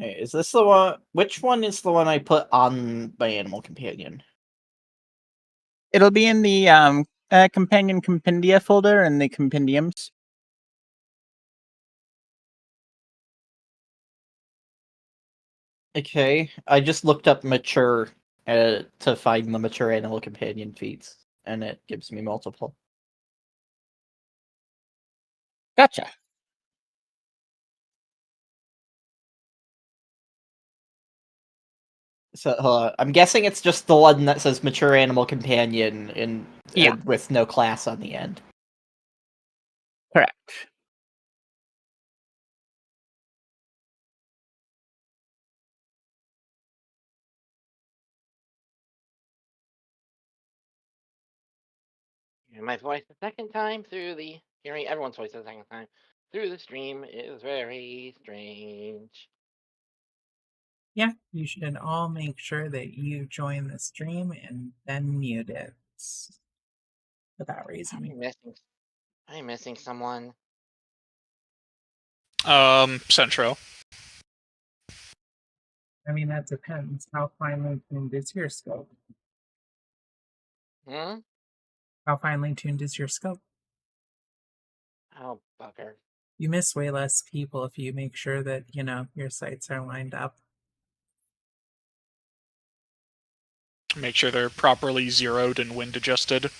Hey, is this the one? Which one is the one I put on my animal companion? It'll be in the companion compendia folder and the compendiums. Okay, I just looked up mature to find the mature animal companion feats, and it gives me multiple. Gotcha. So I'm guessing it's just the one that says mature animal companion in Yeah. with no class on the end. Correct. Hearing my voice the second time through the hearing everyone's voice the second time through the stream is very strange. Yeah, you should all make sure that you join the stream and then mute it. For that reason. Am I missing someone? Centro. I mean, that depends. How finely tuned is your scope? Hmm? How finely tuned is your scope? Oh, bugger. You miss way less people if you make sure that, your sights are lined up. Make sure they're properly zeroed and wind adjusted.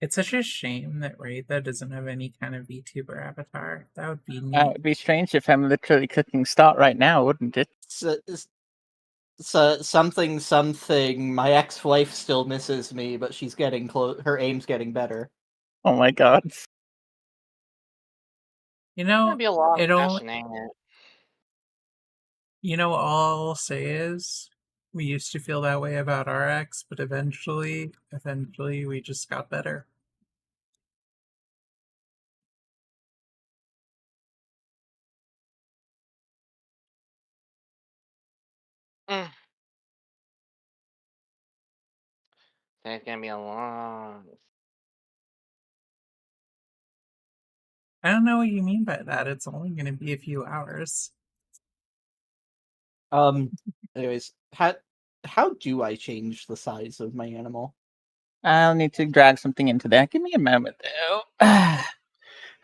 It's such a shame that Raitha doesn't have any kind of VTuber avatar. That would be neat. It would be strange if I'm literally clicking start right now, wouldn't it? So something. My ex-wife still misses me, but she's getting close. Her aim's getting better. Oh my god. It's gonna be a long session, ain't it? All I'll say is we used to feel that way about our ex, but eventually we just got better. It's gonna be a long. I don't know what you mean by that. It's only going to be a few hours. Anyways, how do I change the size of my animal? I'll need to drag something into there. Give me a moment, though. I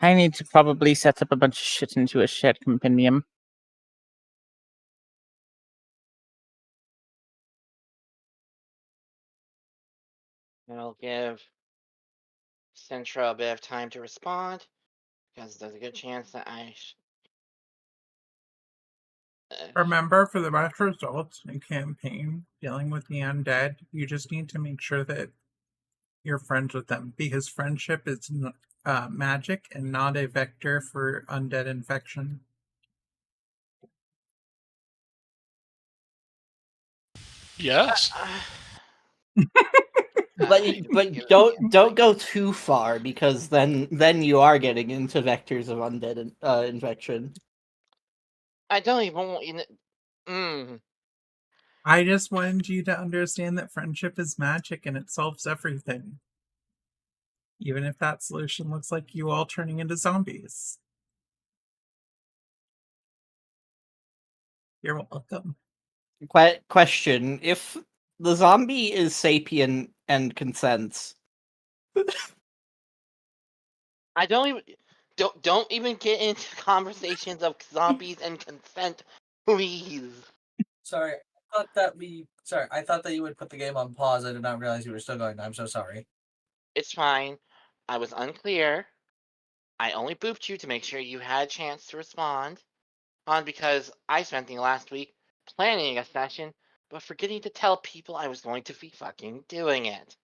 need to probably set up a bunch of shit into a shared compendium. It'll give Centro a bit of time to respond, because there's a good chance that Remember, for the best results in campaign dealing with the undead, you just need to make sure that you're friends with them, because friendship is magic and not a vector for undead infection. Yes. But don't go too far, because then you are getting into vectors of undead infection. I don't even want you to. I just wanted you to understand that friendship is magic and it solves everything. Even if that solution looks like you all turning into zombies. You're welcome. Question: if the zombie is sapient and consents, I don't even get into conversations of zombies and consent, please. Sorry, I thought that you would put the game on pause. I did not realize you were still going. I'm so sorry. It's fine. I was unclear. I only booped you to make sure you had a chance to respond. Because I spent the last week planning a session, but forgetting to tell people I was going to be fucking doing it.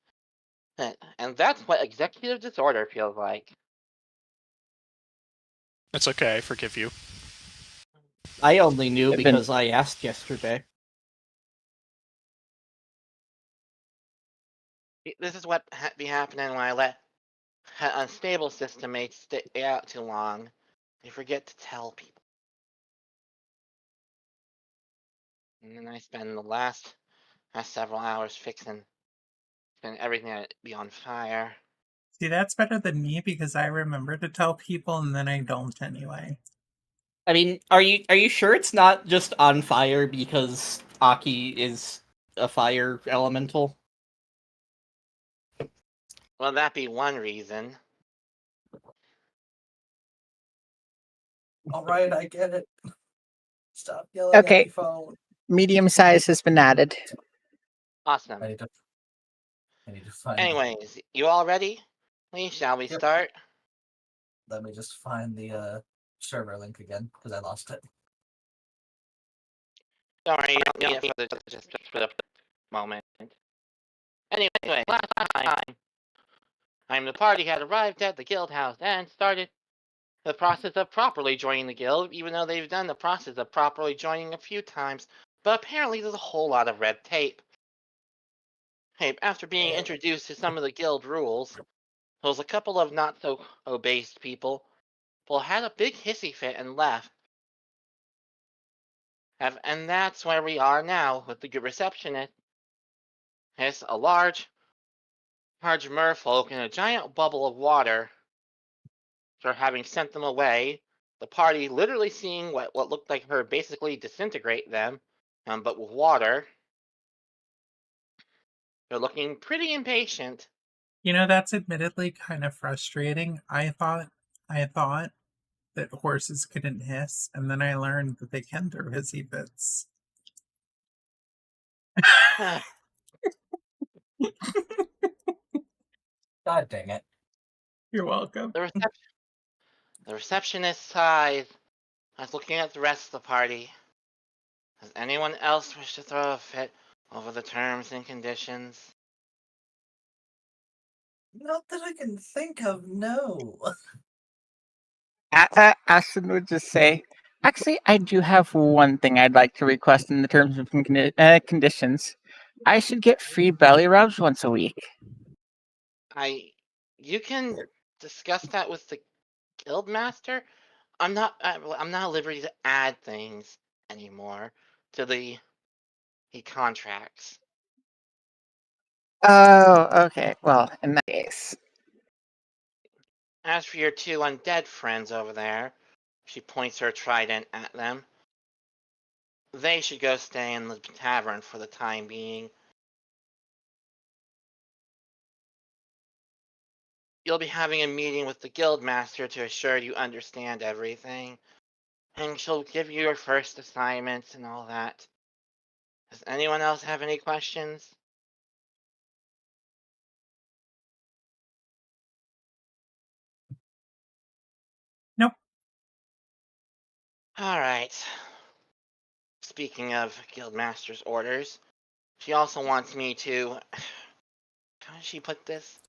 And that's what executive disorder feels like. It's okay, I forgive you. I only knew because I asked yesterday. This is what be happening when I let unstable system mates stay out too long. They forget to tell people. And then I spend the last several hours fixing everything that be on fire. See, that's better than me because I remember to tell people and then I don't anyway. I mean, are you sure it's not just on fire because Aki is a fire elemental? Well, that be one reason. All right, I get it. Stop yelling at Okay. me, phone. Medium size has been added. Awesome. I need to find. Anyways, you all ready? Please, shall we Yep. start? Let me just find the server link again because I lost it. Don't worry, you don't need it for just for the moment. Anyway, last time the party had arrived at the guild house and started the process of properly joining the guild, even though they've done the process of properly joining a few times. But apparently there's a whole lot of red tape. After being introduced to some of the guild rules, there was a couple of not so obese people who had a big hissy fit and left. And that's where we are now with the good receptionist. It's a large merfolk in a giant bubble of water. For having sent them away, the party literally seeing what looked like her basically disintegrate them, but with water. They're looking pretty impatient. You know, that's admittedly kind of frustrating. I thought that horses couldn't hiss, and then I learned that they can throw hissy fits. God dang it. You're welcome. The receptionist sighs. I was looking at the rest of the party. Does anyone else wish to throw a fit over the terms and conditions? Not that I can think of, no. Ashton would just say, actually, I do have one thing I'd like to request in the terms of conditions. I should get free belly rubs once a week. You can discuss that with the guildmaster. I'm not at liberty to add things anymore to the contracts. Oh, okay. Well, in that case. As for your two undead friends over there, she points her trident at them. They should go stay in the tavern for the time being. You'll be having a meeting with the guildmaster to assure you understand everything, and she'll give you your first assignments and all that. Does anyone else have any questions? Nope. Alright. Speaking of guildmaster's orders, she also wants me to, how does she put this?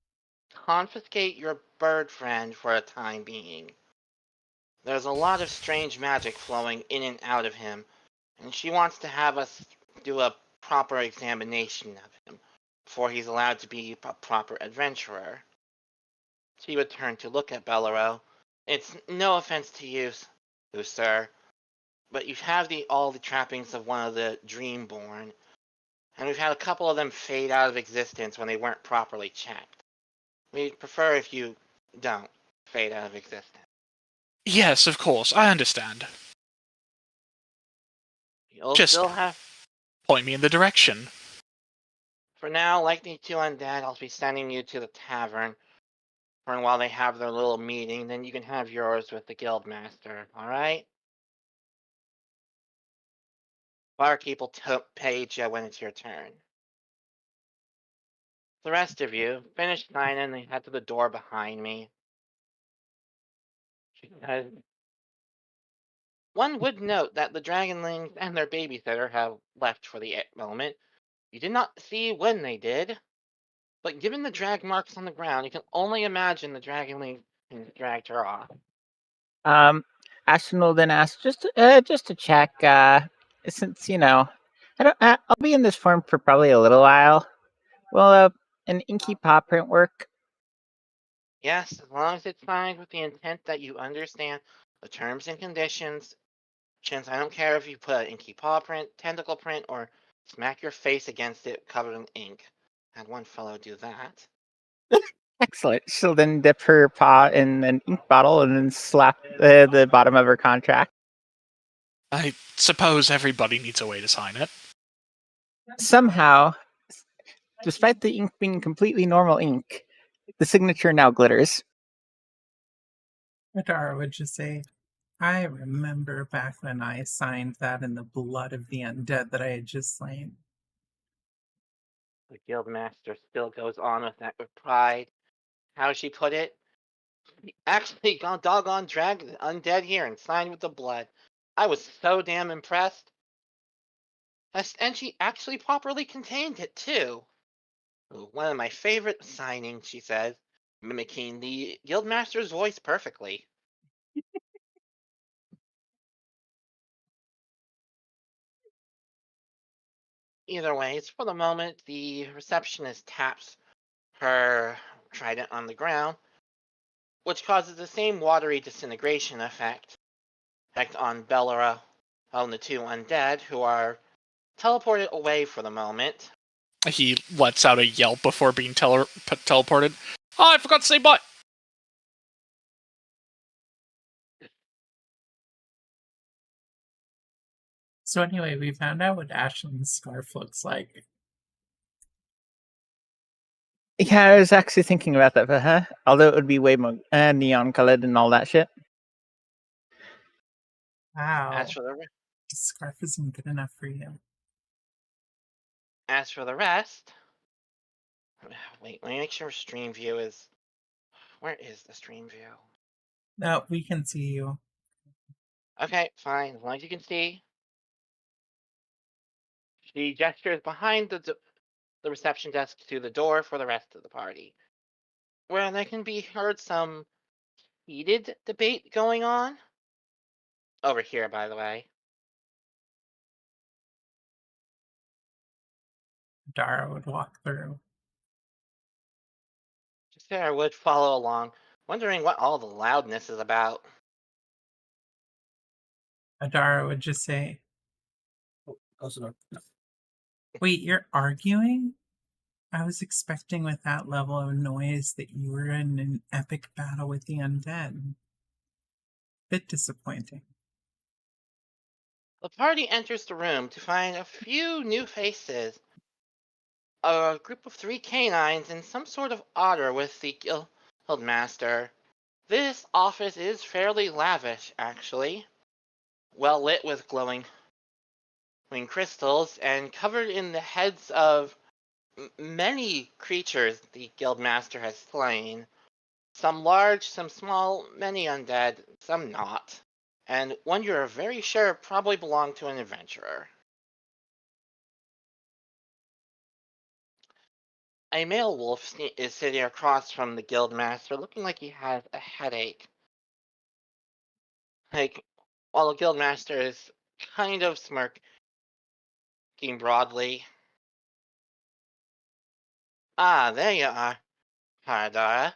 Confiscate your bird friend for a time being. There's a lot of strange magic flowing in and out of him, and she wants to have us do a proper examination of him before he's allowed to be a proper adventurer. She would turn to look at Bellero. It's no offense to you, sir, but you have all the trappings of one of the Dreamborn, and we've had a couple of them fade out of existence when they weren't properly checked. We'd prefer if you don't fade out of existence. Yes, of course, I understand. You'll Just still have... point me in the direction. For now, like the two undead, I'll be sending you to the tavern for while they have their little meeting. Then you can have yours with the guildmaster, alright? Barkeep will page you when it's your turn. The rest of you, finish signing and head to the door behind me. One would note that the dragonlings and their babysitter have left for the moment. You did not see when they did, but given the drag marks on the ground, you can only imagine the dragonling dragged her off. Ashton will then ask just to check, since I'll be in this form for probably a little while. Will an inky paw print work? Yes, as long as it's signed with the intent that you understand the terms and conditions. Since I don't care if you put inky paw print, tentacle print, or smack your face against it covered in ink. Had one fellow do that. Excellent. She'll then dip her paw in an ink bottle and then slap the bottom of her contract. I suppose everybody needs a way to sign it. Somehow, despite the ink being completely normal ink, the signature now glitters. Adara would just say, I remember back when I signed that in the blood of the undead that I had just slain. The guildmaster still goes on with that with pride. How she put it? He actually got doggone dragged the undead here and signed with the blood. I was so damn impressed. And she actually properly contained it too. One of my favorite signings, she says, mimicking the guildmaster's voice perfectly. Either way, for the moment, the receptionist taps her trident on the ground, which causes the same watery disintegration effect on Bellara and the two undead, who are teleported away for the moment. He lets out a yelp before being teleported. Oh, I forgot to say bye! So anyway, we found out what Ashlyn's scarf looks like. Yeah, I was actually thinking about that for her, although it would be way more neon colored and all that shit. Wow. As for the The scarf isn't good enough for you. As for the rest, wait, let me make sure stream view is. Where is the stream view? No, we can see you. Okay, fine. As long as you can see. She gestures behind the reception desk to the door for the rest of the party, where there can be heard some heated debate going on. Over here, by the way. Dara would walk through. Sarah would follow along, wondering what all the loudness is about. Adara would just say, Close the door. Wait, you're arguing? I was expecting with that level of noise that you were in an epic battle with the undead. Bit disappointing. The party enters the room to find a few new faces. A group of 3 canines and some sort of otter with the guildmaster. This office is fairly lavish, actually. Well lit with glowing crystals and covered in the heads of many creatures the guildmaster has slain. Some large, some small, many undead, some not. And one you're very sure probably belonged to an adventurer. A male wolf is sitting across from the guildmaster, looking like he has a headache. While the guildmaster is kind of smirking broadly. Ah, there you are, Haradara.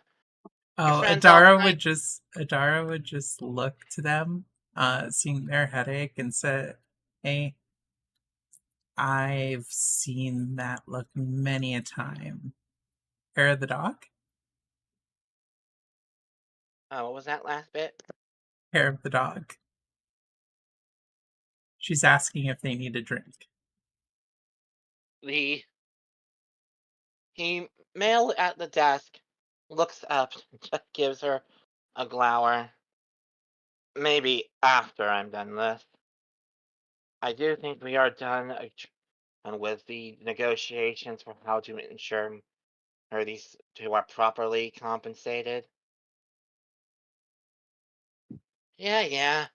Your Oh, friends all Adara would just look to them, seeing their headache, and say, "Hey, I've seen that look many a time. Hair of the dog? What was that last bit? Hair of the dog." She's asking if they need a drink. The male at the desk looks up and just gives her a glower. Maybe after I'm done this. I do think we are done with the negotiations for how to ensure these two are properly compensated. Yeah.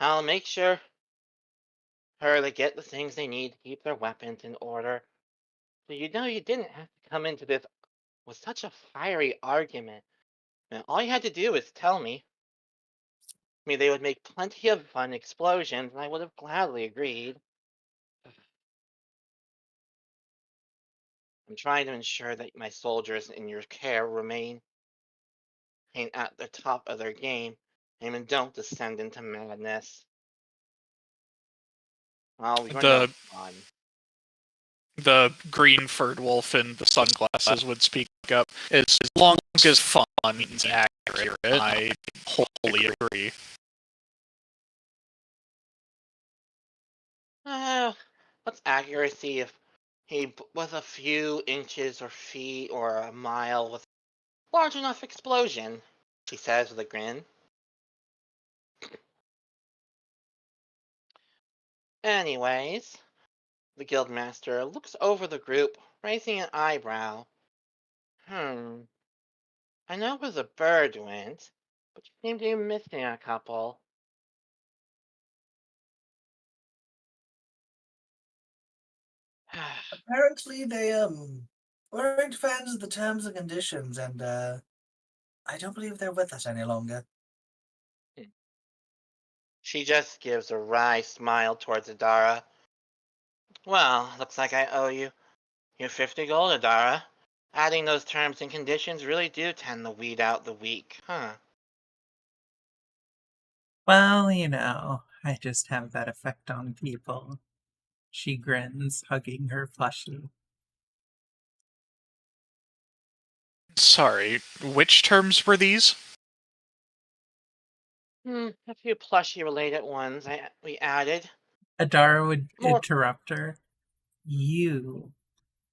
I'll make sure they get the things they need to keep their weapons in order. So you didn't have to come into this with such a fiery argument. And all you had to do is tell me. I mean, they would make plenty of fun explosions, and I would have gladly agreed. I'm trying to ensure that my soldiers in your care remain at the top of their game and don't descend into madness. Oh, you're no fun. The green furred wolf in the sunglasses would speak up. As long as fun means accurate, I wholly agree. What's accuracy if he was a few inches or feet or a mile with a large enough explosion? She says with a grin. Anyways, the guildmaster looks over the group, raising an eyebrow. I know where the bird went, but you seem to be missing a couple. Apparently, they weren't fans of the terms and conditions, and I don't believe they're with us any longer. She just gives a wry smile towards Adara. Well, looks like I owe you 50 gold, Adara. Adding those terms and conditions really do tend to weed out the weak, huh? Well, I just have that effect on people. She grins, hugging her plushie. Sorry, which terms were these? A few plushy-related ones we added. Adara would More. interrupt her. You,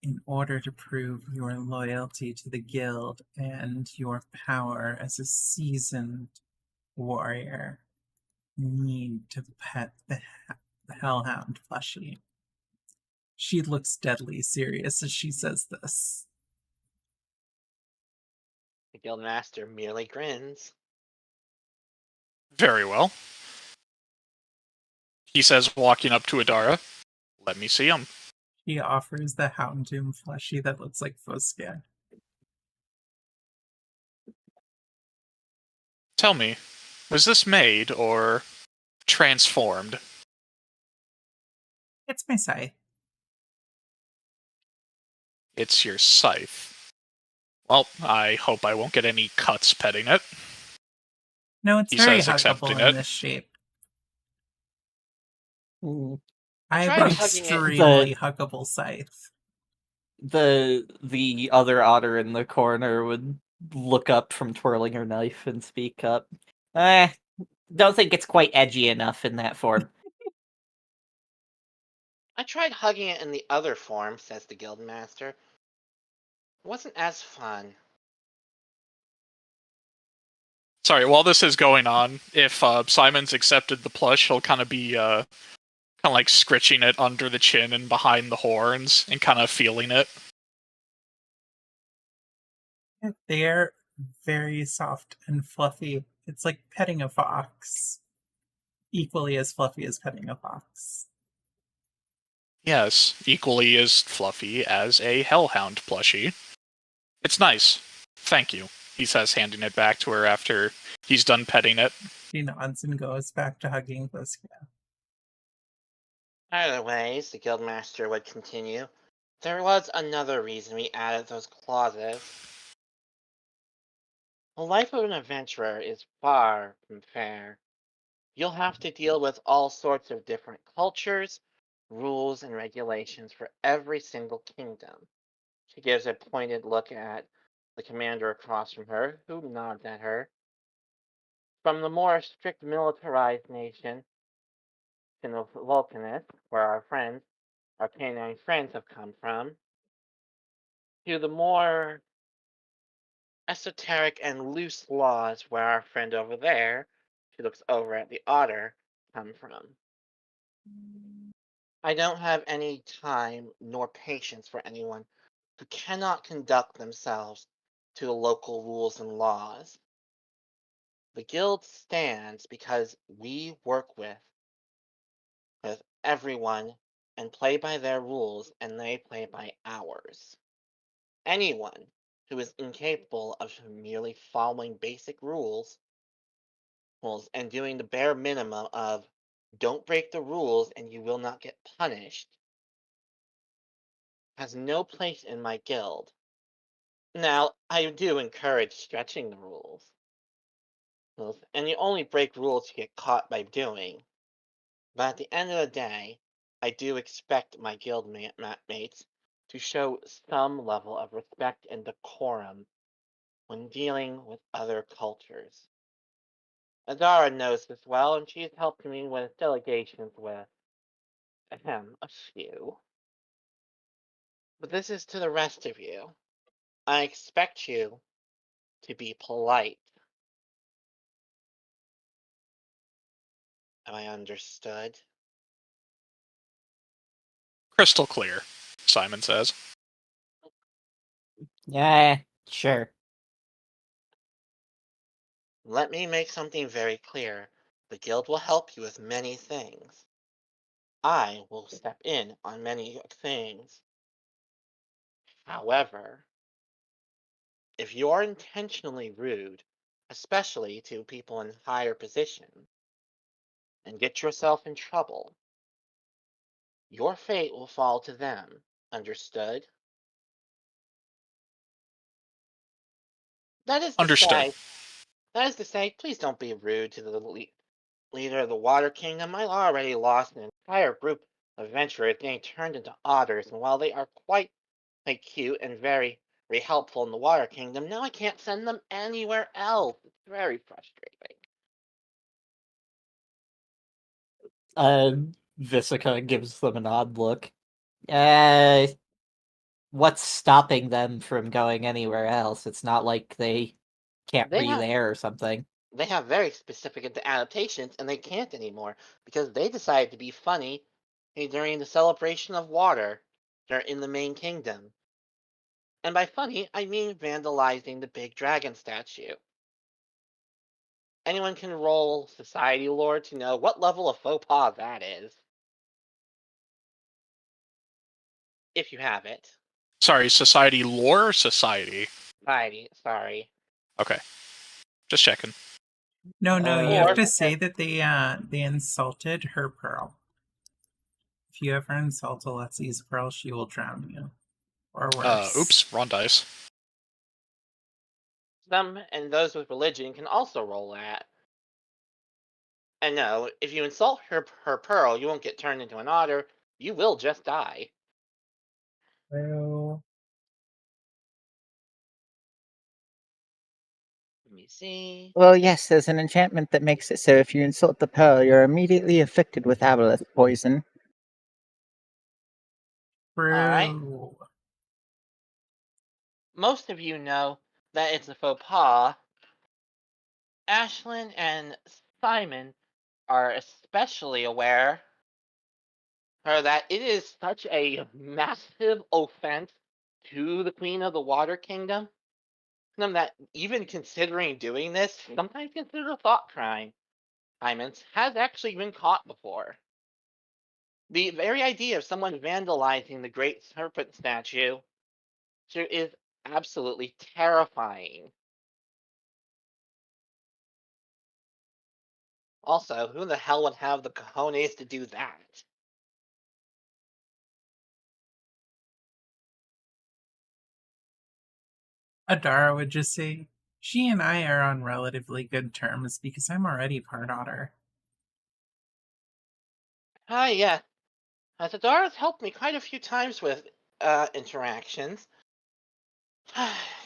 in order to prove your loyalty to the guild and your power as a seasoned warrior, need to pet the Hellhound plushie. She looks deadly serious as she says this. The guildmaster merely grins. Very well. He says, walking up to Adara. Let me see him. She offers the Houndoom plushie that looks like Fosca. Tell me, was this made or transformed? It's my scythe. It's your scythe. Well, I hope I won't get any cuts petting it. No, it's He very says, accepting huggable in it. this shape. Mm. I have tried an hugging it. extremely huggable scythe. The other otter in the corner would look up from twirling her knife and speak up. Don't think it's quite edgy enough in that form. I tried hugging it in the other form, says the guildmaster. It wasn't as fun. Sorry, while this is going on, if Simon's accepted the plush, he'll kind of be kind of like scritching it under the chin and behind the horns and kind of feeling it. They're very soft and fluffy. It's like petting a fox. Equally as fluffy as petting a fox. Yes, equally as fluffy as a Hellhound plushie. It's nice. Thank you, he says, handing it back to her after he's done petting it. She nods and goes back to hugging Fosca. Either ways, the guildmaster would continue, there was another reason we added those clauses. The life of an adventurer is far from fair. You'll have to deal with all sorts of different cultures, rules, and regulations for every single kingdom. She gives a pointed look at the commander across from her, who nods at her. From the more strict militarized nation, to the Vulcanist, where our canine friends have come from, to the more esoteric and loose laws where our friend over there, she looks over at the otter, come from. I don't have any time nor patience for anyone who cannot conduct themselves to the local rules and laws. The guild stands because we work with everyone and play by their rules and they play by ours. Anyone who is incapable of merely following basic rules and doing the bare minimum of don't break the rules and you will not get punished has no place in my guild. Now, I do encourage stretching the rules. And you only break rules you get caught by doing. But at the end of the day, I do expect my guild mates to show some level of respect and decorum when dealing with other cultures. Adara knows this well, and she has helped me with delegations with A few. But this is to the rest of you. I expect you to be polite. Am I understood? Crystal clear, Simon says. Yeah, sure. Let me make something very clear. The guild will help you with many things. I will step in on many things. However, if you are intentionally rude, especially to people in higher position, and get yourself in trouble, your fate will fall to them. Understood? That is to Understood. say, please don't be rude to the leader of the Water Kingdom. I already lost an entire group of adventurers getting turned into otters, and while they are quite cute and very, very helpful in the Water Kingdom, now I can't send them anywhere else. It's very frustrating. Uh, Visica gives them an odd look. Uh, what's stopping them from going anywhere else? It's not like they can't They breathe have air or something. they have very specific adaptations, and they can't anymore because they decided to be funny during the celebration of water. They're in the main kingdom. And by funny, I mean vandalizing the big dragon statue. Anyone can roll society lore to know what level of faux pas that is. If you have it. Sorry, society lore or society? Society, sorry. Okay. Just checking. No, you have Or to say that they insulted her pearl. If you ever insult Alexi's pearl, she will drown you. Or worse. Oops, wrong dice. some and those with religion can also roll that. And no, if you insult her pearl, you won't get turned into an otter. You will just die. Well, Let me see. Well, yes, there's an enchantment that makes it so if you insult the pearl, you're immediately afflicted with aboleth poison. Alright. true. Most of you know that it's a faux pas. Ashlyn and Simon are especially aware that it is such a massive offense to the Queen of the Water Kingdom that even considering doing this, sometimes considered a thought crime. Simon has actually been caught before. The very idea of someone vandalizing the Great Serpent statue is absolutely terrifying. Also, who the hell would have the cojones to do that? Adara would just say, she and I are on relatively good terms because I'm already part otter. Ah, yeah. Tadara's helped me quite a few times with interactions.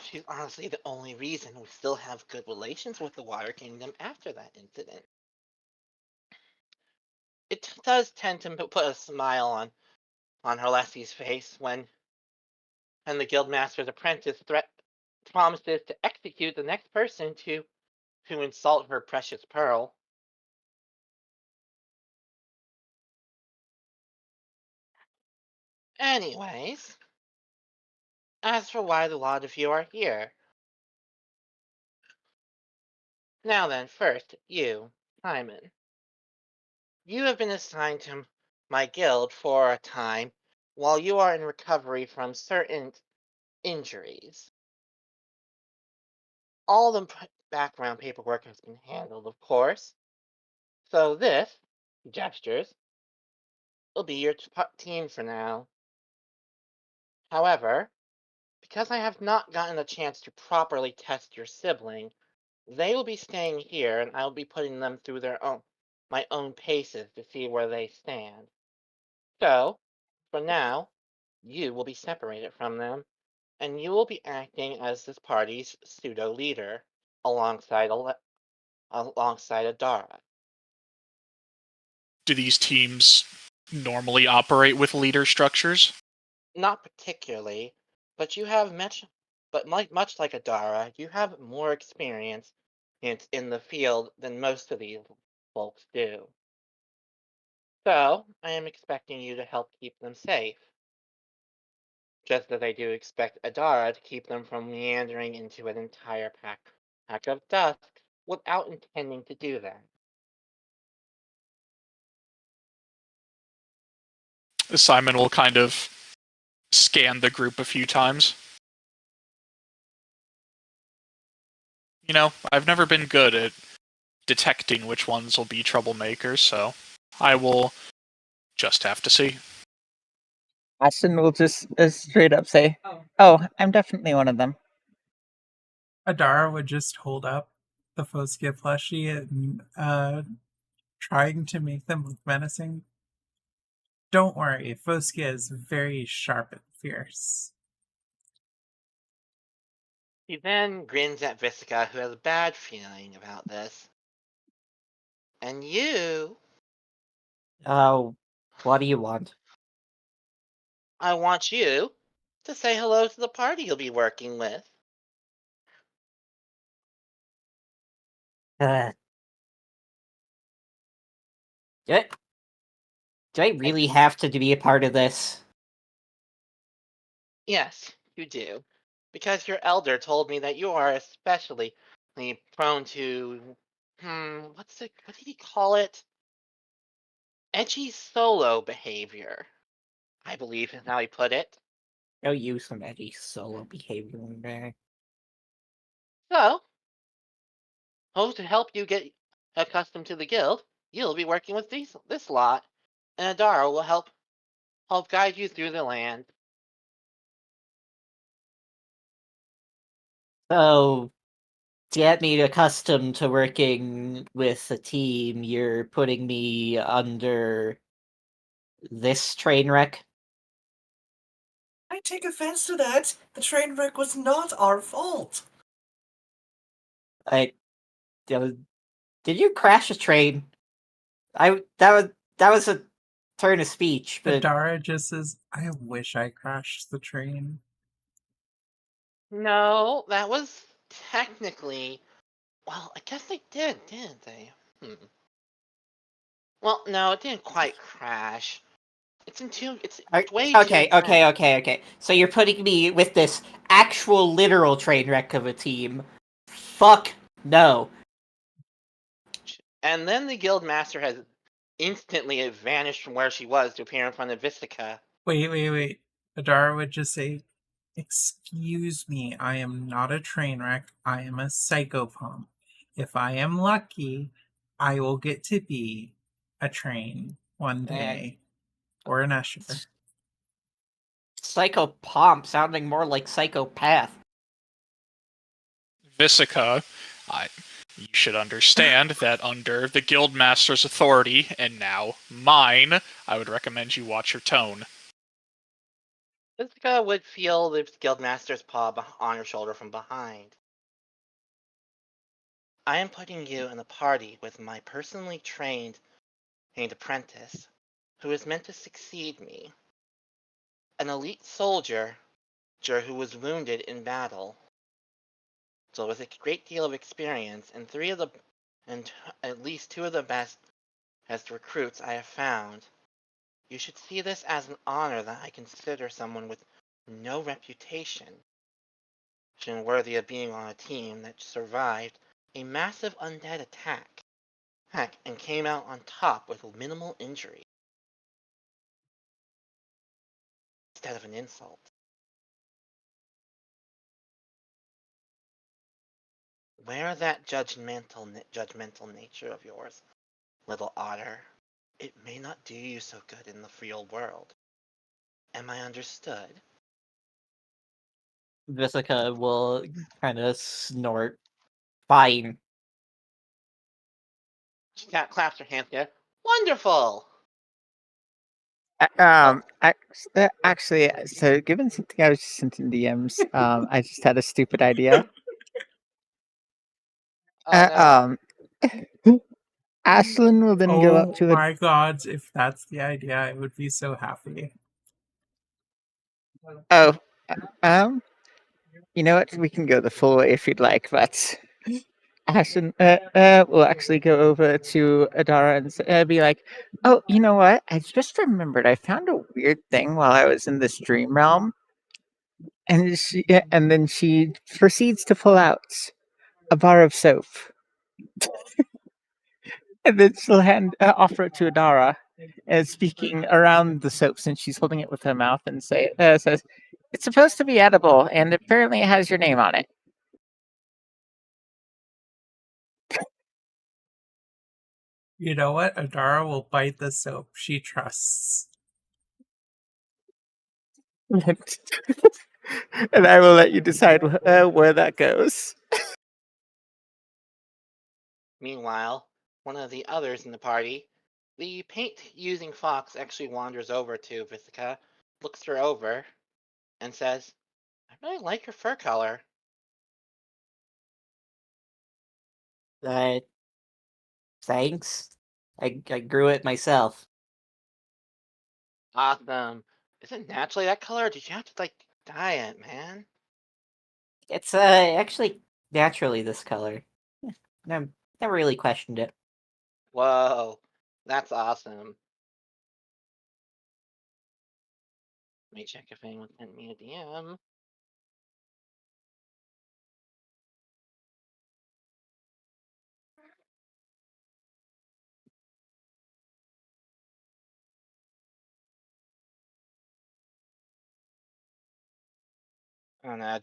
She's honestly the only reason we still have good relations with the Water Kingdom after that incident. It does tend to put a smile on Harlessi's face when the Guildmaster's apprentice promises to execute the next person to insult her precious pearl. Anyways, as for why the lot of you are here. Now then, first, you, Simon. You have been assigned to my guild for a time while you are in recovery from certain injuries. All the background paperwork has been handled, of course. So this, gestures, will be your team for now. However, because I have not gotten a chance to properly test your sibling, they will be staying here and I will be putting them through my own paces to see where they stand. So, for now, you will be separated from them, and you will be acting as this party's pseudo-leader alongside alongside Adara. Do these teams normally operate with leader structures? Not particularly, but you have much like Adara, you have more experience in the field than most of these folks do. So, I am expecting you to help keep them safe. Just as I do expect Adara to keep them from meandering into an entire pack of dusk without intending to do that. Simon will kind of scan the group a few times. You know, I've never been good at detecting which ones will be troublemakers, so I will just have to see. Ashton will just straight up say, "Oh, I'm definitely one of them." Adara would just hold up the Foskia plushie and trying to make them look menacing. Don't worry, Foskia is very sharp and fierce. He then grins at Visica, who has a bad feeling about this. And you... Oh, what do you want? I want you to say hello to the party you'll be working with. Uh, do I really have to be a part of this? Yes, you do. Because your elder told me that you are especially prone to... what did he call it? Edgy solo behavior, I believe is how he put it. I'll use some edgy solo behavior in there. So, to help you get accustomed to the guild, you'll be working with this lot, and Adara will help guide you through the land. So, to get me accustomed to working with a team, you're putting me under this train wreck? I take offense to that. The train wreck was not our fault. I did you crash a train? That was a turn of speech, but Adara just says, I wish I crashed the train. No, that was technically... Well, I guess they didn't they? Well, no, it didn't quite crash. It's way too okay. So you're putting me with this actual literal train wreck of a team. Fuck no. And then the guild master has instantly vanished from where she was to appear in front of Vistica. Wait. Adara would just say, excuse me, I am not a train wreck. I am a psychopomp. If I am lucky, I will get to be a train one day. Or an usher. Psychopomp sounding more like psychopath. Visica, you should understand that under the Guildmaster's authority, and now mine, I would recommend you watch your tone. Vistica would feel the guildmaster's paw on her shoulder from behind. I am putting you in a party with my personally trained apprentice, who is meant to succeed me. An elite soldier who was wounded in battle. So with a great deal of experience, and at least two of the best recruits I have found. You should see this as an honor that I consider someone with no reputation worthy of being on a team that survived a massive undead attack. Heck, and came out on top with minimal injury. Instead of an insult. Wear that judgmental nature of yours, little otter. It may not do you so good in the real world. Am I understood? Visica will kind of snort. Fine. She claps her hands together. Wonderful! Actually, so given something I was just sent in DMs, I just had a stupid idea. Oh, no. Ashlyn will then go up to Oh my god, if that's the idea, I would be so happy. Oh, you know what? We can go the full way if you'd like, but Ashlyn will actually go over to Adara and be like, "Oh, you know what? I just remembered. I found a weird thing while I was in this dream realm." And then she proceeds to pull out a bar of soap, and then she'll offer it to Adara, and speaking around the soap since she's holding it with her mouth, and says, "It's supposed to be edible, and apparently it has your name on it." You know what? Adara will bite the soap she trusts. And I will let you decide where that goes. Meanwhile, one of the others in the party, the paint-using fox, actually wanders over to Vithica, looks her over, and says, "I really like your fur color." Thanks. I grew it myself. Awesome. Is it naturally that color, or did you have to, like, dye it, man? It's actually naturally this color. I've never really questioned it. Whoa, that's awesome. Let me check if anyone sent me a DM. Oh, no,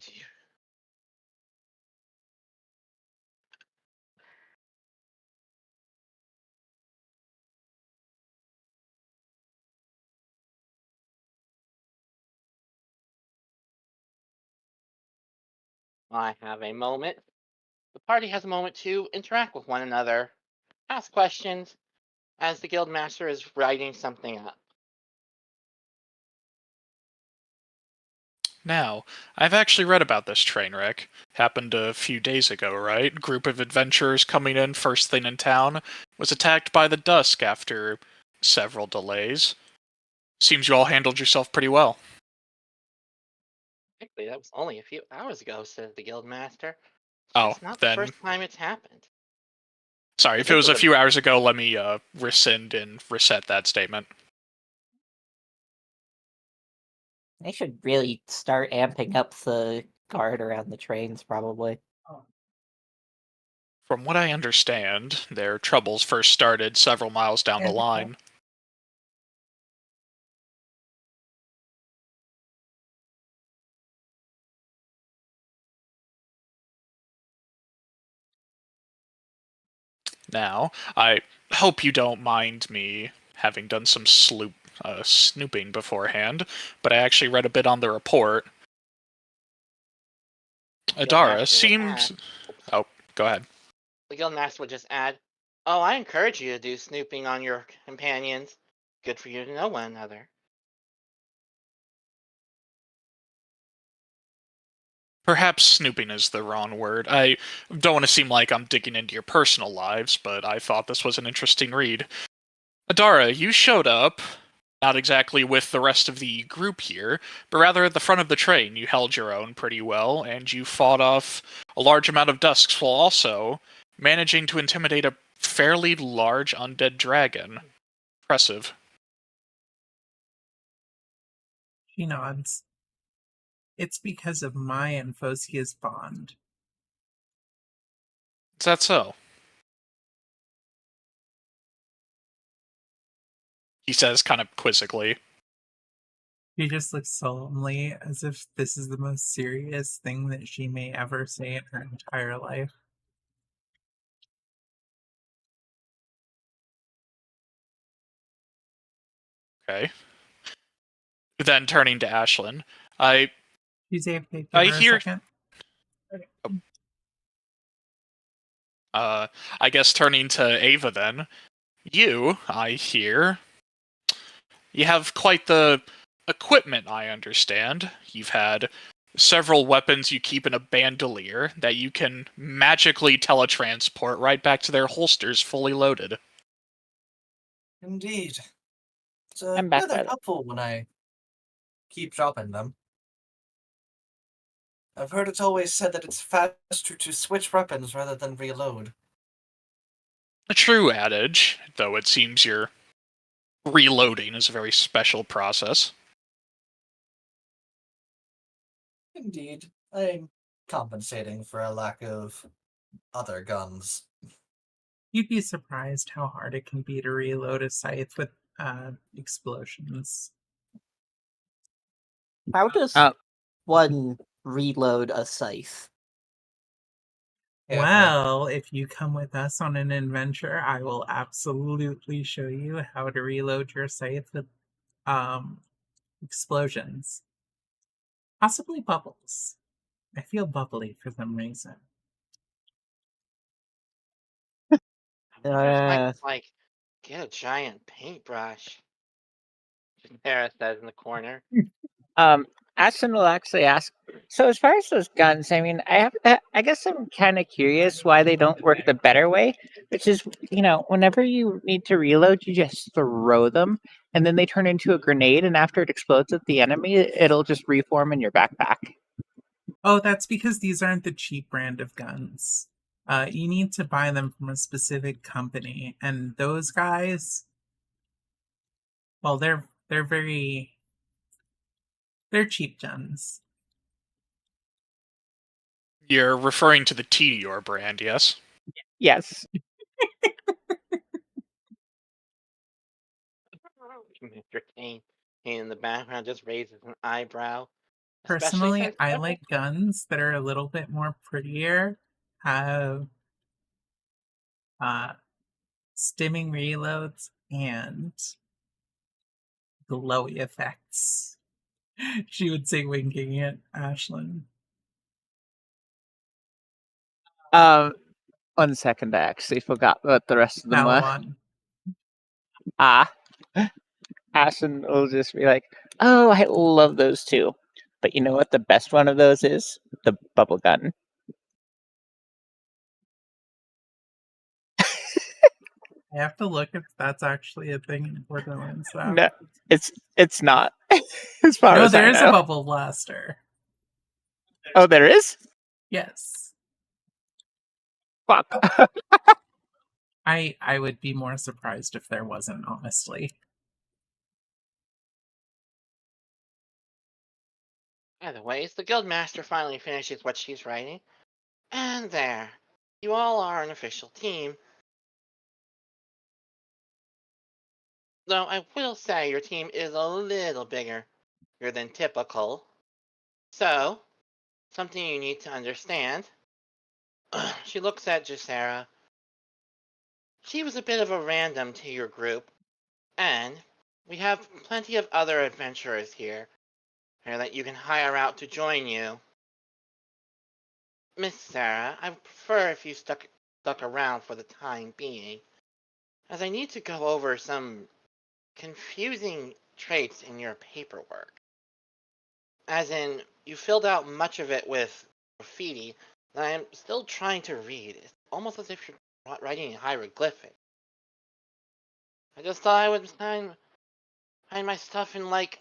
I have a moment. The party has a moment to interact with one another, ask questions, as the guildmaster is writing something up. Now, I've actually read about this train wreck. Happened a few days ago, right? Group of adventurers coming in first thing in town was attacked by the dusk after several delays. Seems you all handled yourself pretty well. Actually, that was only a few hours ago, said the guildmaster. Oh, It's not the then first time it's happened. sorry, I if it think was with a few hours ago, let me rescind and reset that statement. They should really start amping up the guard around the trains, probably. From what I understand, their troubles first started several miles down the line. Now, I hope you don't mind me having done some snooping beforehand, but I actually read a bit on the report. Adara Guildmaster would seems... add, Oh, go ahead. the guildmaster would just add, "Oh, I encourage you to do snooping on your companions. Good for you to know one another." Perhaps snooping is the wrong word. I don't want to seem like I'm digging into your personal lives, but I thought this was an interesting read. Adara, you showed up, not exactly with the rest of the group here, but rather at the front of the train. You held your own pretty well, and you fought off a large amount of dusks while also managing to intimidate a fairly large undead dragon. Impressive. She nods. It's because of my and Fosia's bond. Is that so? He says kind of quizzically. She just looks solemnly as if this is the most serious thing that she may ever say in her entire life. Okay. Then turning to Ashlyn, I She's able to give I her a hear second. I guess turning to Ava then. You, I hear, you have quite the equipment, I understand. You've had several weapons you keep in a bandolier that you can magically teletransport right back to their holsters fully loaded. Indeed. It's I'm back by rather the helpful when I keep dropping them. I've heard it's always said that it's faster to switch weapons rather than reload. A true adage, though it seems your reloading is a very special process. Indeed, I'm compensating for a lack of other guns. You'd be surprised how hard it can be to reload a scythe with explosions. How does Uh, one reload a scythe? Careful. Well, if you come with us on an adventure, I will absolutely show you how to reload your scythe with explosions. Possibly bubbles. I feel bubbly for some reason. I wonder if I Uh, could, like, get a giant paintbrush. Sarah says in the corner. Ashton will actually ask. So as far as those guns, I mean, I guess I'm kind of curious why they don't work the better way, which is, whenever you need to reload, you just throw them, and then they turn into a grenade, and after it explodes at the enemy, it'll just reform in your backpack. Oh, that's because these aren't the cheap brand of guns. You need to buy them from a specific company, and those guys, well, they're cheap guns. You're referring to the Tedior brand, yes? Yes. Mr. Kane in the background just raises an eyebrow. Especially Personally, since I like guns that are a little bit more prettier, have stimming reloads, and glowy effects. She would say, winking at Ashlyn. 1 second, I actually forgot what the rest of them were. Palawan. Ashton will just be like, "Oh, I love those too." But you know what the best one of those is? The bubble gun. I have to look if that's actually a thing in Borderlands. Though. No, it's not. As far No, as I there is a know. bubble blaster. Oh, there is? Yes. Fuck. I would be more surprised if there wasn't, honestly. Either ways, the guildmaster finally finishes what she's writing. And there. You all are an official team. Though I will say your team is a little bigger than typical. So, something you need to understand. She looks at Jacera. She was a bit of a random to your group, and we have plenty of other adventurers here that you can hire out to join you. Miss Sarah, I would prefer if you stuck around for the time being, as I need to go over some confusing traits in your paperwork. As in, you filled out much of it with graffiti that I am still trying to read. It's almost as if you're writing in hieroglyphic. I just thought I would sign my stuff and, like,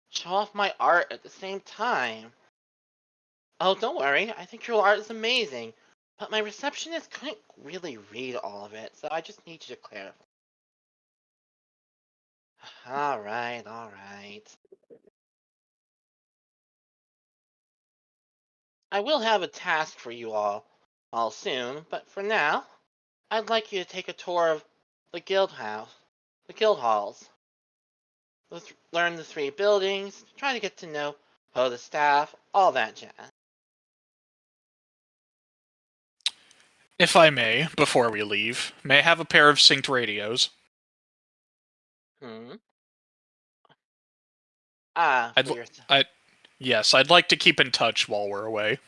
show off my art at the same time. Oh, don't worry, I think your art is amazing, but my receptionist couldn't really read all of it, so I just need you to clarify. Alright, alright. I will have a task for you all soon, but for now, I'd like you to take a tour of the guild halls. Let's learn the 3 buildings, try to get to know the staff, all that jazz. If I may, before we leave, may I have a pair of synced radios? Yes, I'd like to keep in touch while we're away.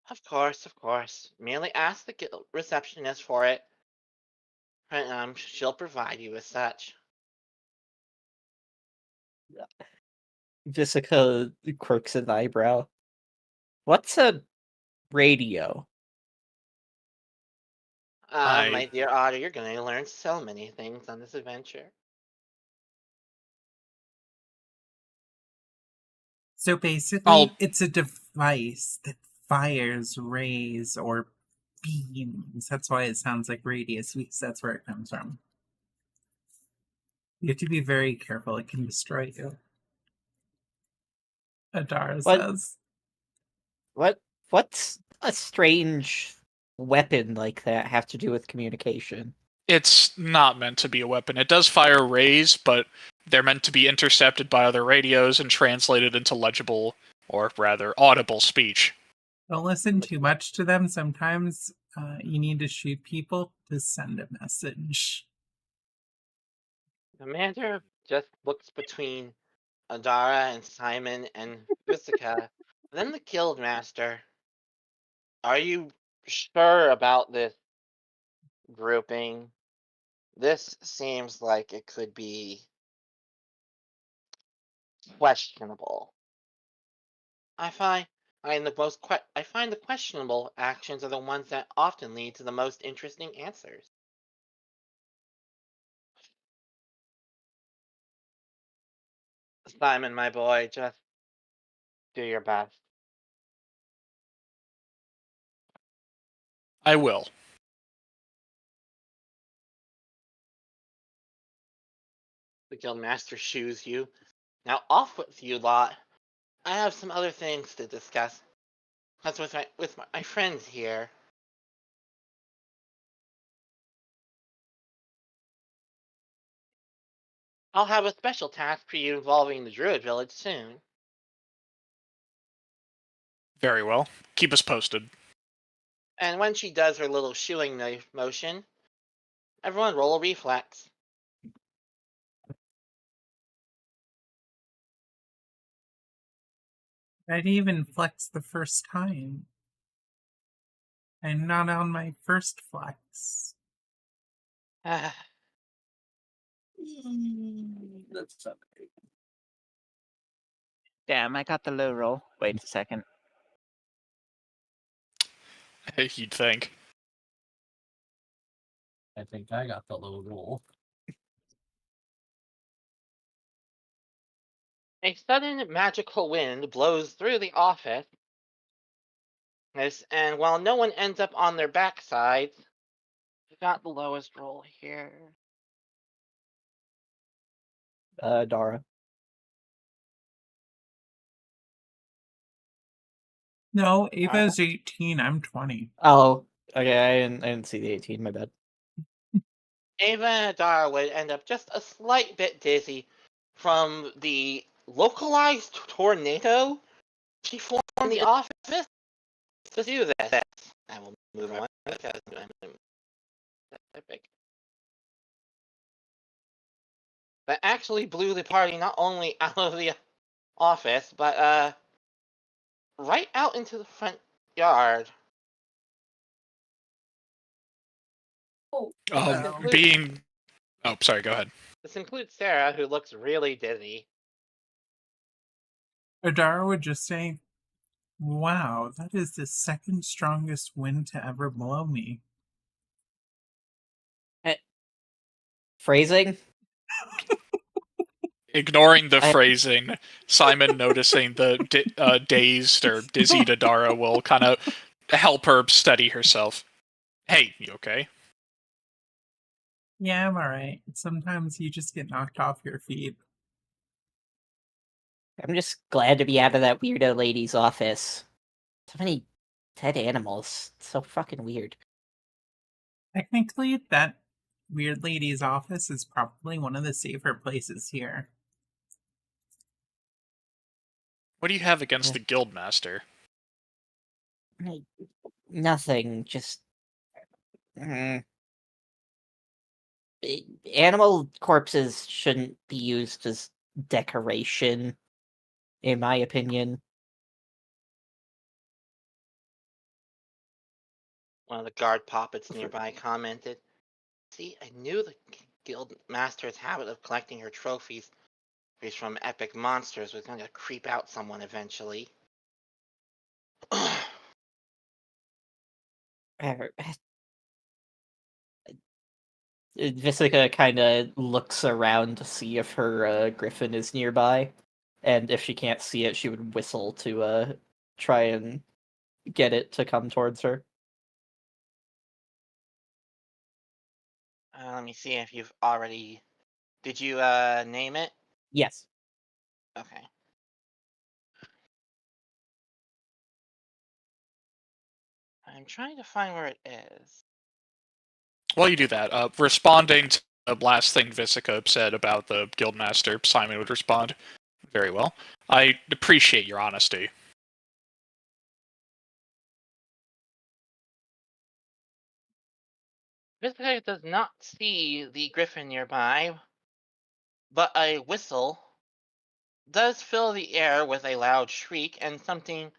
Of course. Merely ask the guild receptionist for it, and she'll provide you with such. Jessica quirks an eyebrow. What's a radio? My dear Otter, you're going to learn so many things on this adventure. So basically, it's a device that fires rays or beams. That's why it sounds like radius, because that's where it comes from. You have to be very careful. It can destroy you. Adara says. What's a strange weapon like that have to do with communication? It's not meant to be a weapon. It does fire rays, but they're meant to be intercepted by other radios and translated into legible, or rather audible speech. Don't listen too much to them. Sometimes you need to shoot people to send a message. Commander just looks between Adara and Simon and Visica, then the Guildmaster. Are you sure about this grouping? This seems like it could be questionable. I find the questionable actions are the ones that often lead to the most interesting answers. Simon, my boy, just do your best. I will. The Guildmaster shoos you. Now off with you lot. I have some other things to discuss. That's with my friends here. I'll have a special task for you involving the Druid Village soon. Very well. Keep us posted. And when she does her little shooing motion, everyone roll a reflex. I'd even flex the first time. I'm not on my first flex. That's not very good. Damn, I got the low roll. Wait a second. You'd think. I think I got the low roll. A sudden magical wind blows through the office. And while no one ends up on their backsides, you got the lowest roll here. Dara. No, Ava's 18. I'm 20. Oh, okay. I didn't see the 18. My bad. Ava and Adara would end up just a slight bit dizzy from the localized tornado she formed in the office to do this. I will move on because I'm epic. That actually blew the party not only out of the office, but right out into the front yard. Oh, Oh, sorry, go ahead. This includes Sarah, who looks really dizzy. Adara would just say, "Wow, that is the second strongest wind to ever blow me." phrasing? Ignoring the I- phrasing, Simon noticing the dazed or dizzy Adara will kind of help her steady herself. Hey, you okay? Yeah, I'm alright. Sometimes you just get knocked off your feet. I'm just glad to be out of that weirdo lady's office. So many dead animals. It's so fucking weird. Technically, that weird lady's office is probably one of the safer places here. What do you have against the Guildmaster? Nothing. Just. Animal corpses shouldn't be used as decoration, in my opinion. One of the guard poppets nearby commented, "See, I knew the guild master's habit of collecting her trophies from epic monsters was going to creep out someone eventually." Visica kind of looks around to see if her griffin is nearby, and if she can't see it, she would whistle to try and get it to come towards her. Let me see if you've already. Did you name it? Yes. Okay. I'm trying to find where it is. While you do that, responding to the last thing Visica said about the guildmaster, Simon would respond, "Very well. I appreciate your honesty." Visitor does not see the griffin nearby, but a whistle does fill the air with a loud shriek and something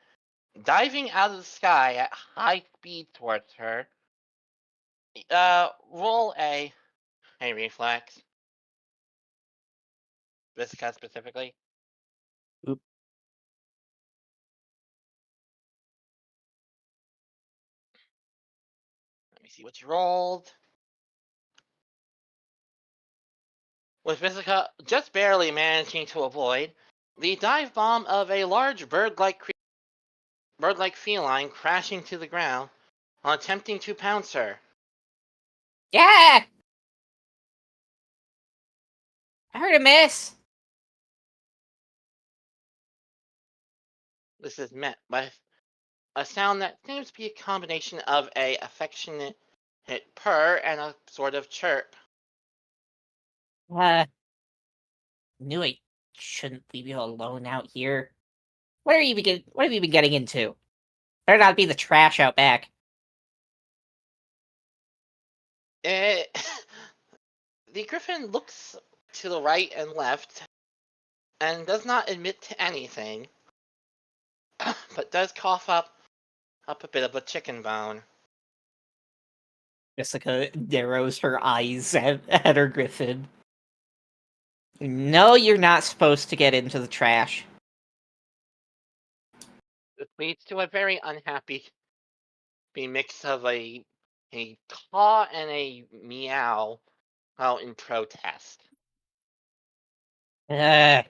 diving out of the sky at high speed towards her. Roll a reflex. Visica specifically. Oop. Let me see what you rolled. With Visica just barely managing to avoid the dive bomb of a large bird-like feline crashing to the ground while attempting to pounce her. Yeah! I heard a miss! This is met with a sound that seems to be a combination of a affectionate purr and a sort of chirp. Knew I shouldn't leave you alone out here. What have you been getting into? Better not be the trash out back. The griffin looks to the right and left and does not admit to anything, but does cough up a bit of a chicken bone. Jessica narrows her eyes at her griffin. No, you're not supposed to get into the trash. This leads to a very unhappy mix of a caw and a meow out in protest. So,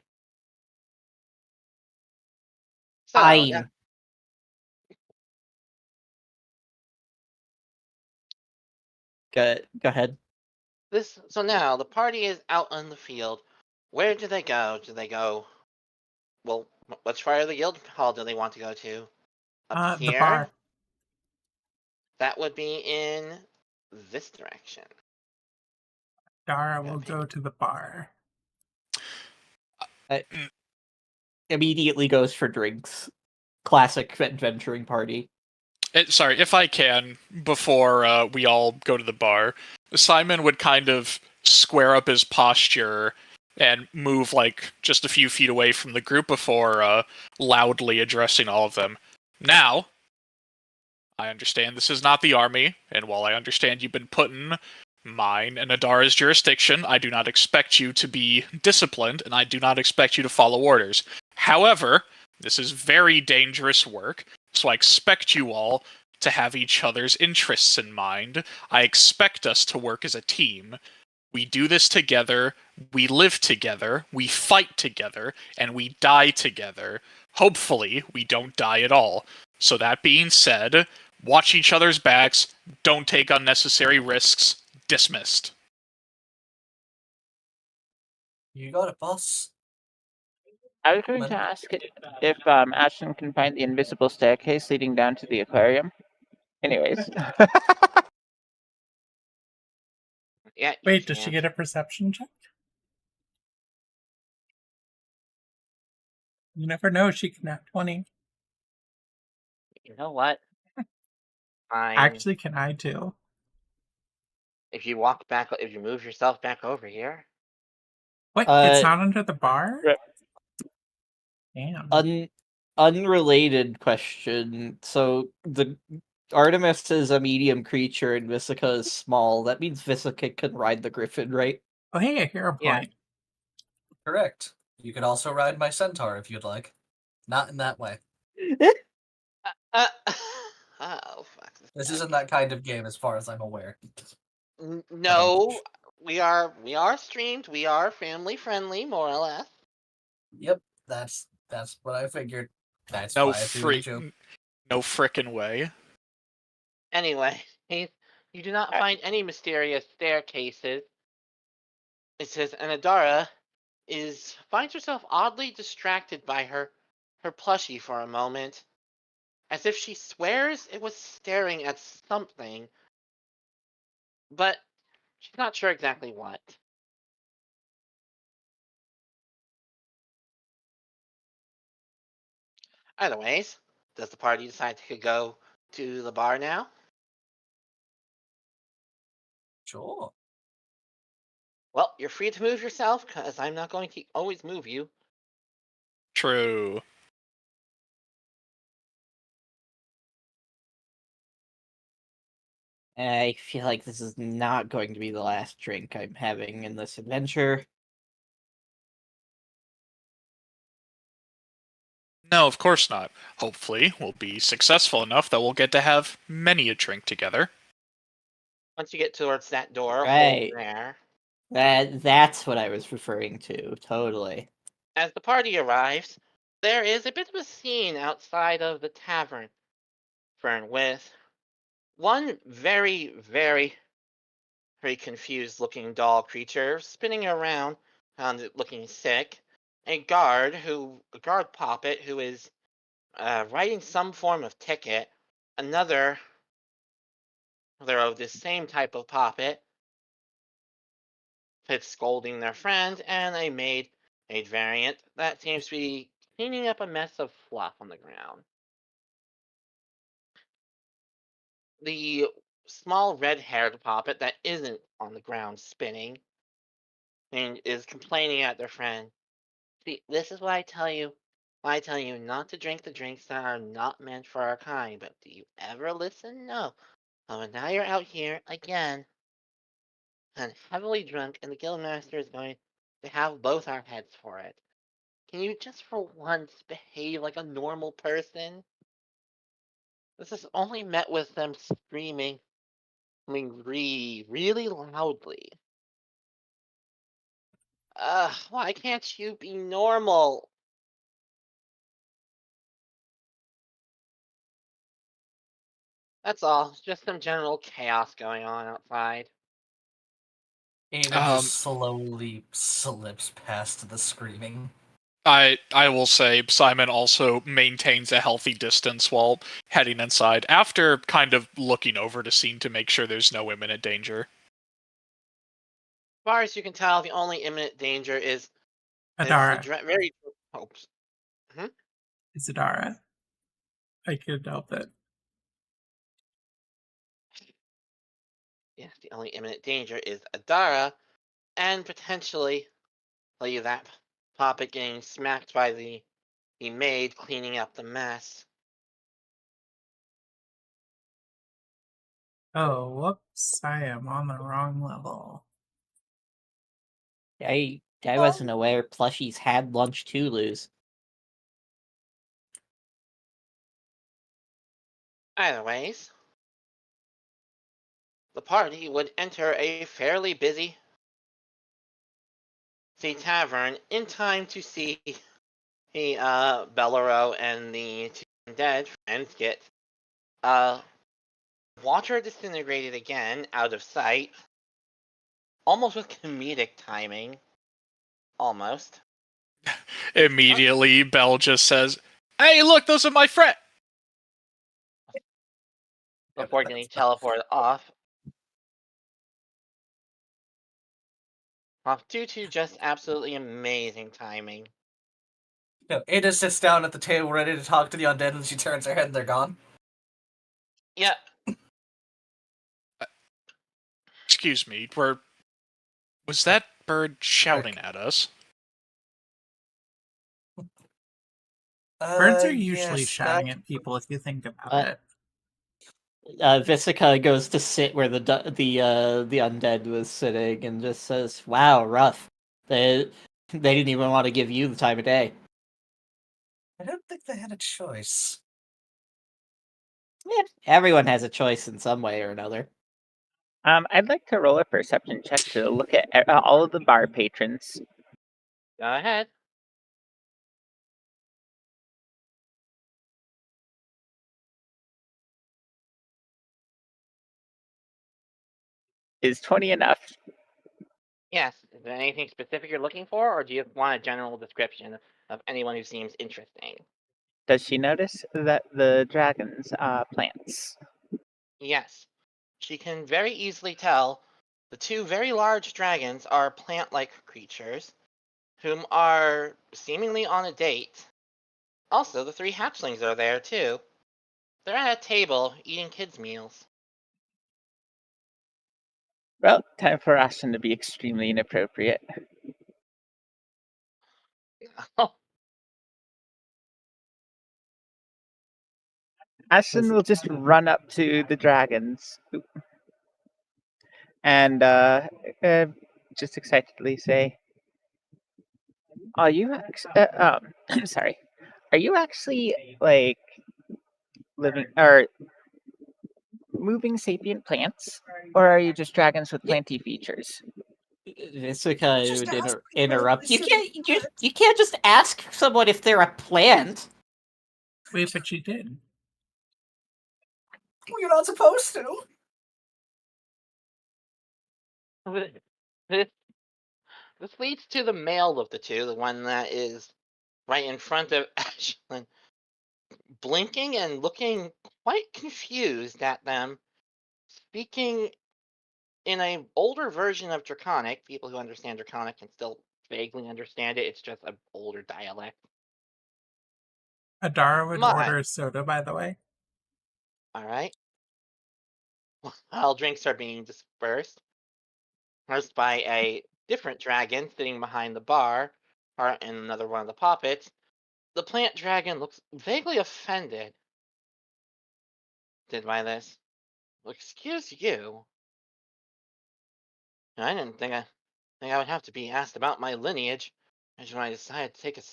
Fine. Go ahead. So now the party is out on the field. Where do they go? Do they go? Well, which part of the guild hall do they want to go to? Up The here? bar. That would be in this direction. Dara will go to the bar. Immediately goes for drinks. Classic adventuring party. Sorry, if I can, before we all go to the bar, Simon would kind of square up his posture and move like just a few feet away from the group before loudly addressing all of them. Now, I understand this is not the army, and while I understand you've been put in mine and Adara's jurisdiction, I do not expect you to be disciplined, and I do not expect you to follow orders. However, this is very dangerous work, so I expect you all to have each other's interests in mind. I expect us to work as a team. We do this together, we live together, we fight together, and we die together. Hopefully, we don't die at all. So that being said, watch each other's backs, don't take unnecessary risks. Dismissed. You got it, boss. I was going to ask if Ashton can find the invisible staircase leading down to the aquarium. Anyways. Yeah. Wait, does she get a perception check? You never know. She can have 20. You know what? Fine. Actually, can I too? If you move yourself back over here. What? It's not under the bar? Rip. Damn. Unrelated question. So the Artemis is a medium creature and Visica is small. That means Visica can ride the griffin, right? Oh, hey, I hear a point. Yeah. Correct. You could also ride my centaur if you'd like. Not in that way. Oh, fuck. This isn't that kind of game as far as I'm aware. No, we are streamed. We are family friendly, more or less. Yep, that's what I figured. That's No why I threw in the joke. no frickin' way. Anyway, you do not find any mysterious staircases. It says, and Adara finds herself oddly distracted by her plushie for a moment, as if she swears it was staring at something, but she's not sure exactly what. Either ways, does the party decide to go to the bar now? Sure. Well, you're free to move yourself, because I'm not going to always move you. True. I feel like this is not going to be the last drink I'm having in this adventure. No, of course not. Hopefully, we'll be successful enough that we'll get to have many a drink together. Once you get towards that door, Right. holding there. That's what I was referring to, totally. As the party arrives, there is a bit of a scene outside of the tavern, Fern, with one very, very, very confused looking doll creature spinning around, looking sick. A guard poppet who is writing some form of ticket. Another of this same type of poppet that's scolding their friend, and a maid variant that seems to be cleaning up a mess of fluff on the ground. The small red-haired poppet that isn't on the ground spinning and is complaining at their friend. See, this is what I tell you. I tell you not to drink the drinks that are not meant for our kind, but do you ever listen? No. Oh, and now you're out here again and heavily drunk, and the guildmaster is going to have both our heads for it. Can you just for once behave like a normal person? This is only met with them screaming, really loudly. Why can't you be normal? That's all. Just some general chaos going on outside. Ada just slowly slips past the screaming. I will say Simon also maintains a healthy distance while heading inside, after kind of looking over the scene to make sure there's no imminent danger. As far as you can tell, the only imminent danger is Adara. very. It's Adara. I could help it. Yes, the only imminent danger is Adara, and potentially that Poppet getting smacked by the maid cleaning up the mess. Oh, whoops. I am on the wrong level. I wasn't aware plushies had lunch to lose. Either ways, the party would enter a fairly busy tavern in time to see Bellero and the two dead friends get water disintegrated again out of sight, almost with comedic timing. Almost. Immediately, Belle just says, "Hey, look, those are my friends!" Before getting teleported off due to just absolutely amazing timing. No, Ada sits down at the table ready to talk to the undead, and she turns her head and they're gone. Yeah. Excuse me, was that bird shouting at us? Birds are usually yes, shouting at people if you think about it. Visica goes to sit where the undead was sitting and just says, "Wow, rough. They didn't even want to give you the time of day." I don't think they had a choice. Yeah, everyone has a choice in some way or another. I'd like to roll a perception check to look at all of the bar patrons. Go ahead. Is 20 enough? Yes. Is there anything specific you're looking for, or do you want a general description of anyone who seems interesting? Does she notice that the dragons plants? Yes. She can very easily tell the two very large dragons are plant-like creatures, whom are seemingly on a date. Also, the three hatchlings are there too. They're at a table eating kids' meals. Well, time for Ashton to be extremely inappropriate. Ashton will just run up to the dragons and just excitedly say, "Are you sorry? Are you actually like living or moving sapient plants, or are you just dragons with planty features?" Visica Just would ask interrupt. You silly you can't just ask someone if they're a plant. Wait, but she did. You're not supposed to. This this leads to the male of the two, the one that is right in front of Ashlyn, blinking and looking quite confused at them, speaking in a older version of Draconic. People who understand Draconic can still vaguely understand it. It's just an older dialect. Adara would My, order a soda, by the way. all right. While drinks are being dispersed, nursed by a different dragon sitting behind the bar, or in another one of the poppets, the plant dragon looks vaguely offended by this. Well, excuse you. I didn't think I would have to be asked about my lineage. As when I decided to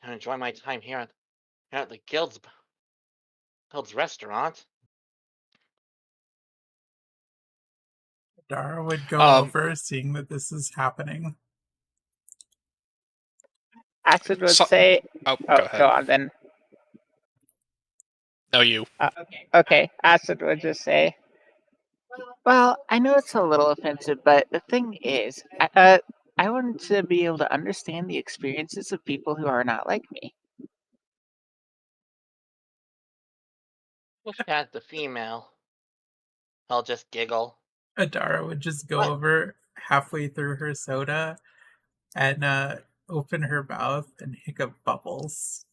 and enjoy my time here at the guild's restaurant. Adara would go Um, over, seeing that this is happening. Ashton would So- say, oh, "Oh, go ahead. go on then." No, you. Okay, Ashton would just say, "Well, I know it's a little offensive, but the thing is, I want to be able to understand the experiences of people who are not like me." Look at the female. I'll just giggle. Adara would just go What? over halfway through her soda and open her mouth and hiccup bubbles.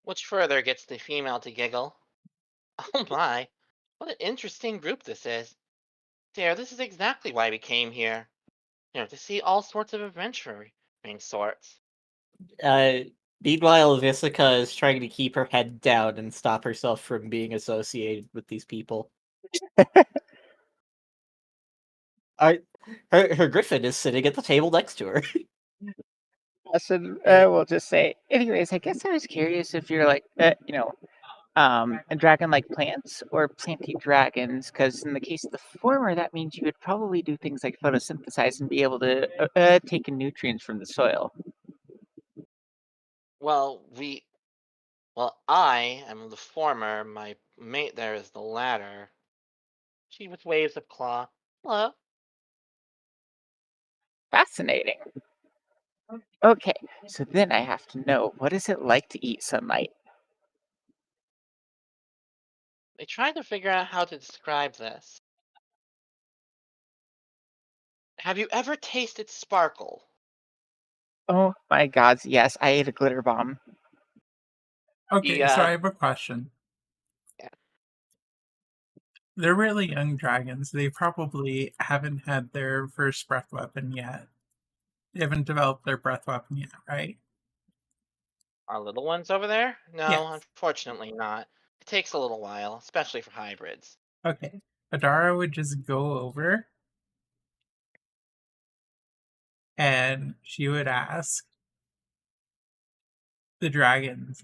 Which further gets the female to giggle. Oh my, what an interesting group this is. Dear, this is exactly why we came here. To see all sorts of adventuring sorts. Uh, Meanwhile, Visica is trying to keep her head down and stop herself from being associated with these people. Her griffin is sitting at the table next to her. Ashton will just say, "Anyways, I guess I was curious if you're like, a dragon like plants or planty dragons, because in the case of the former, that means you would probably do things like photosynthesize and be able to take in nutrients from the soil." Well, I am the former. My mate there is the latter. She with waves of claw. Hello. Fascinating. Okay, so then I have to know, what is it like to eat sunlight? They tried to figure out how to describe this. Have you ever tasted sparkle? Oh my gods, yes, I ate a glitter bomb. Okay, so Yeah. I have a question. Yeah. They're really young dragons. They probably haven't had their first breath weapon yet. They haven't developed their breath weapon yet, right? Our little ones over there? No, Yes. unfortunately not. It takes a little while, especially for hybrids. Okay. Adara would just go over and she would ask the dragons,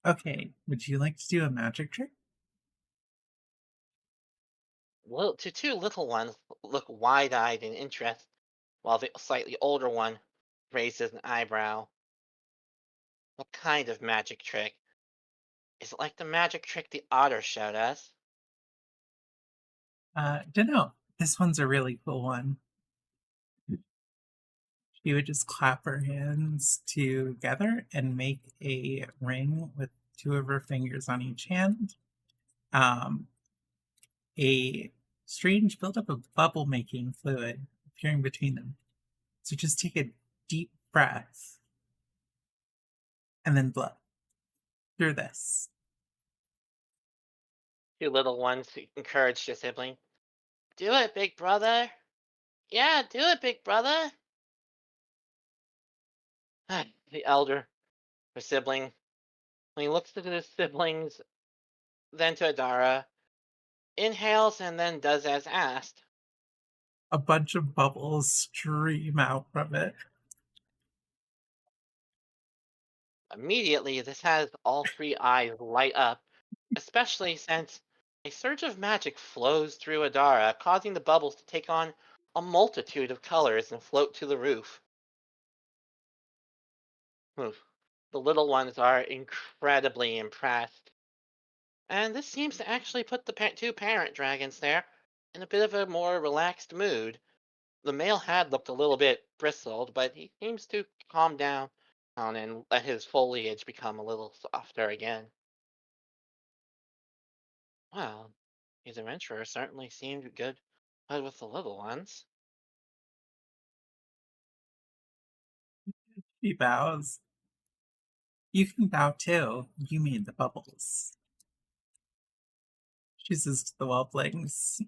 Okay, would you like to do a magic trick? Well, the two little ones look wide-eyed in interest, while the slightly older one raises an eyebrow. What kind of magic trick? Is it like the magic trick the otter showed us? Dunno. This one's a really cool one. She would just clap her hands together and make a ring with two of her fingers on each hand. A strange buildup of bubble making fluid appearing between them. So just take a deep breath and then blow through this. Two little ones encouraged their sibling. Do it, big brother. Yeah, do it, big brother. The elder, her sibling, when he looks at his siblings, then to Adara, inhales and then does as asked. A bunch of bubbles stream out from it. Immediately, this has all three eyes light up, especially since a surge of magic flows through Adara, causing the bubbles to take on a multitude of colors and float to the roof. Oof. The little ones are incredibly impressed. And this seems to actually put the two parent dragons there in a bit of a more relaxed mood. The male had looked a little bit bristled, but he seems to calm down and let his foliage become a little softer again. Well, these adventurers certainly seemed good with the little ones. She bows. You can bow too. You made the bubbles. She says to the whelplings.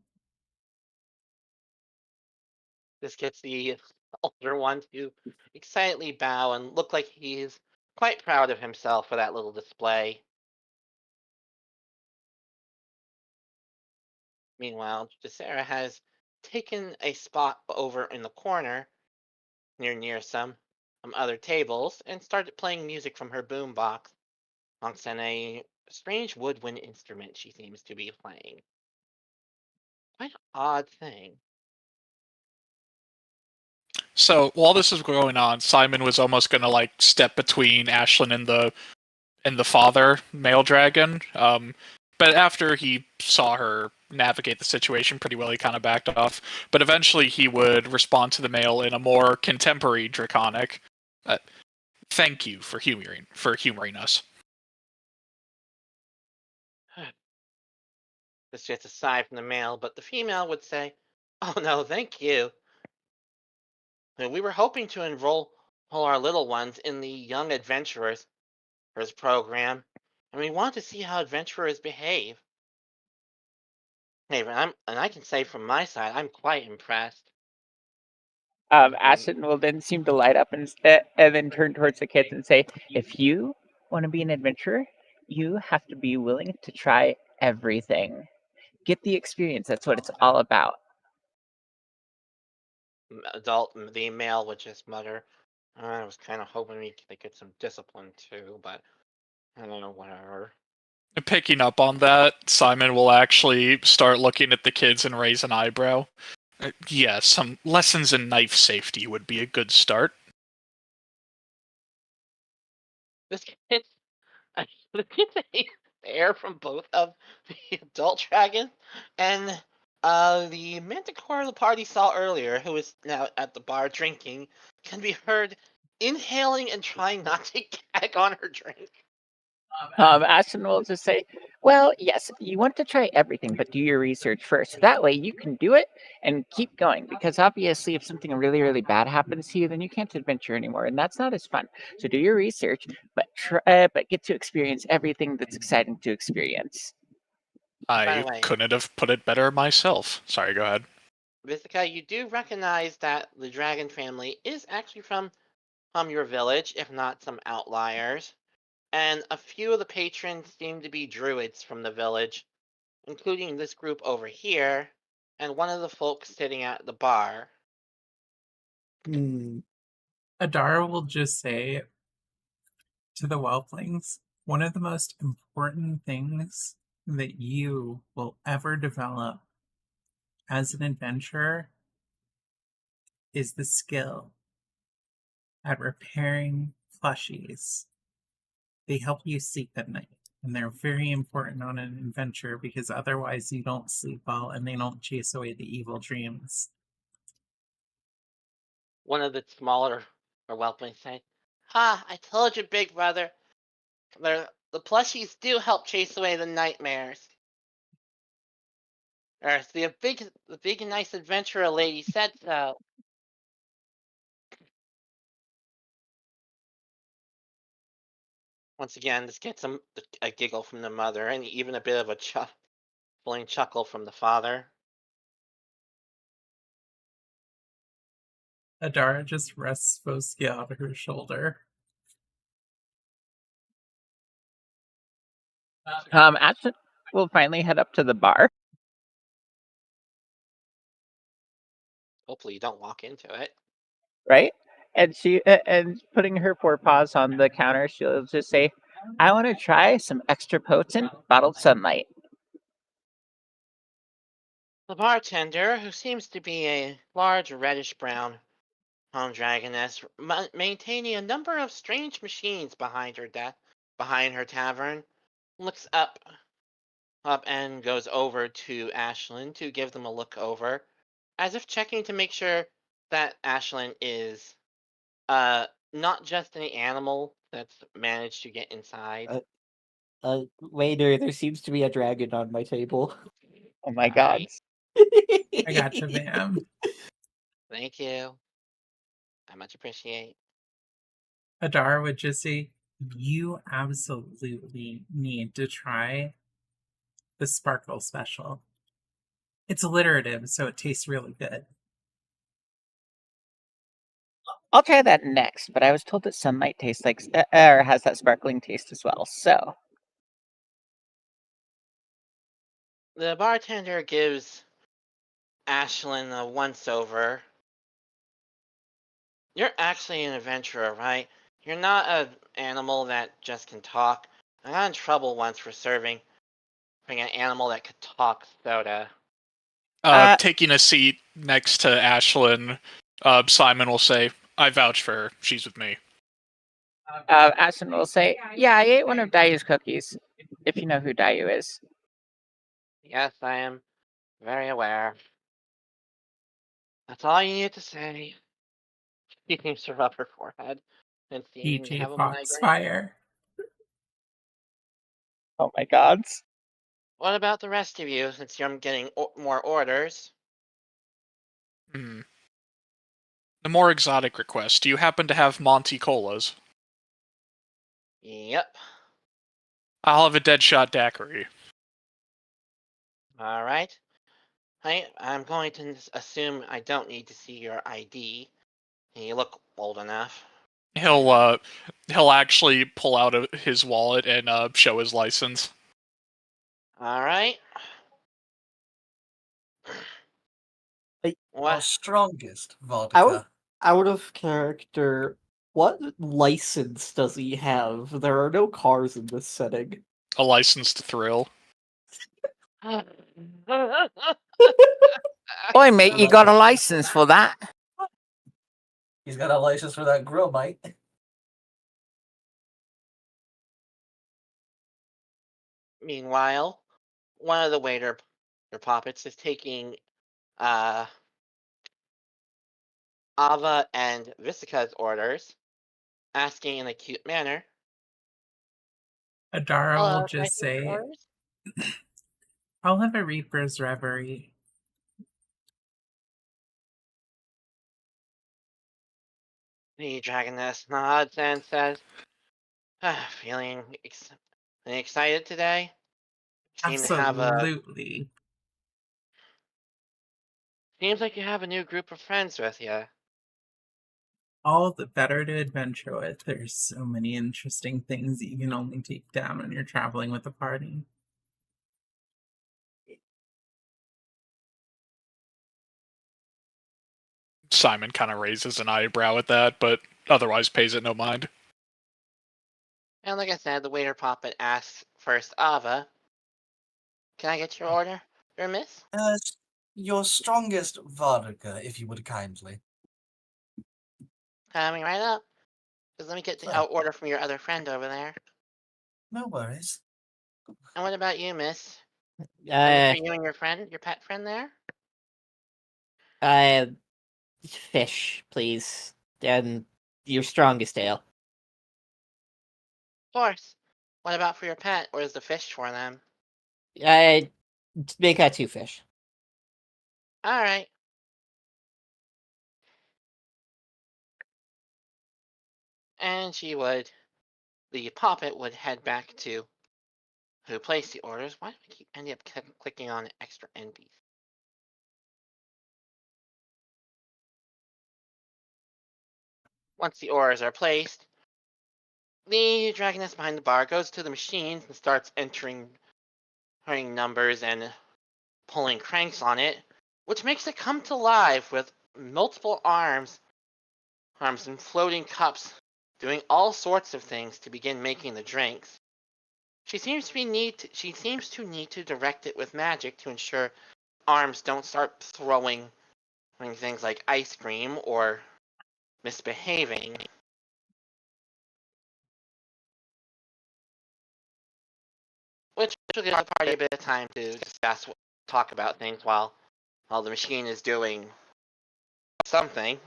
This gets the older one to excitedly bow and look like he's quite proud of himself for that little display. Meanwhile, Jacera has taken a spot over in the corner near some other tables and started playing music from her boombox on a strange woodwind instrument she seems to be playing. Quite an odd thing. So while this is going on, Simon was almost gonna like step between Ashlyn and the father, male dragon. But after he saw her navigate the situation pretty well, he kind of backed off. But eventually, he would respond to the male in a more contemporary draconic. Uh, Thank you for humoring us. This gets a sigh from the male, but the female would say, "Oh no, thank you. We were hoping to enroll all our little ones in the Young Adventurers program, and we want to see how adventurers behave. Hey, and I can say from my side, I'm quite impressed." Ashton will then seem to light up and then turn towards the kids and say, if you want to be an adventurer, you have to be willing to try everything. Get the experience. That's what it's all about. The male would just mutter, "I was kind of hoping we could get some discipline too, but I don't know, whatever." Picking up on that, Simon will actually start looking at the kids and raise an eyebrow. Yeah, some lessons in knife safety would be a good start. This gets this gets a stare from both of the adult dragons and the manticore the party saw earlier, who is now at the bar drinking, can be heard inhaling and trying not to gag on her drink. Ashton will just say, well, yes, you want to try everything, but do your research first. That way you can do it and keep going. Because obviously, if something really, really bad happens to you, then you can't adventure anymore. And that's not as fun. So do your research, but but get to experience everything that's exciting to experience. By I the way, couldn't have put it better myself. Sorry, go ahead. Vithika, you do recognize that the dragon family is actually from your village, if not some outliers. And a few of the patrons seem to be druids from the village, including this group over here, and one of the folks sitting at the bar. Hmm. Adara will just say to the whelplings, One of the most important things that you will ever develop as an adventurer is the skill at repairing plushies. They help you sleep at night, and they're very important on an adventure because otherwise you don't sleep well and they don't chase away the evil dreams. One of the smaller or whelplings say, "Ha! I told you, big brother. The plushies do help chase away the nightmares." Or the big and nice adventurer lady said so. Once again, this gets a giggle from the mother, and even a bit of a chuckle from the father. Adara just rests Foskia on her shoulder. Ashton will finally head up to the bar. Hopefully, you don't walk into it. Right? And and putting her forepaws on the counter, she'll just say, "I want to try some extra potent bottled sunlight." The bartender, who seems to be a large reddish-brown home dragoness, maintaining a number of strange machines behind her tavern, looks up and goes over to Ashlyn to give them a look over, as if checking to make sure that Ashlyn is not just any animal that's managed to get inside. Waiter, there seems to be a dragon on my table. Oh my god. Alright, I gotcha, ma'am. thank you. I much appreciate. Adara would just say, "You absolutely need to try the Sparkle Special. It's alliterative, so it tastes really good." I'll try that next, but I was told that sunlight tastes like, or has that sparkling taste as well. So, The bartender gives Ashlyn a once-over. You're actually an adventurer, right? You're not an animal that just can talk. I got in trouble once for serving an animal that could talk soda. Taking a seat next to Ashlyn, Simon will say, "I vouch for her. She's with me." Ashton will say, "Yeah, I ate one of Dayu's cookies, if you know who Dayu is." Yes, I am very aware. That's all you need to say. She seems to rub her forehead and seeming to DJ have a migraine. Foxfire. Oh my god. What about the rest of you, since you're getting more orders? Hmm. The more exotic request. Do you happen to have Monte Colas? Yep. I'll have a Deadshot Daiquiri. Alright. I'm going to assume I don't need to see your ID. You look old enough. He'll actually pull out his wallet and show his license. Alright. Hey, Our What? strongest vodka. Out of character, what license does he have? There are no cars in this setting. A license to thrill. Boy, mate, you got a license for that. He's got a license for that grill, mate. Meanwhile, one of the waiter puppets is taking Ava and Visica's orders, asking in a cute manner, Adara will "Hello, can I just take your say, orders?" "I'll have a Reaper's Reverie." The dragoness nods and says, "Feeling excited today? Seem to have Absolutely. Seems like you have a new group of friends with you." All the better to adventure with. There's so many interesting things that you can only take down when you're traveling with a party. Simon kind of raises an eyebrow at that, but otherwise pays it no mind. And like I said, the waiter poppet asks first, Ava, can I get your order, miss? Your strongest vodka, if you would kindly. Coming right up. Just let me get the order from your other friend over there. No worries. And what about you, miss? Anything for you and your friend, your pet friend there? Fish, please. And your strongest ale. Of course. What about for your pet, or is the fish for them? Make that 2 fish. Alright. And the poppet would head back to who placed the orders. Why do I keep ending up clicking on extra NPs? Once the orders are placed, the dragoness behind the bar goes to the machines and starts entering numbers and pulling cranks on it, which makes it come to life with multiple arms and floating cups, doing all sorts of things to begin making the drinks. She seems to need to direct it with magic to ensure arms don't start throwing things like ice cream or misbehaving. Which will give the party a bit of time to talk about things while the machine is doing something.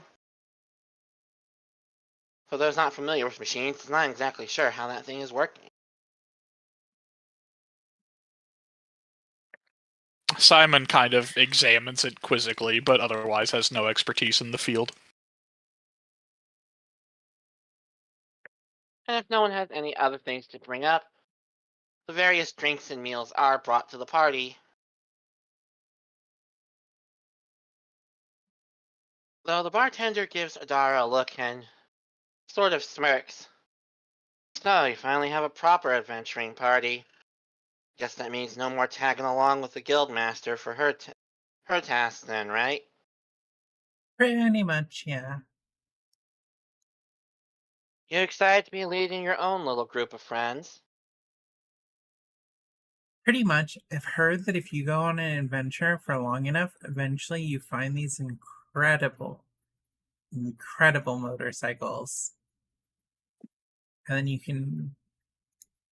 For those not familiar with machines, not exactly sure how that thing is working. Simon kind of examines it quizzically, but otherwise has no expertise in the field. And if no one has any other things to bring up, the various drinks and meals are brought to the party. Though the bartender gives Adara a look and sort of smirks. So, you finally have a proper adventuring party. Guess that means no more tagging along with the guildmaster for her task then, right? Pretty much, yeah. You excited to be leading your own little group of friends? Pretty much. I've heard that if you go on an adventure for long enough, eventually you find these incredible motorcycles. And then you can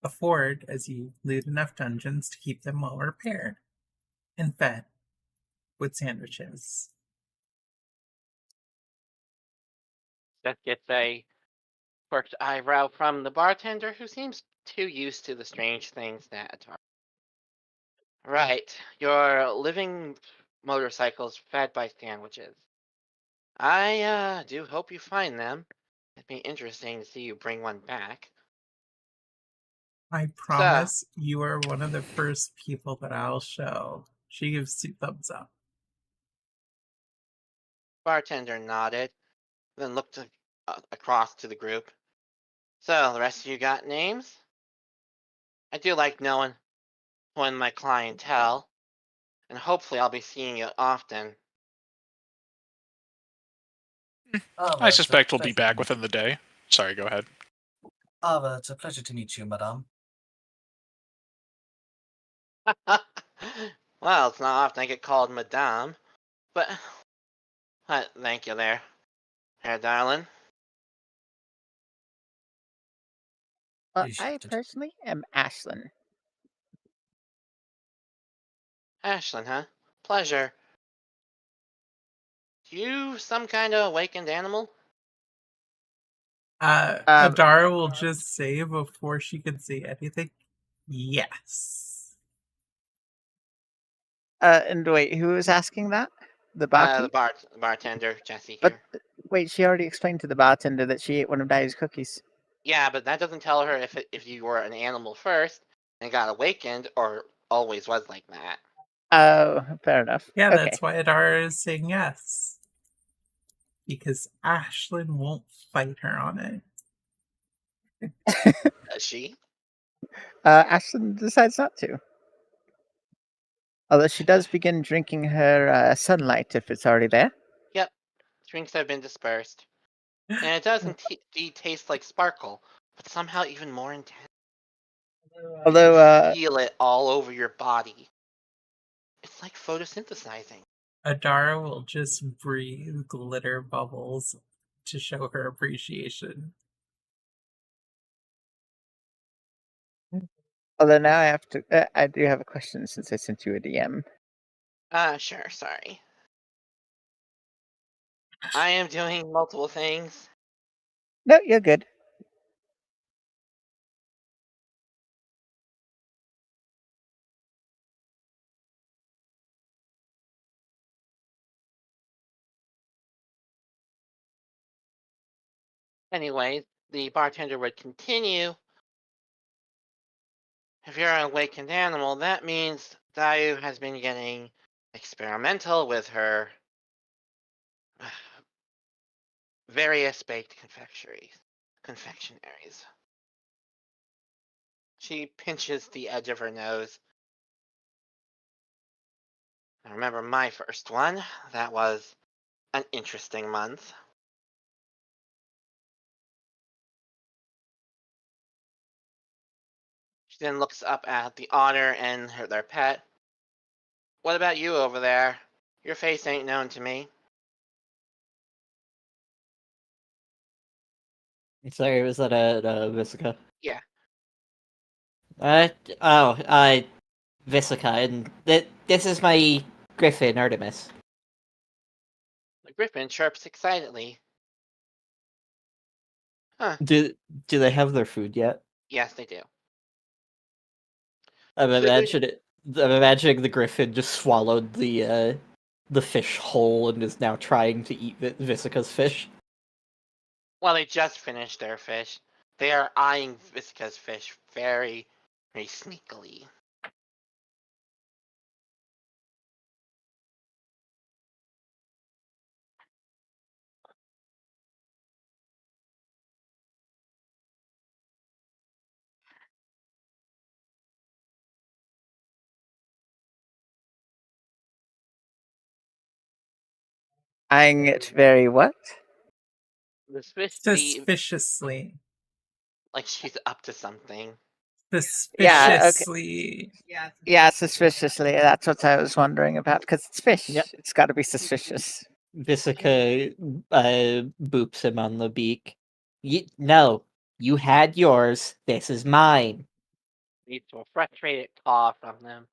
afford, as you loot enough dungeons, to keep them well repaired and fed with sandwiches. That gets a quirked eyebrow from the bartender, who seems too used to the strange things that are. Right, your living motorcycles fed by sandwiches. I do hope you find them. It'd be interesting to see you bring one back. I promise you are one of the first people that I'll show. She gives 2 thumbs up. Bartender nodded, then looked across to the group. So, the rest of you got names? I do like knowing my clientele, and hopefully I'll be seeing you often. I suspect we'll be back within the day. Sorry, go ahead. Ava, it's a pleasure to meet you, madame. Well, it's not often I get called madame, but thank you there, darling. I personally am Ashlyn. Ashlyn, huh? Pleasure. You some kind of awakened animal? Adara will just say before she can say anything, yes. And wait, who was asking that? The barkeep? The bartender, Jessie But here. wait, she already explained to the bartender that she ate one of Daddy's cookies. Yeah, but that doesn't tell her if you were an animal first and got awakened, or always was like that. Oh, fair enough. Yeah, okay. That's why Adara is saying yes. Because Ashlyn won't fight her on it. Does she? Ashlyn decides not to. Although she does begin drinking her sunlight if it's already there. Yep. Drinks have been dispersed. And it does indeed taste like sparkle, but somehow even more intense. Although, You feel it all over your body. It's like photosynthesizing. Adara will just breathe glitter bubbles to show her appreciation. although now I have to. I do have a question since I sent you a DM. Sure, sorry. I am doing multiple things. No, you're good. Anyways, the bartender would continue. If you're an awakened animal, that means Dayu has been getting experimental with her various baked confectionaries. She pinches the edge of her nose. I remember my first one. That was an interesting month. She then looks up at the otter and their pet. What about you over there? Your face ain't known to me. Sorry, was that a Visica? Yeah. Uh, Visica, and this is my Griffin, Artemis. The griffin chirps excitedly. Huh. Do they have their food yet? Yes, they do. I'm Food? imagining the Griffin just swallowed the fish whole and is now trying to eat Visica's fish. Well, they just finished their fish. They are eyeing Visca's fish very, very sneakily. Eyeing it very what? The fish, Suspiciously. like she's up to something. Yeah, okay. Suspiciously. Yeah, suspiciously. That's what I was wondering about because it's fish. Yep. It's got to be suspicious. Visica boops him on the beak. No, you had yours. This is mine. Leads to a frustrated caw from them.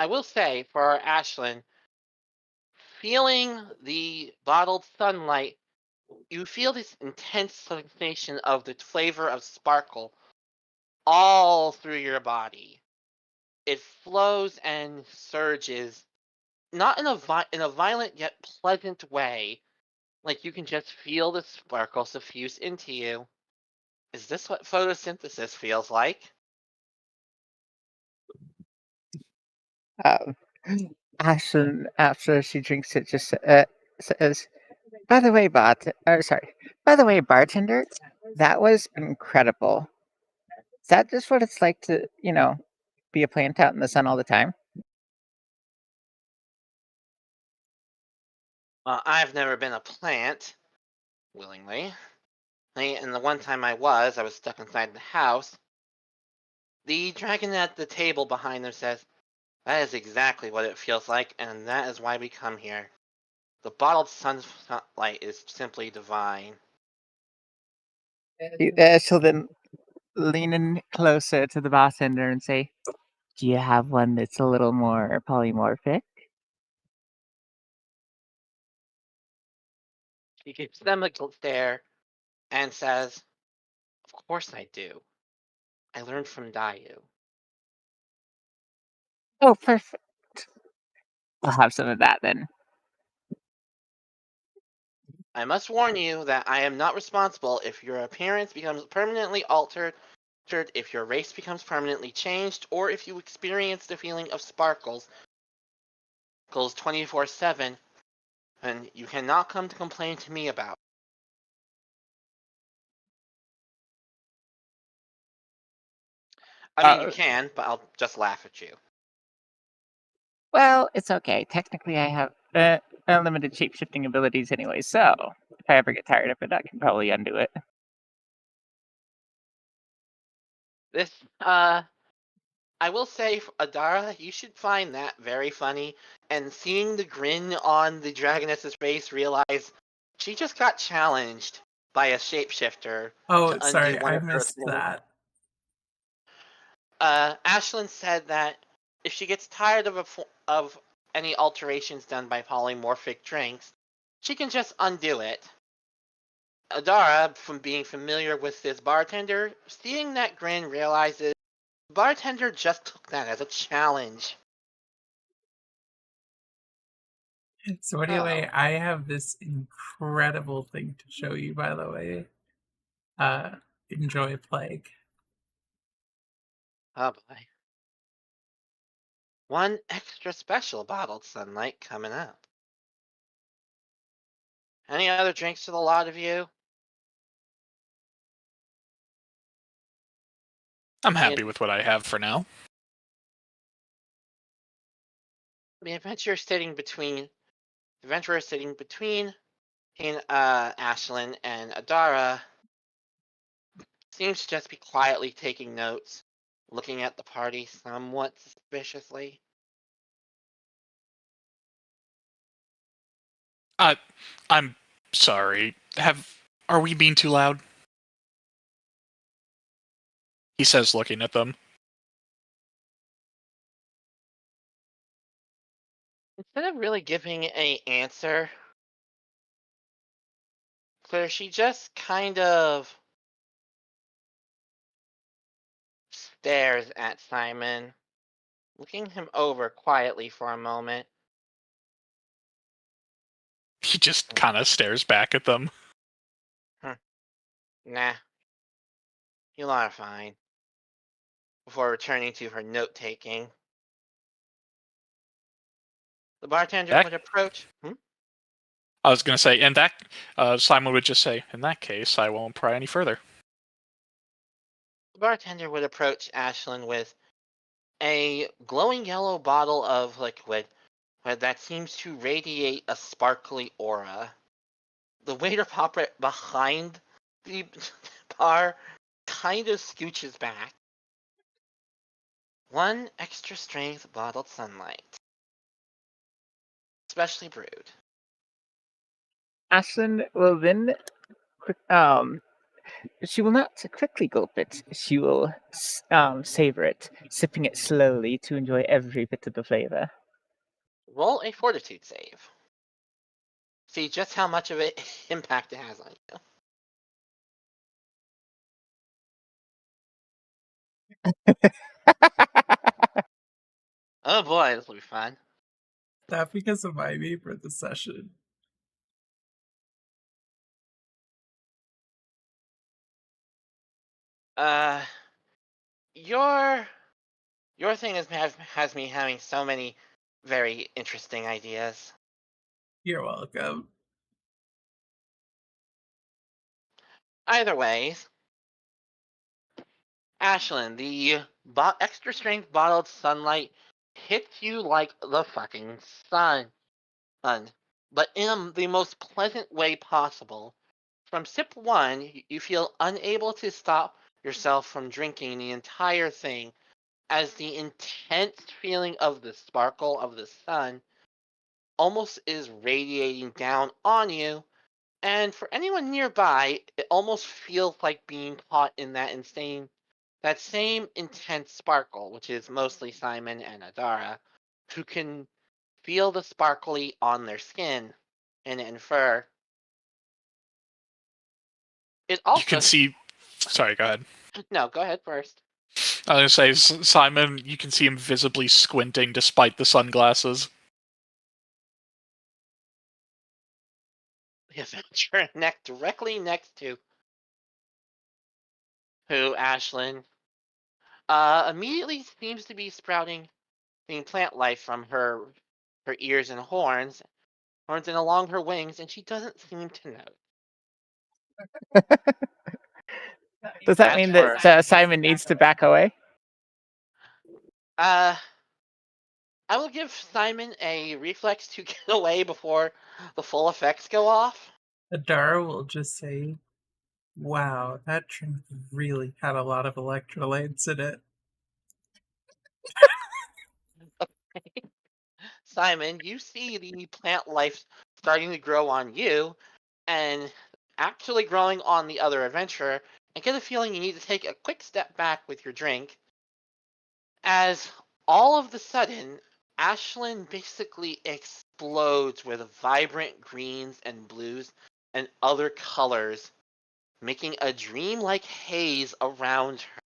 I will say, for Ashlyn, feeling the bottled sunlight, you feel this intense sensation of the flavor of sparkle all through your body. It flows and surges, not in a violent yet pleasant way. Like you can just feel the sparkle suffuse into you. Is this what photosynthesis feels like? Ashlyn, after she drinks it, just says, "By the way, bartender, that was incredible. Is that just what it's like to, be a plant out in the sun all the time?" I've never been a plant, willingly. And the one time I was stuck inside the house. The dragon at the table behind them says, that is exactly what it feels like, and that is why we come here. The bottled sunlight is simply divine. She'll then lean in closer to the bartender and say, "Do you have one that's a little more polymorphic?" She gives them a stare and says, of course I do. I learned from Dayu. Oh, perfect. I'll have some of that then. I must warn you that I am not responsible if your appearance becomes permanently altered, if your race becomes permanently changed, or if you experience the feeling of sparkles 24/7, and you cannot come to complain to me about. I mean, you can, but I'll just laugh at you. Well, it's okay. Technically, I have unlimited shape-shifting abilities anyway, so if I ever get tired of it, I can probably undo it. This, I will say, Adara, you should find that very funny. And seeing the grin on the Dragoness's face, realize she just got challenged by a shapeshifter Oh, to undo sorry, one I of her missed things. that. Ashlyn said that if she gets tired of any alterations done by polymorphic drinks, she can just undo it. Adara, from being familiar with this bartender, seeing that grin, realizes the bartender just took that as a challenge. So anyway, I have this incredible thing to show you, by the way. Enjoy Plague. Oh boy. One extra special bottled sunlight coming up. Any other drinks for the lot of you? I'm happy with what I have for now. The adventurer sitting between Ashlyn and Adara seems to just be quietly taking notes, looking at the party somewhat suspiciously. I'm sorry. Are we being too loud? He says, looking at them. Instead of really giving an answer, Claire, she just kind of stares at Simon, looking him over quietly for a moment. He just kind of stares back at them. Nah, you lot are fine. Before returning to her note-taking. The bartender would approach. I was going to say, and that Simon would just say, in that case, I won't pry any further. The bartender would approach Ashlyn with a glowing yellow bottle of liquid that seems to radiate a sparkly aura. The waiter behind the bar kind of scooches back. One extra strength bottled sunlight. Specially brewed. Ashlyn will then she will not quickly gulp it. She will savor it, sipping it slowly to enjoy every bit of the flavor. Roll a fortitude save. See just how much of an impact it has on you. Oh boy, this will be fun. That because of Ivy for the session. Your thing has me having so many very interesting ideas. You're welcome. Either ways, Ashlyn, the extra strength bottled sunlight hits you like the fucking sun, but in the most pleasant way possible. From sip one, you feel unable to stop yourself from drinking the entire thing, as the intense feeling of the sparkle of the sun almost is radiating down on you. And for anyone nearby, it almost feels like being caught in that same intense sparkle, which is mostly Simon and Adara, who can feel the sparkly on their skin and infer. It also You can see. Sorry, go ahead. No, go ahead first. I was going to say, Simon, you can see him visibly squinting despite the sunglasses. The adventurer directly next to who Ashlyn immediately seems to be sprouting plant life from her ears and horns and along her wings, and she doesn't seem to know. Does that As mean for- that Simon needs to back away? I will give Simon a reflex to get away before the full effects go off. Adara will just say, Wow, that drink really had a lot of electrolytes in it. Simon, you see the plant life starting to grow on you and actually growing on the other adventurer, and get a feeling you need to take a quick step back with your drink, as all of the sudden, Ashlyn basically explodes with vibrant greens and blues and other colors, making a dreamlike haze around her,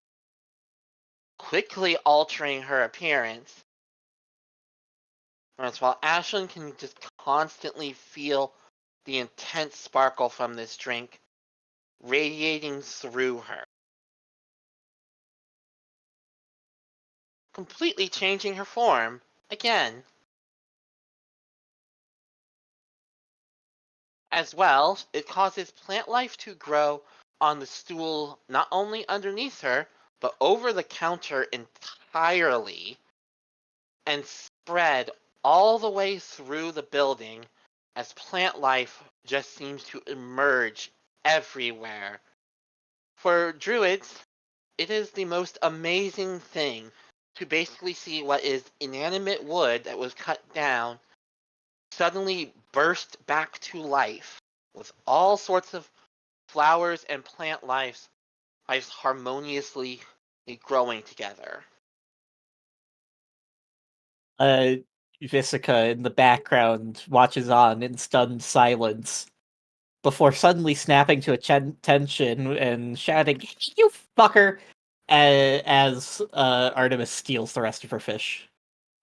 quickly altering her appearance. Whereas while Ashlyn can just constantly feel the intense sparkle from this drink radiating through her, completely changing her form again. As well, it causes plant life to grow on the stool not only underneath her, but over the counter entirely, and spread all the way through the building, as plant life just seems to emerge everywhere. For druids, it is the most amazing thing to basically see what is inanimate wood that was cut down suddenly burst back to life with all sorts of flowers and plant lives harmoniously growing together. Visica in the background watches on in stunned silence before suddenly snapping to attention and shouting, "You fucker!" as Artemis steals the rest of her fish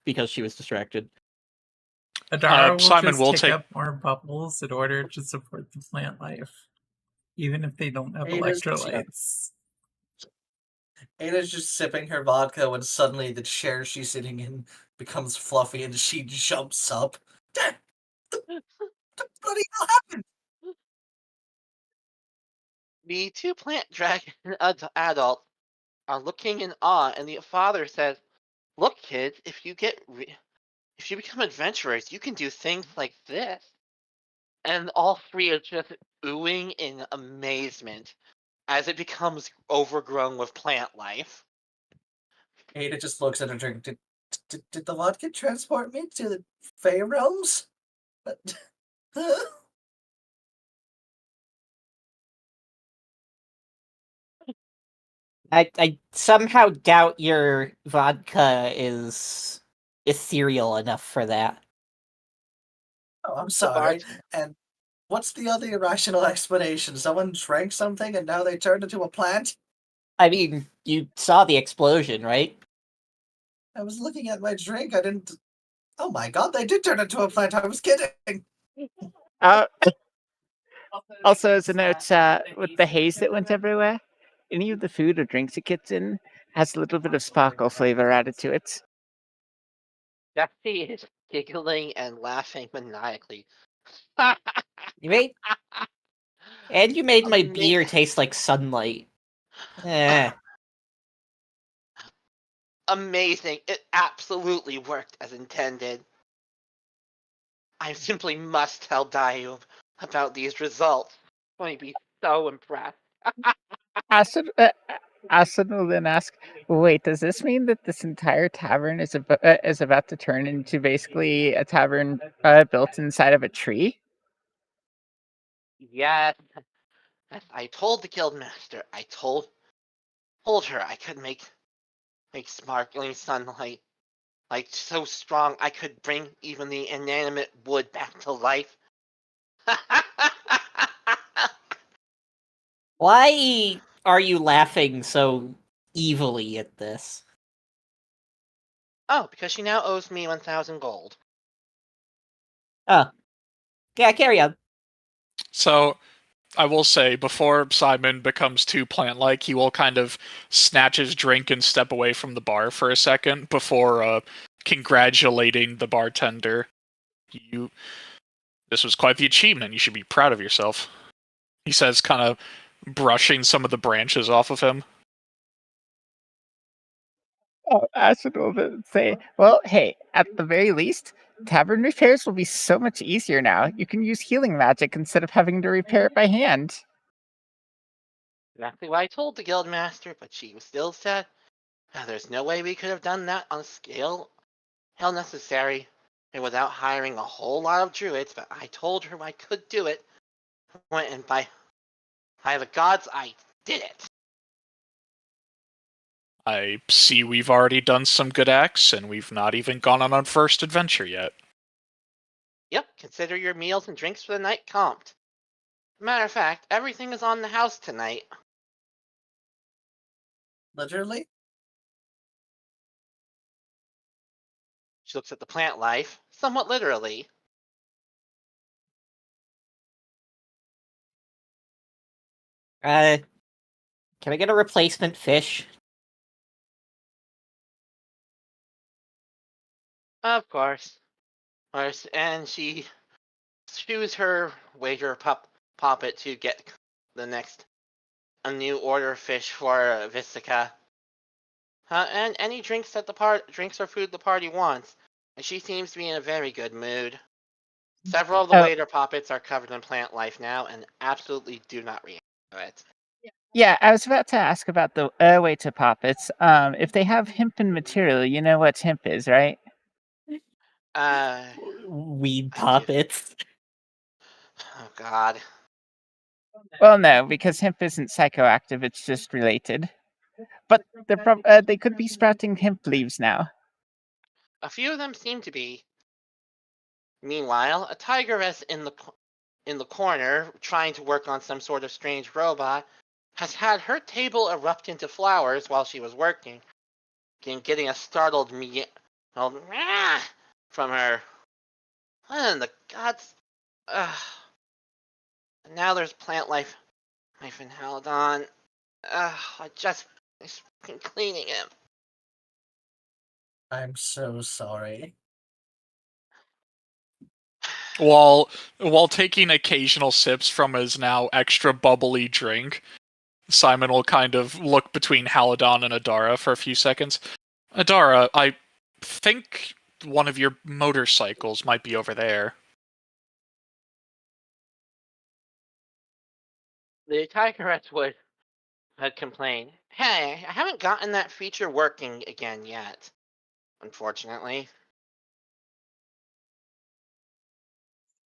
because she was distracted. Adara will Simon just will take take- up more bubbles in order to support the plant life, even if they don't have Ada's electrolytes. Ada's just sipping her vodka when suddenly the chair she's sitting in becomes fluffy and she jumps up. Dad, the bloody hell happened? The two plant dragon adults are looking in awe, and the father says, "Look, kids, if you become adventurers, you can do things like this." And all three are just oohing in amazement as it becomes overgrown with plant life. Ada just looks at her drink. Did the vodka transport me to the Fey realms? I somehow doubt your vodka is ethereal enough for that. Oh, I'm The sorry. bart- And what's the other irrational explanation? Someone drank something and now they turned into a plant? I mean, you saw the explosion, right? I was looking at my drink. I didn't. Oh my god, they did turn into a plant. I was kidding. Uh, also, as a note, with the haze that went everywhere, any of the food or drinks it gets in has a little bit of sparkle flavor added to it. Jesse is giggling and laughing maniacally. You made and you made my beer Ama- taste like sunlight. Eh. Amazing. It absolutely worked as intended. I simply must tell Dayu about these results. I'm going to be so impressed. Acid will then ask, "Wait, does this mean that this entire tavern is about to turn into basically a tavern built inside of a tree?" Yes, as I told the guildmaster, I told her I could make sparkling sunlight like so strong I could bring even the inanimate wood back to life. Why are you laughing so evilly at this? Oh, because she now owes me 1,000 gold. Oh. Yeah, carry on. So I will say, before Simon becomes too plant-like, he will kind of snatch his drink and step away from the bar for a second before congratulating the bartender. This was quite the achievement. You should be proud of yourself. He says, kind of brushing some of the branches off of him. Oh, Acid will then say, "Well, hey, at the very least, tavern repairs will be so much easier now. You can use healing magic instead of having to repair it by hand." Exactly what I told the guildmaster, but she still said, there's no way we could have done that on a scale hell necessary and without hiring a whole lot of druids, but I told her I could do it. And by the gods, I did it. I see we've already done some good acts, and we've not even gone on our first adventure yet. Yep, consider your meals and drinks for the night comped. Matter of fact, everything is on the house tonight. Literally? She looks at the plant life, somewhat literally. Can I get a replacement fish? Of course. And she chews her wager poppet to get the next a new order of fish for Visika. And any drinks that drinks or food the party wants. And she seems to be in a very good mood. Several of the Oh. waiter poppets are covered in plant life now and absolutely do not react to it. Yeah, I was about to ask about the waiter poppets. If they have hempen material, you know what hemp is, right? Weed I do. puppets. Oh God. Well, no, because hemp isn't psychoactive; it's just related. But they could be sprouting hemp leaves now. A few of them seem to be. Meanwhile, a tigress in the corner, trying to work on some sort of strange robot, has had her table erupt into flowers while she was working, getting a startled from her. What in the gods? Now there's plant life in Haladon. I just been cleaning him. I'm so sorry. While taking occasional sips from his now extra bubbly drink, Simon will kind of look between Haladon and Adara for a few seconds. Adara, I think one of your motorcycles might be over there. The tigress had complained, "Hey, I haven't gotten that feature working again yet, unfortunately."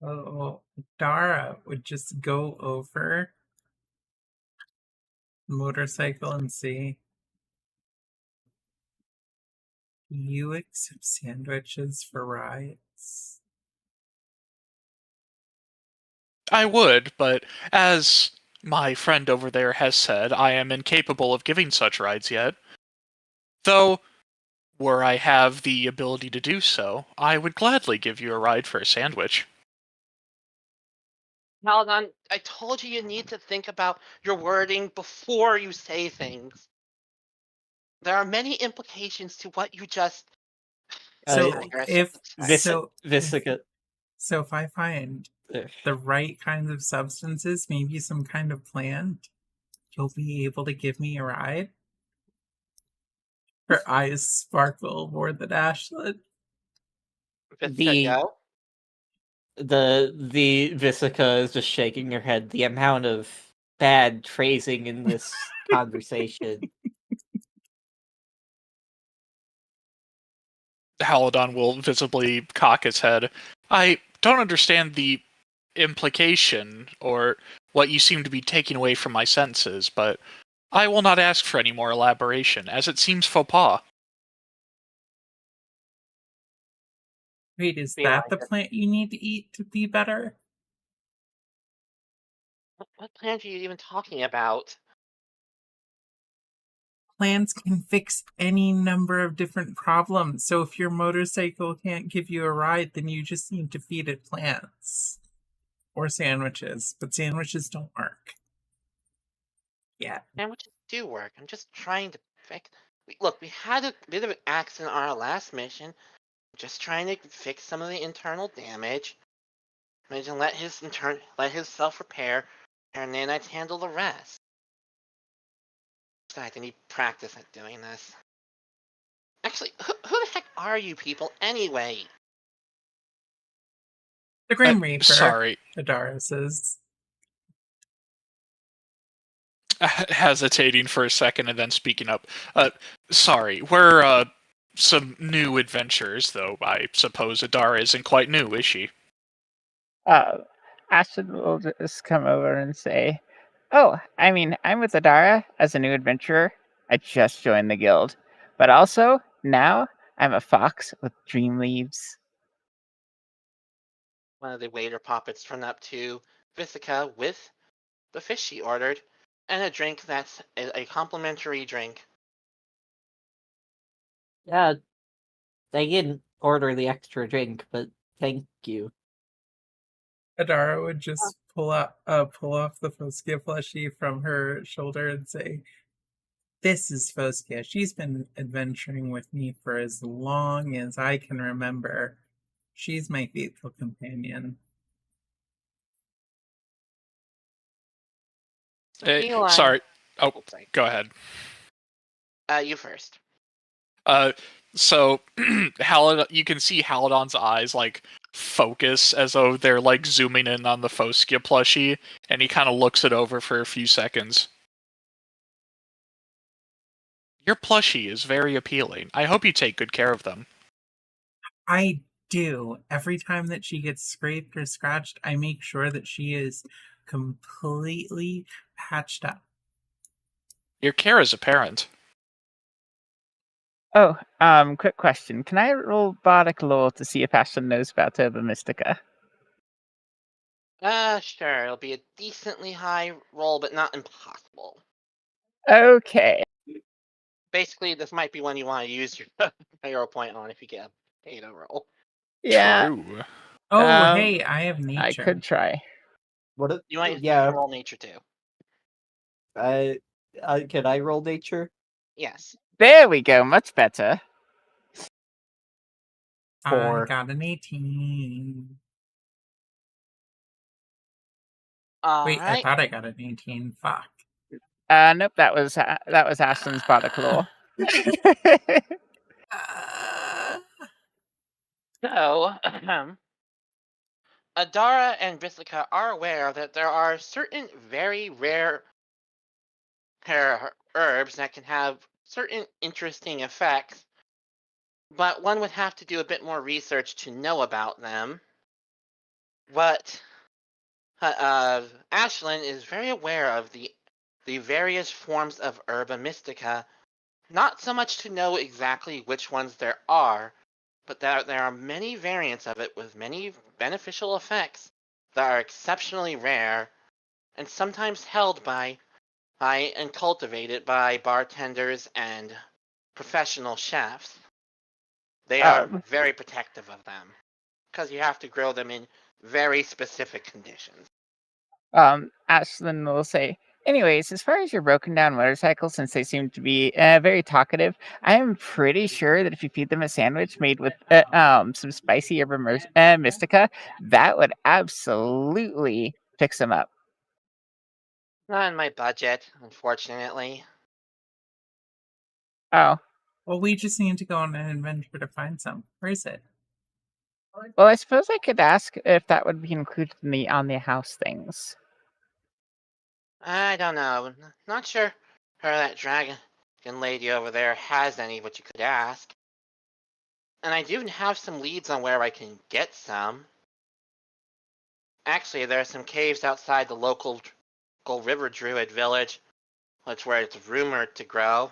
Oh, Dara would just go over the motorcycle and say, "You accept sandwiches for rides?" I would, but as my friend over there has said, I am incapable of giving such rides yet. Though, were I have the ability to do so, I would gladly give you a ride for a sandwich. Haladon, I told you need to think about your wording before you say things. There are many implications to what you just. So Tigress, if Vis- so, Visica. if I find the right kinds of substances, maybe some kind of plant, you'll be able to give me a ride? Her eyes sparkle more than Ashlyn. The Go. the Visica is just shaking her head. The amount of bad phrasing in this conversation. Haladon will visibly cock his head. I don't understand the implication, or what you seem to be taking away from my sentences, but I will not ask for any more elaboration, as it seems faux pas. Wait, is Be that the like it. plant you need to eat to be better? What plant are you even talking about? Plants can fix any number of different problems. So if your motorcycle can't give you a ride, then you just need to feed it plants. Or sandwiches. But sandwiches don't work. Yeah. Sandwiches do work. I'm just trying to fix. Look, we had a bit of an accident on our last mission. Just trying to fix some of the internal damage. Maybe let his self repair, and then I'd handle the rest. Besides, I need practice at doing this. Actually, who the heck are you people anyway? The Grim Reaper, Sorry. Adara says. hesitating for a second and then speaking up. Sorry, we're some new adventurers, though I suppose Adara isn't quite new, is she? Ashton will just come over and say, "Oh, I mean, I'm with Adara as a new adventurer. I just joined the guild. But also, now I'm a fox with dream leaves." One of the waiter puppets run up to Visica with the fish she ordered and a drink that's a complimentary drink. Yeah, they didn't order the extra drink, but thank you. Adara would just pull off the Foskia plushie from her shoulder and say, "This is Foskia. She's been adventuring with me for as long as I can remember. She's my faithful companion." Eli. Sorry. Oh, Sorry. go ahead. You first. So you can see Haladon's eyes like focus as though they're like zooming in on the Foskia plushie, and he kind of looks it over for a few seconds. Your plushie is very appealing. I hope you take good care of them. I do. Every time that she gets scraped or scratched, I make sure that she is completely patched up. Your care is apparent. Oh, quick question. Can I roll Bardic Lore to see if Ashton knows about Urba Mystica? Sure. It'll be a decently high roll, but not impossible. Okay. Basically, this might be one you want to use your hero point on if you get a potato roll. Yeah. True. Oh, hey, I have nature. I could try. What? You might Yeah. roll nature too. Can I roll nature? Yes. There we go. Much better. I 4. got an 18. Wait, I Alright. thought I got an 18. Fuck. Nope. That was Ashton's Bardic Lore. So, Adara and Visica are aware that there are certain very rare herbs that can have certain interesting effects, but one would have to do a bit more research to know about them. But Ashlyn is very aware of the various forms of Herba Mystica, not so much to know exactly which ones there are, but that there are many variants of it with many beneficial effects that are exceptionally rare and sometimes held by and cultivated by bartenders and professional chefs. They are very protective of them because you have to grow them in very specific conditions. Ashlyn will say, "Anyways, as far as your broken down motorcycles, since they seem to be very talkative, I am pretty sure that if you feed them a sandwich made with some spicy Herba Mystica, that would absolutely fix them up." Not in my budget, unfortunately. Oh. Well, we just need to go on an adventure to find some. Where is it? Well, I suppose I could ask if that would be included in the on the house things. I don't know. Not sure that dragon lady over there has any, but you could ask. And I do have some leads on where I can get some. Actually, there are some caves outside the local River Druid village, where it's rumored to grow.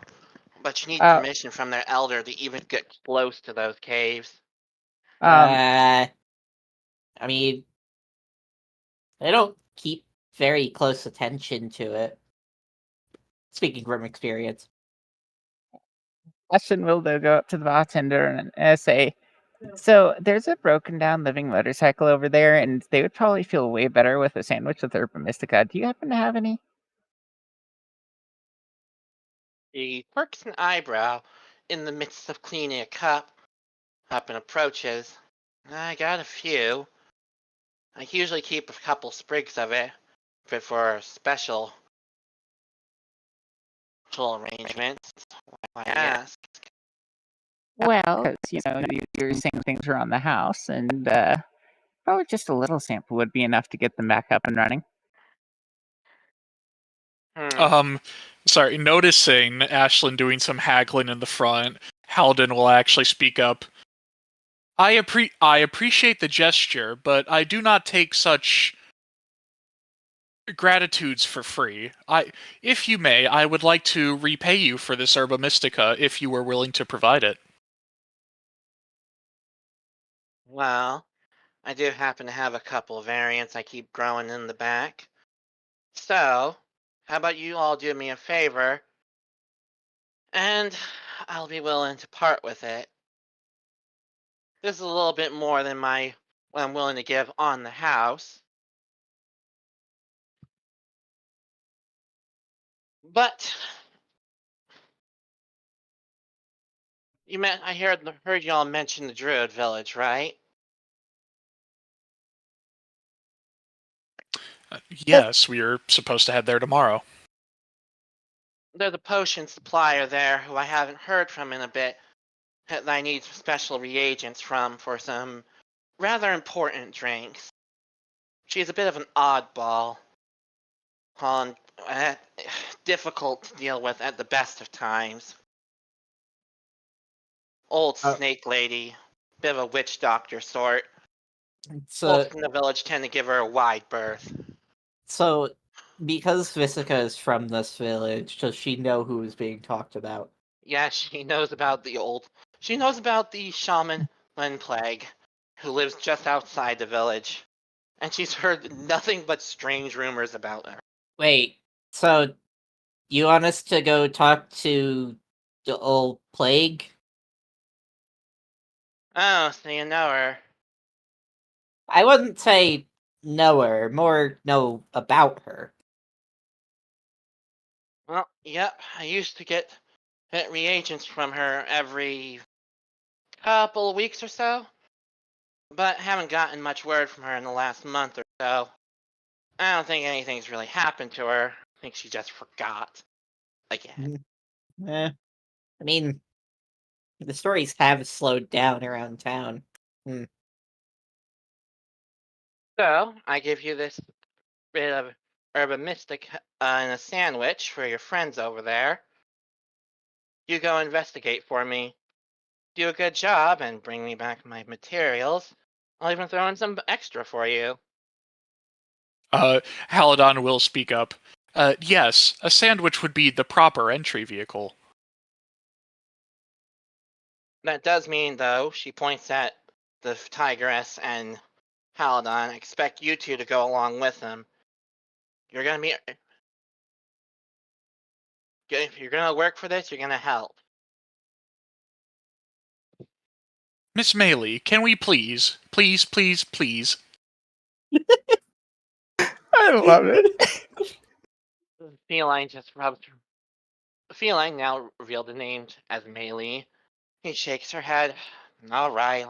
But you need permission from their elder to even get close to those caves. I mean, they don't keep very close attention to it. Speaking from experience. Ashton will though go up to the bartender and say, "So there's a broken down living motorcycle over there, and they would probably feel way better with a sandwich with Herba Mystica. Do you happen to have any?" He quirks an eyebrow in the midst of cleaning a cup up and approaches. "I got a few. I usually keep a couple sprigs of it for special arrangements. Why ask?" Well, because you're saying things around the house, and probably just a little sample would be enough to get them back up and running. Um, sorry, noticing Ashlyn doing some haggling in the front, Halden will actually speak up. I appreciate the gesture, but I do not take such gratitudes for free. If you may, I would like to repay you for this Herba Mystica if you were willing to provide it. Well, I do happen to have a couple variants I keep growing in the back. So, how about you all do me a favor, and I'll be willing to part with it. This is a little bit more than what I'm willing to give on the house. But I heard y'all mention the Druid Village, right? Yes, we are supposed to head there tomorrow. There's a potion supplier there who I haven't heard from in a bit that I need special reagents from for some rather important drinks. She's a bit of an oddball, difficult to deal with at the best of times. Old snake lady, bit of a witch doctor sort. Folks in the village tend to give her a wide berth. So, because Visica is from this village, does she know who is being talked about? Yeah, she knows about the shaman Len Plague, who lives just outside the village. And she's heard nothing but strange rumors about her. Wait, so you want us to go talk to the old plague? Oh, so you know her. I wouldn't say know her, more know about her. Well, yep, I used to get reagents from her every couple of weeks or so, but haven't gotten much word from her in the last month or so. I don't think anything's really happened to her. I think she just forgot. Again. I mean, the stories have slowed down around town. So, I give you this bit of Herba Mystic and a sandwich for your friends over there. You go investigate for me. Do a good job and bring me back my materials. I'll even throw in some extra for you. Halidon will speak up. Yes, a sandwich would be the proper entry vehicle. That does mean, though, she points at the tigress and Halidon. I expect you two to go along with them. You're gonna be. If you're gonna work for this, you're gonna help. Miss Maylie, can we please? Please. I love it. Feline just rubs her. Feline, now revealed and named as Maylie. He shakes her head. All right.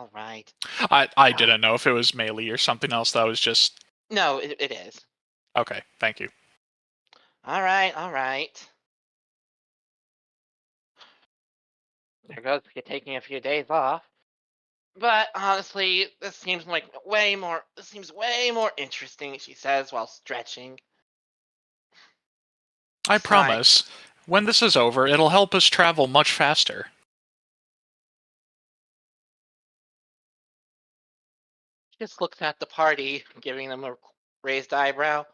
I didn't know if it was Maylie or something else. That was just... No, it is. Okay, thank you. All right. There goes you're taking a few days off. But honestly, this seems way more interesting, she says while stretching. I promise. When this is over, it'll help us travel much faster. She just looks at the party, giving them a raised eyebrow,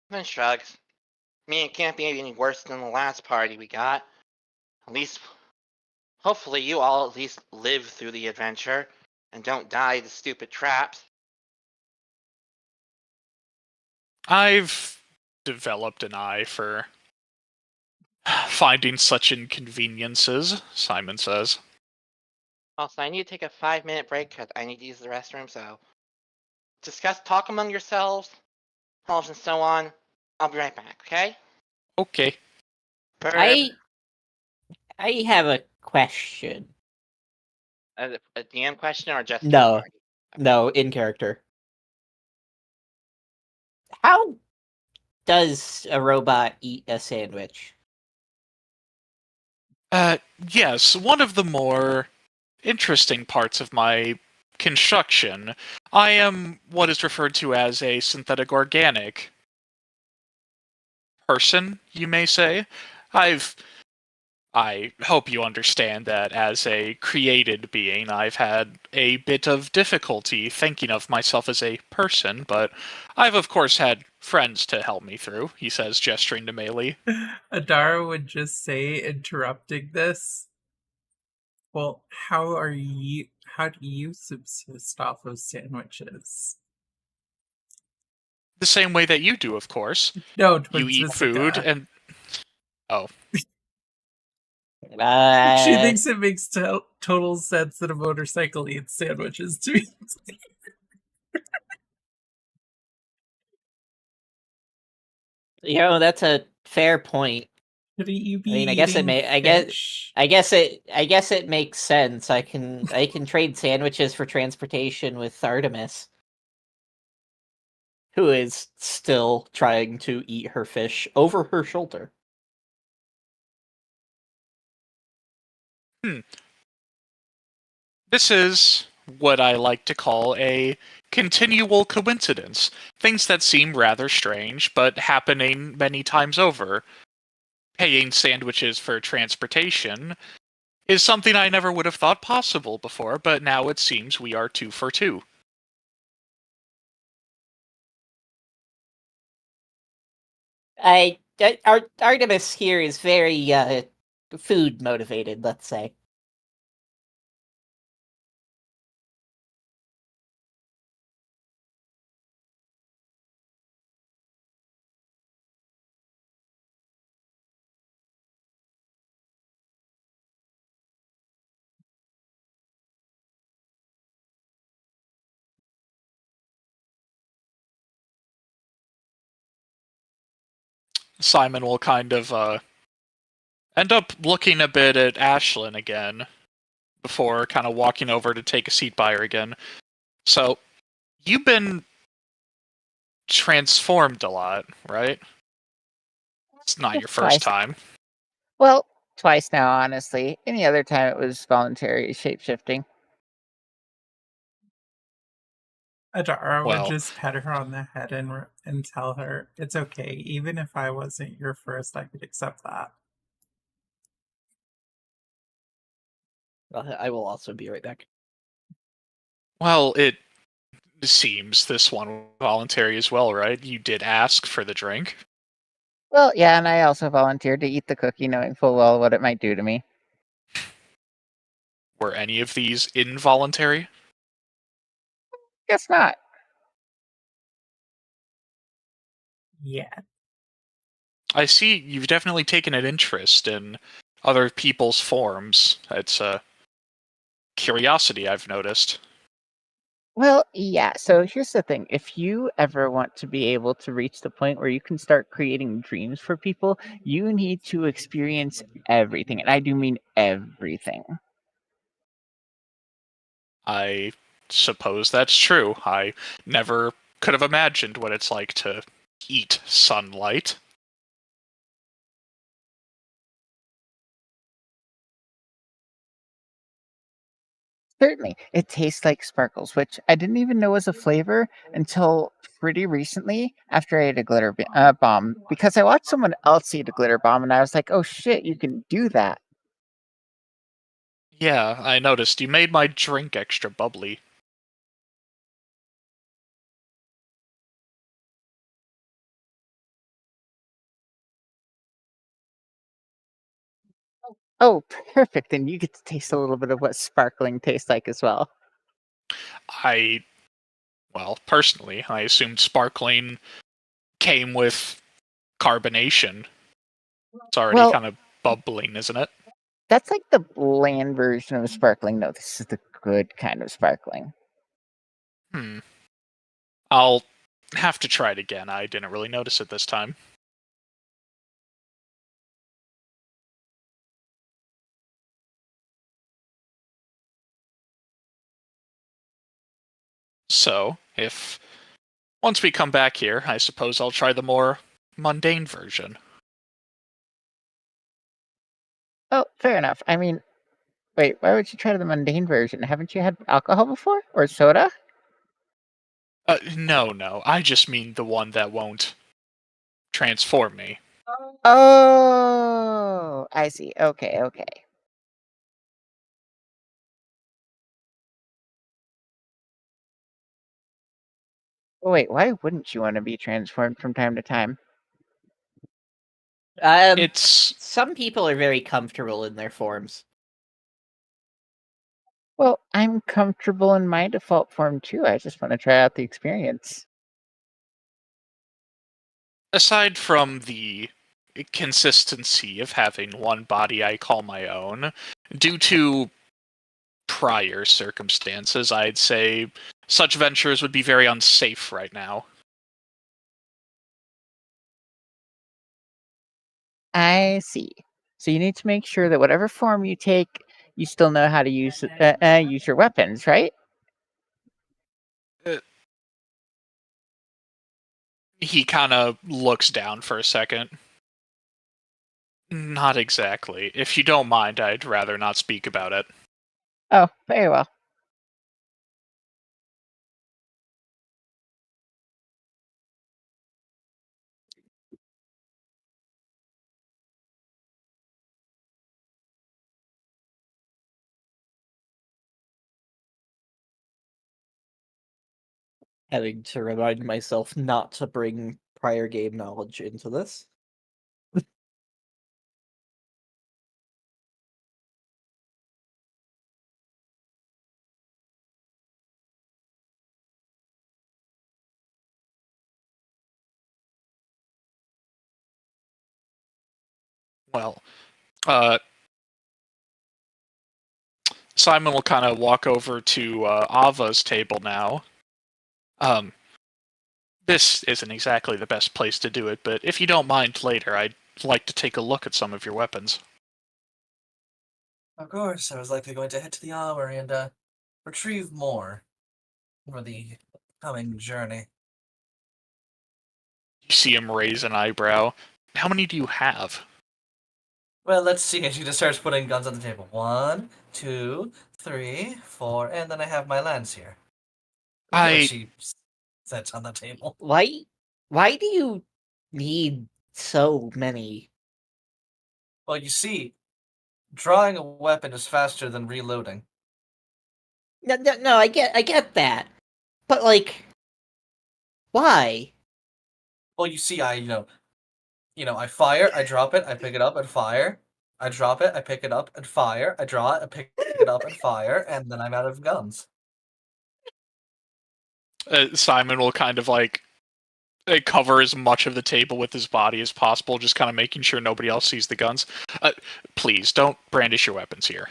then shrugs. I mean, it can't be any worse than the last party we got. At least, hopefully you all at least live through the adventure and don't die to stupid traps. I've developed an eye for finding such inconveniences, Simon says. Also, I need to take a 5-minute break because I need to use the restroom, so talk among yourselves, and so on. I'll be right back, okay? Okay. I have a question. A DM question or just No, in character. How does a robot eat a sandwich? Yes, one of the more interesting parts of my construction. I am what is referred to as a synthetic organic. person, you may say. I hope you understand that as a created being, I've had a bit of difficulty thinking of myself as a person, but I've of course had friends to help me through, he says, gesturing to Melee. Adara would just say, interrupting this, well, how do you subsist off of sandwiches? The same way that you do, of course. No, You eat food and... Oh. She thinks it makes total sense that a motorcycle eats sandwiches to eat. That's a fair point. Shouldn't you be I mean, I guess it eating may. fish? I guess it makes sense. I can trade sandwiches for transportation with Artemis, who is still trying to eat her fish over her shoulder. This is what I like to call a continual coincidence. Things that seem rather strange, but happening many times over. Paying sandwiches for transportation is something I never would have thought possible before, but now it seems we are 2 for 2. Artemis here is very food motivated, let's say. Simon will kind of end up looking a bit at Ashlyn again before kind of walking over to take a seat by her again. So, you've been transformed a lot, right? It's not your first time. Well, twice now, honestly. Any other time it was voluntary shapeshifting. Adara would Well, just pat her on the head and tell her, it's okay, even if I wasn't your first, I could accept that. I will also be right back. well, it seems this one was voluntary as well, right? You did ask for the drink. Well, yeah, and I also volunteered to eat the cookie, knowing full well what it might do to me. Were any of these involuntary? Guess not. Yeah. I see you've definitely taken an interest in other people's forms. It's a curiosity I've noticed. Well, yeah, so here's the thing. If you ever want to be able to reach the point where you can start creating dreams for people, you need to experience everything. And I do mean everything. I suppose that's true. I never could have imagined what it's like to eat sunlight. Certainly. It tastes like sparkles, which I didn't even know was a flavor until pretty recently after I ate a bomb. Because I watched someone else eat a glitter bomb and I was like, oh shit, you can do that. Yeah, I noticed you made my drink extra bubbly. Oh, perfect. Then you get to taste a little bit of what sparkling tastes like as well. Well, personally, I assumed sparkling came with carbonation. It's already Well, kind of bubbling, isn't it? that's like the bland version of sparkling. No, this is the good kind of sparkling. I'll have to try it again. I didn't really notice it this time. So, if once we come back here, I suppose I'll try the more mundane version. Oh, fair enough. I mean, wait, why would you try the mundane version? Haven't you had alcohol before? Or soda? No. I just mean the one that won't transform me. Oh, I see. Okay, okay. Oh, wait, why wouldn't you want to be transformed from time to time? It's Some people are very comfortable in their forms. Well, I'm comfortable in my default form too. I just want to try out the experience. aside from the consistency of having one body I call my own, due to prior circumstances, I'd say such ventures would be very unsafe right now. I see. So you need to make sure that whatever form you take, you still know how to use your weapons, right? He kind of looks down for a second. Not exactly. If you don't mind, I'd rather not speak about it. Oh, very well. Having to remind myself not to bring prior game knowledge into this. Well, Simon will kind of walk over to Ava's table now. This isn't exactly the best place to do it, but if you don't mind later, I'd like to take a look at some of your weapons. Of course, I was likely going to head to the armory and retrieve more for the coming journey. You see him raise an eyebrow. How many do you have? Well, let's see. And she just starts putting guns on the table. 1, 2, 3, 4, and then I have my lance here. Look at what she sets on the table. Why do you need so many? Well, you see, drawing a weapon is faster than reloading. No, I get that. But like why? Well, you see, I fire, I drop it, I pick it up and fire. I drop it, I pick it up and fire. I draw it, I pick it up and fire, and then I'm out of guns. Simon will kind of cover as much of the table with his body as possible, just kind of making sure nobody else sees the guns. Please, don't brandish your weapons here.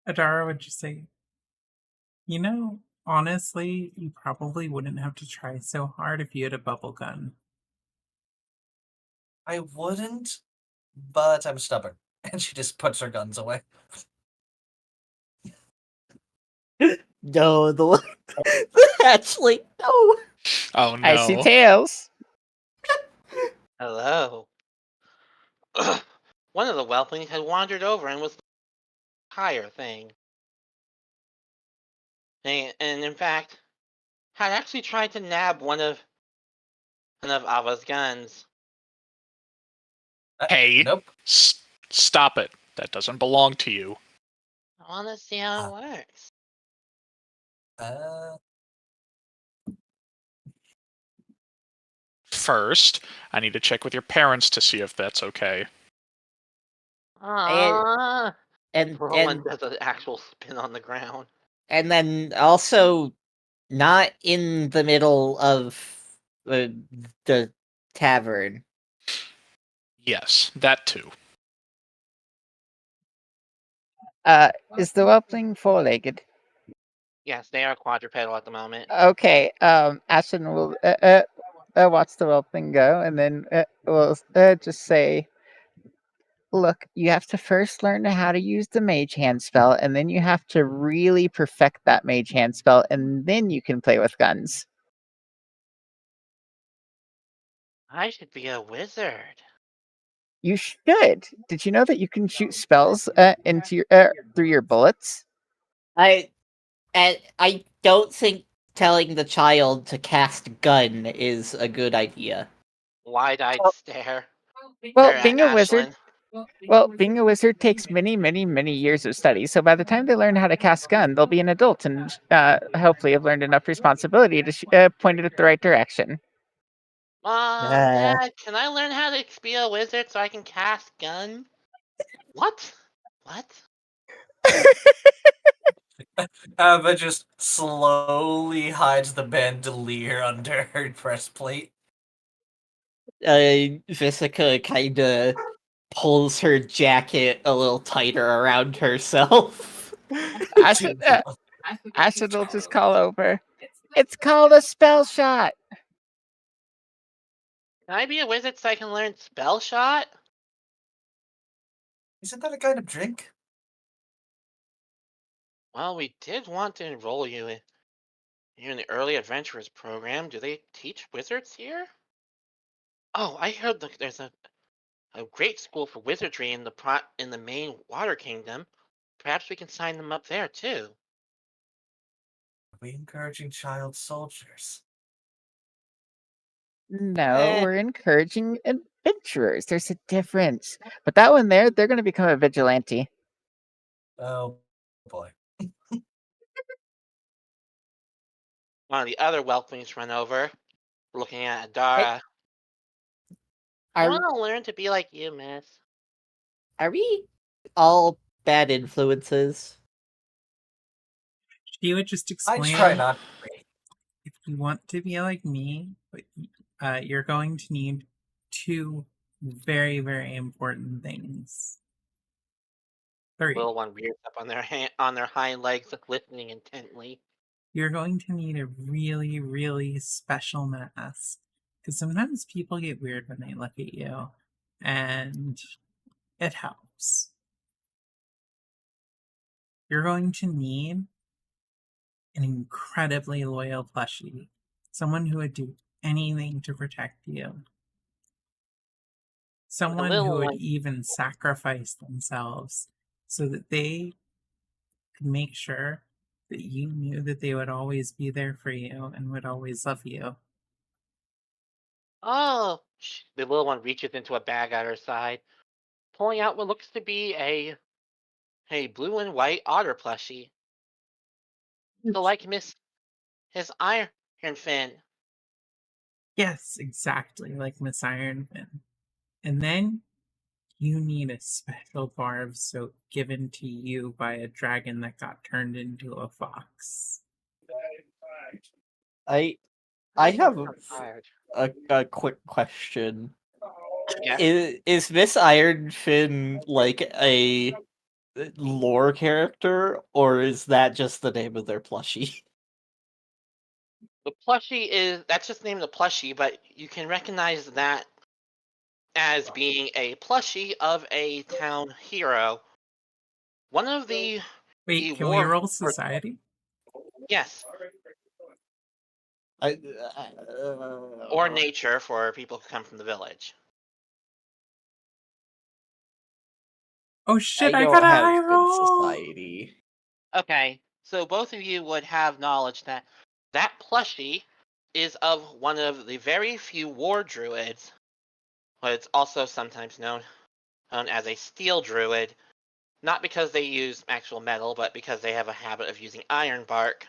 Adara would just say, honestly, you probably wouldn't have to try so hard if you had a bubble gun. I wouldn't, but I'm stubborn. And she just puts her guns away. No, actually no. Oh no. I see tails. Hello. One of the whelplings had wandered over and was the higher thing. And in fact, had actually tried to nab one of Ava's guns. Hey, Nope. Stop it. That doesn't belong to you. I want to see how it works. First, I need to check with your parents to see if that's okay. Aww. And Roland does an actual spin on the ground. and then also not in the middle of the tavern. Yes, that too. Is the whelpling four-legged? Yes, they are quadrupedal at the moment. Okay. Ashen will watch the whelpling go, and then will just say, "Look, you have to first learn how to use the mage hand spell, and then you have to really perfect that mage hand spell, and then you can play with guns." I should be a wizard. You should. Did you know that you can shoot spells into your through your bullets? I don't think telling the child to cast gun is a good idea. Wide-eyed stare. Well, There, being a wizard. Ashlyn. Well, being a wizard takes many, many, many years of study. So by the time they learn how to cast gun, they'll be an adult and hopefully have learned enough responsibility to point it at the right direction. Mom, Dad, can I learn how to be a wizard so I can cast gun? What? What? Ava just slowly hides the bandolier under her breastplate. Visica kind of pulls her jacket a little tighter around herself. Acid will just call over. It's called a spell shot. Can I be a wizard so I can learn spell shot? Isn't that a kind of drink? Well, we did want to enroll you in the early adventurers program. Do they teach wizards here? Oh, I heard there's a great school for wizardry in the main water kingdom. Perhaps we can sign them up there too. Are we encouraging child soldiers? No, we're encouraging adventurers. There's a difference. But that one there, they're going to become a vigilante. Oh boy. One of the other whelplings run over, looking at Adara. I Are want to learn to be like you, miss. are we all bad influences? She would just I explain. try not to be. If you want to be like me, you're going to need two very, very important things. Three. Little one rears up on their hind legs, listening intently. You're going to need a really, really special mask. Because sometimes people get weird when they look at you. And it helps. You're going to need an incredibly loyal plushie. Someone who would do anything to protect you. Someone who would even sacrifice themselves so that they could make sure that you knew that they would always be there for you and would always love you. Oh, the little one reaches into a bag at her side, pulling out what looks to be a blue and white otter plushie. So like his Iron Fin. Yes, exactly like Miss Ironfin. And then you need a special bar of soap given to you by a dragon that got turned into a fox. I have a quick question. Yes. Is Miss Ironfin like a lore character, or is that just the name of their plushie? The plushie that's just the name of the plushie, but you can recognize that as being a plushie of a town hero. One of the Wait, can we roll society? Yes. I, Or nature for people who come from the village. Oh shit, I don't got a have high good roll! society. Okay, so both of you would have knowledge that that plushie is of one of the very few war druids, but it's also sometimes known as a steel druid, not because they use actual metal, but because they have a habit of using iron bark.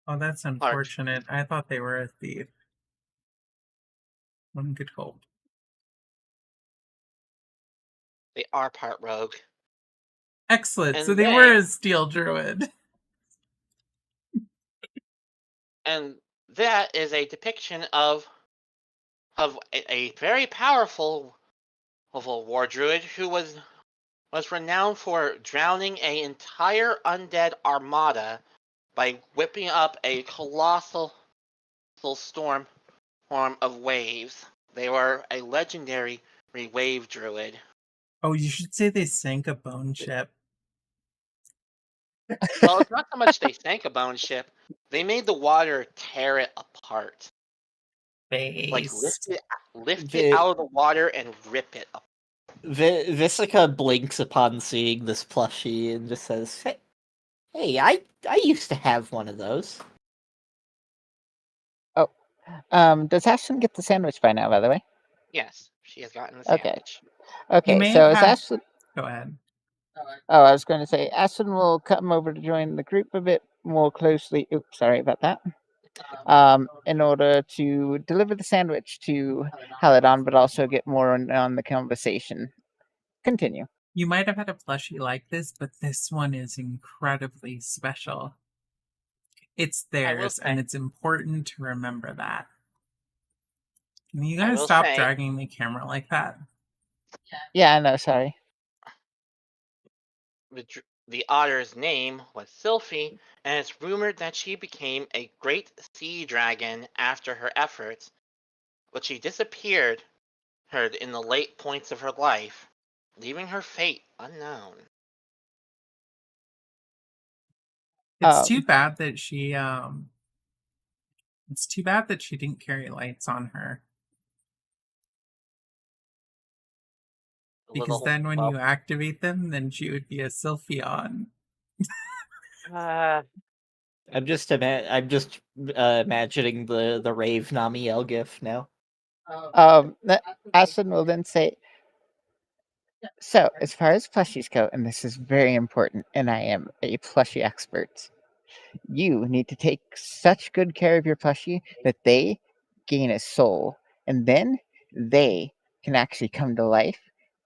Oh, that's unfortunate. I thought they were a thief. One could hope. They are part rogue. Excellent, And so they were a steel druid. And that is a depiction of a very powerful war druid who was renowned for drowning an entire undead armada by whipping up a colossal storm of waves. They were a legendary wave druid. Oh, you should say they sank a bone ship. Well, it's not so much they sank a bone ship. They made the water tear it apart. Like lift it out of the water and rip it up. Visica blinks upon seeing this plushie and just says, "Hey, I used to have one of those." Oh, does Ashton get the sandwich by now? By the way. Yes, She has gotten the Okay. sandwich. You Okay, may so have as had. Ashlyn, Go ahead. oh, I was going to say, Ashlyn will come over to join the group a bit more closely. Oops, sorry about that. In order to deliver the sandwich to Haladon, but also get more on the conversation. Continue. You might have had a plushie like this, but this one is incredibly special. It's theirs, and say. it's important to remember that. Can you I guys will stop say- dragging the camera like that? Yeah, I know, sorry. The otter's name was Sylphie, and it's rumored that she became a great sea dragon after her efforts, but she disappeared in the late points of her life, leaving her fate unknown. It's too Um, bad that she It's too bad that she didn't carry lights on her. Because then when you activate them, then she would be a Sylphion. I'm just imagining the rave Namiel gif now. Ashlyn will then say, so, as far as plushies go, and this is very important, and I am a plushie expert, you need to take such good care of your plushie that they gain a soul, and then they can actually come to life,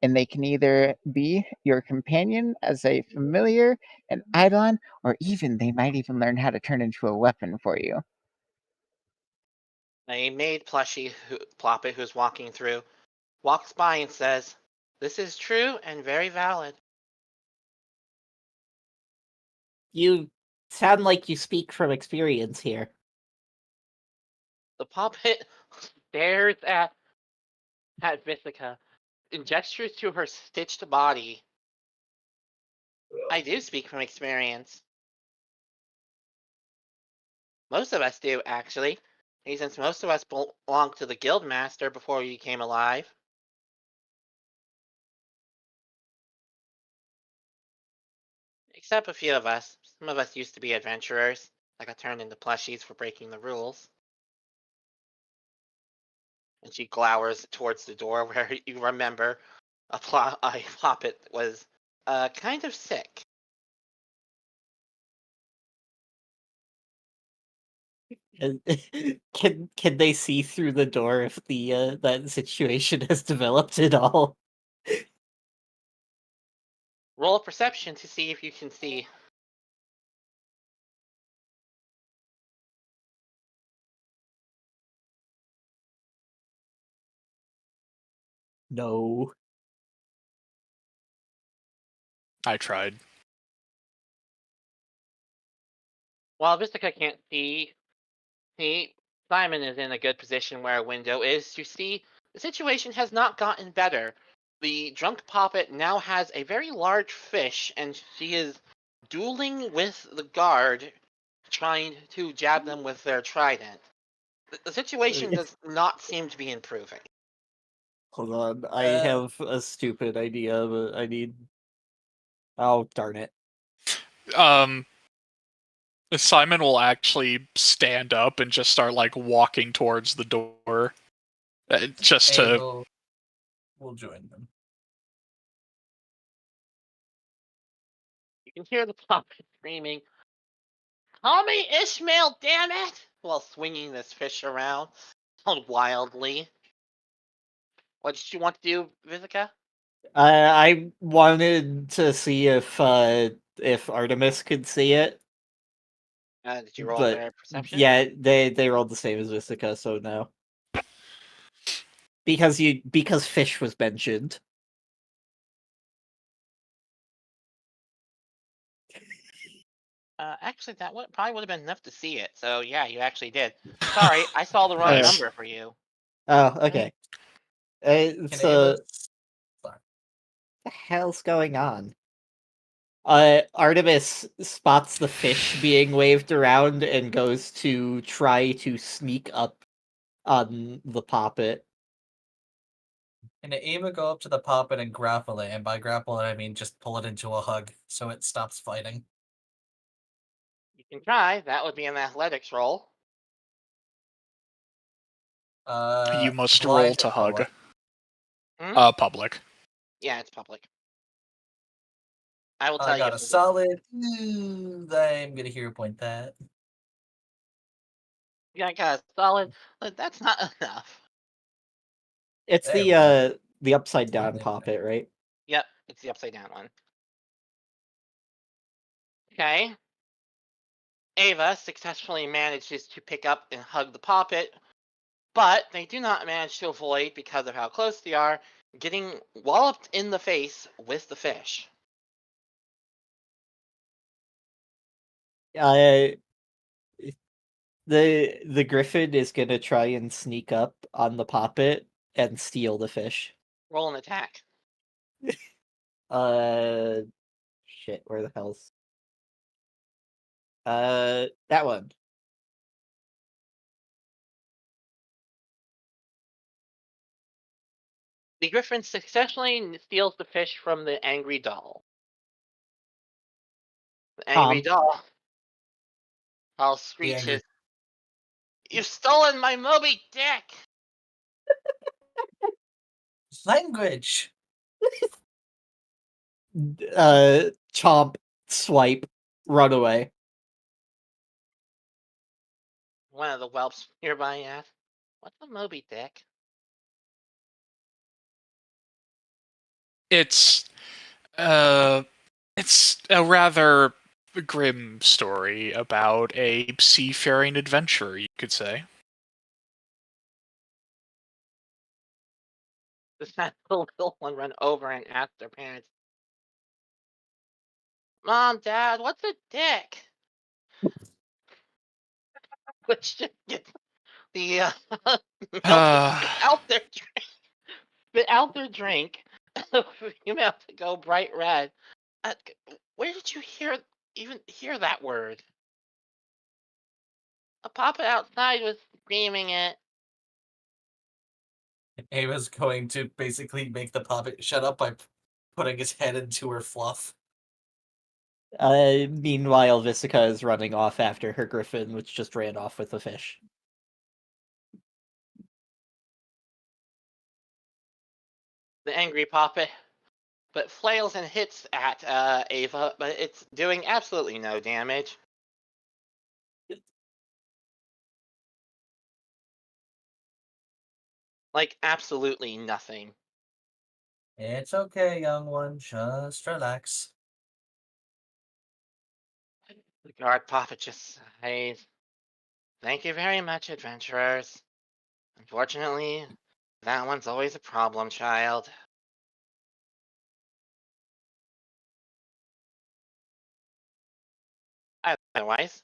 and they can either be your companion as a familiar, an eidolon, or even they might even learn how to turn into a weapon for you. A maid plushie Ploppet, who's walking through, walks by and says, "This is true and very valid." You sound like you speak from experience here. The puppet stares at Visica and gestures to her stitched body. I do speak from experience. Most of us do, actually, since most of us belonged to the Guildmaster before you came alive. Except a few of us. Some of us used to be adventurers that got turned into plushies for breaking the rules. And she glowers towards the door where you remember a puppet was kind of sick. Can they see through the door if the that situation has developed at all? Roll a perception to see if you can see. No. I tried. While Vistica can't see, Simon is in a good position where a window is to see. The situation has not gotten better. The drunk puppet now has a very large fish, and she is dueling with the guard, trying to jab them with their trident. The situation does not seem to be improving. Hold on, I have a stupid idea, but I need... Oh, darn it. Simon will actually stand up and just start like walking towards the door, just to. We'll join them. You can hear the puppet screaming, "Call me Ishmael, damn it!" while swinging this fish around wildly. What did you want to do, Visica? I wanted to see if Artemis could see it. Did you roll But their perception? yeah, they rolled the same as Visica, so no. Because fish was mentioned. Actually, that probably would have been enough to see it. So yeah, you actually did. Sorry, I saw the wrong Nice. number for you. Oh, okay. Can So, Sorry. what the hell's going on? Artemis spots the fish being waved around and goes to try to sneak up on the poppet. Can Ava go up to the puppet and grapple it? And by grapple it, I mean just pull it into a hug so it stops fighting. You can try. That would be an athletics roll. You must blind roll to or hug. what? Public. Yeah, it's public. I will tell I you. got a if it is- solid. I'm gonna hero point that. Yeah, I got a solid. But that's not enough. It's There we go. the upside down There we poppet, right? Yep, it's the upside down one. Okay. Ava successfully manages to pick up and hug the poppet, but they do not manage to avoid, because of how close they are, getting walloped in the face with the fish. The griffin is gonna try and sneak up on the poppet and steal the fish. Roll an attack. Shit, where the hell's that one. The griffin successfully steals the fish from the angry doll. The angry doll, I'll The screech angry. his, "You've stolen my Moby Dick!" Language. Chomp, swipe, run away. One of the whelps nearby asks, "What's a Moby Dick?" It's a rather grim story about a seafaring adventurer, you could say. The little one run over and ask their parents, "Mom, Dad, what's a dick?" Which just gets the milk to spit out their drink. The female to go bright red. Where did you even hear that word? A papa outside was screaming it. Ava's going to basically make the puppet shut up by putting his head into her fluff. Meanwhile, Visica is running off after her griffin, which just ran off with the fish. The angry papa, but flails and hits at Ava, but it's doing absolutely no damage. Like, absolutely nothing. It's okay, young one. Just relax. The guard papa just sighs. "Thank you very much, adventurers. Unfortunately, that one's always a problem child." Otherwise,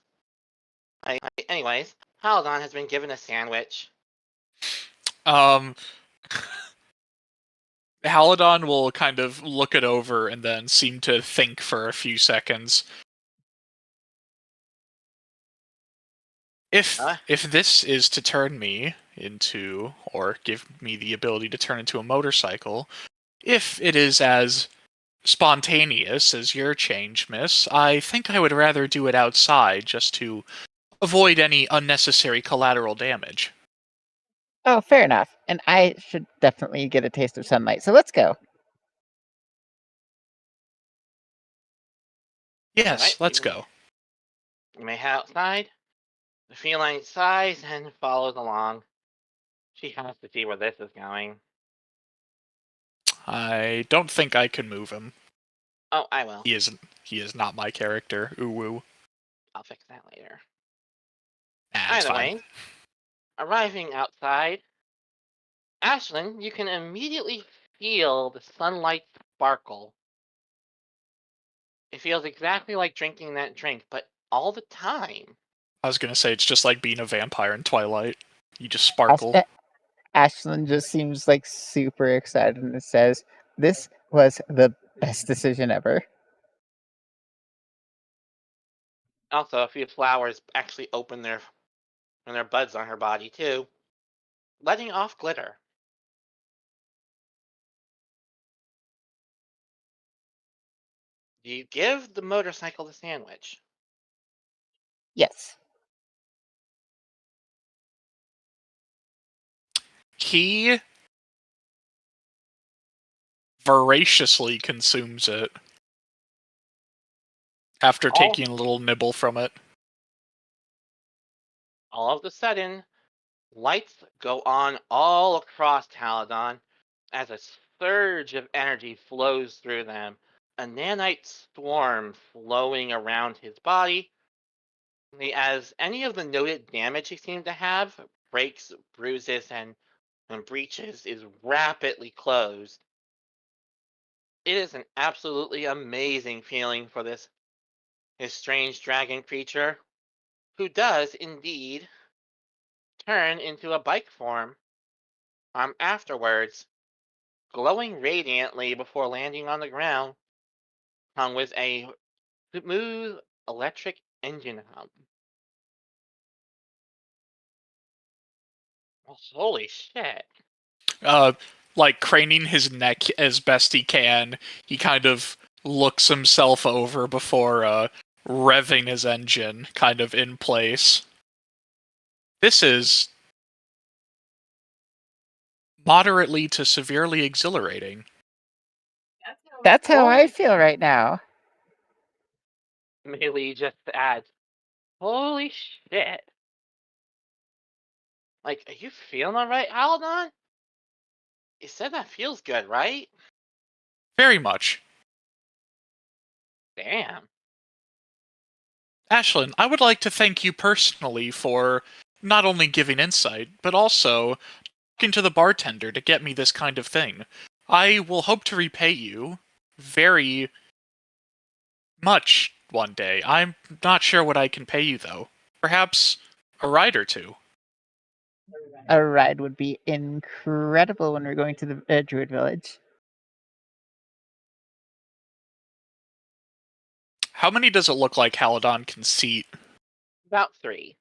anyways, Paladon has been given a sandwich. Um, Haladon will kind of look it over and then seem to think for a few seconds. If Huh? this is to turn me into, or give me the ability to turn into a motorcycle, if it is as spontaneous as your change, miss, I think I would rather do it outside just to avoid any unnecessary collateral damage. Oh, fair enough. And I should definitely get a taste of sunlight. So let's go. Yes, Alright, let's go. You may head outside. The feline sighs and follows along. She has to see where this is going. I don't think I can move him. Oh, I will. He is not my character. Ooh woo. I'll fix that later. Nah, it's Either fine. way, arriving outside, Ashlyn, you can immediately feel the sunlight sparkle. It feels exactly like drinking that drink, but all the time. I was gonna say it's just like being a vampire in Twilight. You just Ash- sparkle. Ashlyn just seems like super excited and says, "This was the best decision ever." Also, a few flowers actually open their buds on her body too, letting off glitter. Do you give the motorcycle the sandwich? Yes. He voraciously consumes it after All- taking a little nibble from it. All of a sudden, lights go on all across Taladon as a surge of energy flows through them, a nanite storm flowing around his body. As any of the noted damage he seemed to have, breaks, bruises, and breaches, is rapidly closed. It is an absolutely amazing feeling for this his strange dragon creature, who does indeed turn into a bike form. Afterwards, glowing radiantly before landing on the ground, hung with a smooth electric engine hum. Oh, holy shit. Like craning his neck as best he can, he kind of looks himself over before revving his engine kind of in place. This is moderately to severely exhilarating. That's how I feel right now. Melee just adds, holy shit. Like, are you feeling alright, Haldon? You said that feels good, right? Very much. Damn. Ashlyn, I would like to thank you personally for not only giving insight, but also talking to the bartender to get me this kind of thing. I will hope to repay you very much one day. I'm not sure what I can pay you, though. Perhaps a ride or two. A ride would be incredible when we're going to the Druid Village. How many does it look like Haladon can seat? About 3.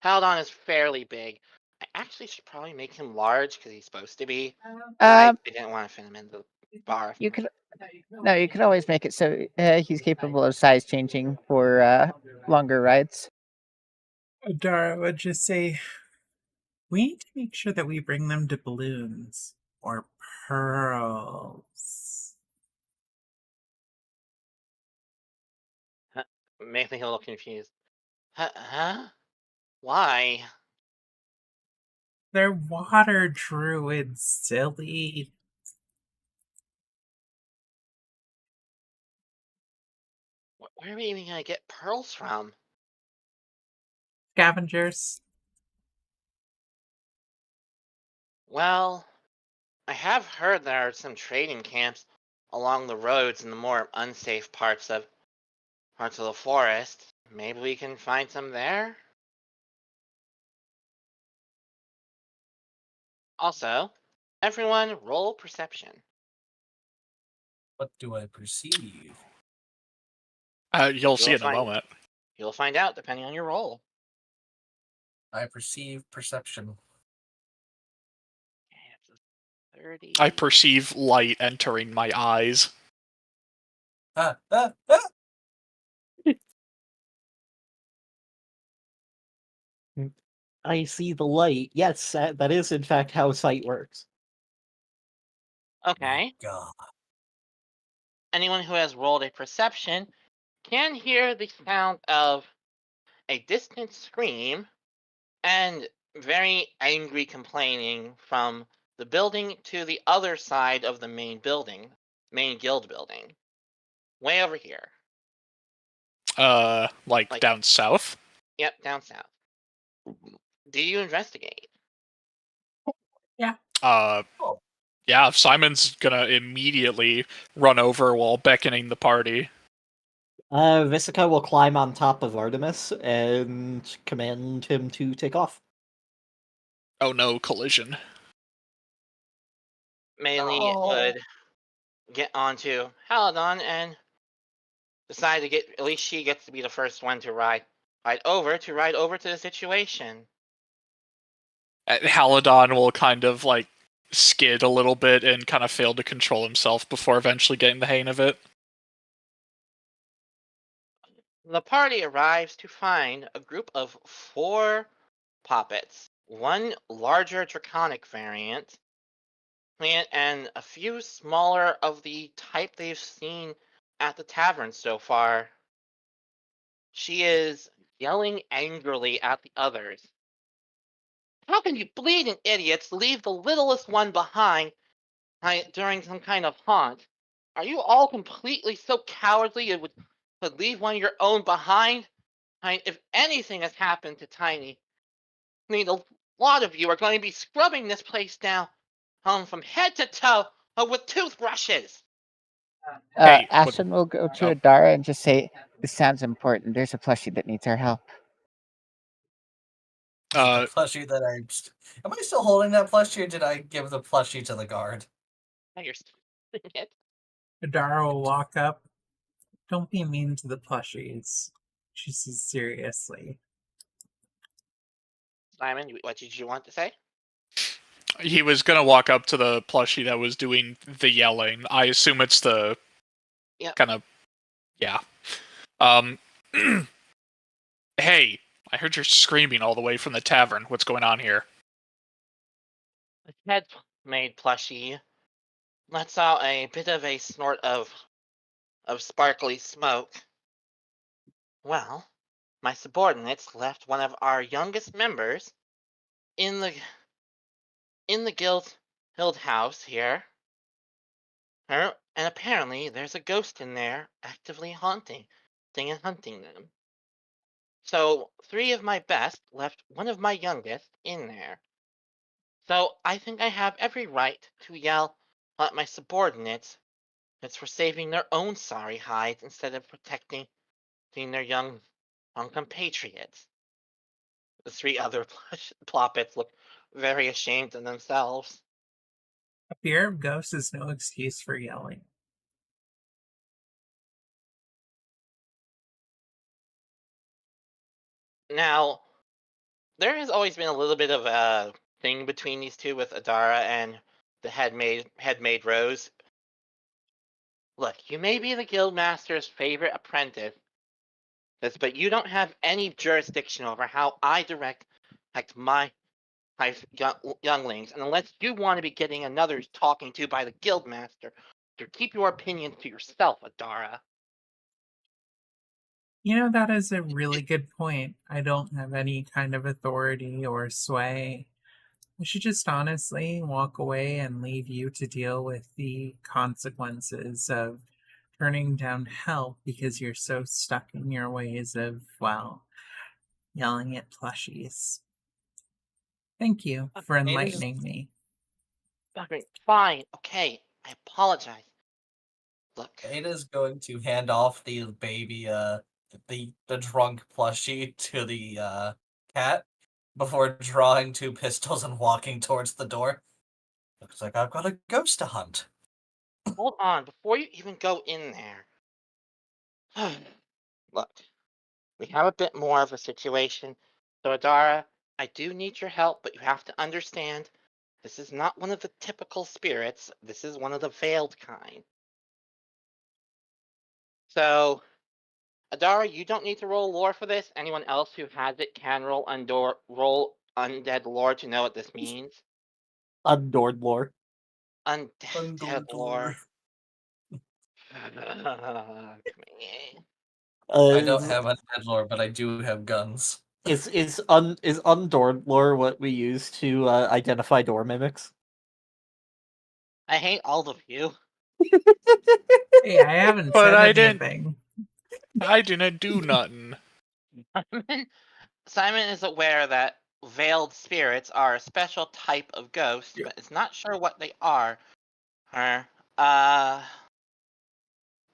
Haldon is fairly big. I actually should probably make him large because he's supposed to be. But I didn't want to fit him in the bar. You could always make it so he's capable of size changing for longer rides. Dara would just say, we need to make sure that we bring them to balloons or pearls. Mainly he'll look confused. Huh? Why? They're water druids, silly. Where are we even gonna get pearls from? Scavengers. Well, I have heard there are some trading camps along the roads in the more unsafe parts of the forest. Maybe we can find some there? Also, everyone roll perception. What do I perceive? You'll see in a moment. You'll find out depending on your roll. I perceive perception. Okay, it's a 30. I perceive light entering my eyes. Ah, ah, ah! I see the light. Yes, that is in fact how sight works. Okay. God. Anyone who has rolled a perception can hear the sound of a distant scream and very angry complaining from the building to the other side of the main guild building. Way over here. Like down south? Yep, down south. Do you investigate? Yeah. Yeah, Simon's gonna immediately run over while beckoning the party. Visica will climb on top of Artemis and command him to take off. Oh no, collision. Melee would get onto Haladon and decide to get, at least she gets to be the first one to ride over to the situation. Haladon will kind of like skid a little bit and kind of fail to control himself before eventually getting the hang of it. The party arrives to find a group of 4 poppets, one larger draconic variant, And a few smaller of the type they've seen at the tavern so far. She is yelling angrily at the others. How can you bleeding idiots leave the littlest one behind during some kind of haunt? Are you all completely so cowardly you would leave one of your own behind? If anything has happened to Tiny, a lot of you are going to be scrubbing this place down from head to toe with toothbrushes. Hey, what- Ashton will go to oh. Adara and just say, "This sounds important. There's a plushie that needs our help." Is it the plushie that am I still holding that plushie, or did I give the plushie to the guard? Now you're stealing it. Adara will walk up. Don't be mean to the plushies. She says seriously. Simon, what did you want to say? He was gonna walk up to the plushie that was doing the yelling. I assume it's the kind of, yeah. Hey, I heard you're screaming all the way from the tavern. What's going on here? The head-made plushie lets out a bit of a snort of sparkly smoke. Well, my subordinates left one of our youngest members in the guild house here. And apparently there's a ghost in there actively hunting them. So 3 of my best left one of my youngest in there. So I think I have every right to yell at my subordinates for saving their own sorry hides instead of protecting their young compatriots. The 3 other ploppets look very ashamed of themselves. A fear of ghosts is no excuse for yelling. Now, there has always been a little bit of a thing between these two with Adara and the head-maid Rose. Look, you may be the guildmaster's favorite apprentice, but you don't have any jurisdiction over how I direct my younglings, and unless you want to be getting another talking to by the guildmaster, keep your opinions to yourself, Adara. You know, that is a really good point. I don't have any kind of authority or sway. I should just honestly walk away and leave you to deal with the consequences of turning down help because you're so stuck in your ways of, well, yelling at plushies. Thank you for enlightening me. Fine, okay, I apologize. Look, Ada's going to hand off the baby, the drunk plushie to the cat before drawing 2 pistols and walking towards the door. Looks like I've got a ghost to hunt. Hold on, before you even go in there. Look, we have a bit more of a situation. So, Adara, I do need your help, but you have to understand, this is not one of the typical spirits. This is one of the veiled kind. So, Adara, you don't need to roll lore for this. Anyone else who has it can roll undead lore to know what this means. Undored lore. Undead lore. I don't have undead lore, but I do have guns. Is undored lore what we use to identify door mimics? I hate all of you. Hey, I haven't But said I didn't- anything. I didn't do nothing. Simon is aware that veiled spirits are a special type of ghost, but is not sure what they are.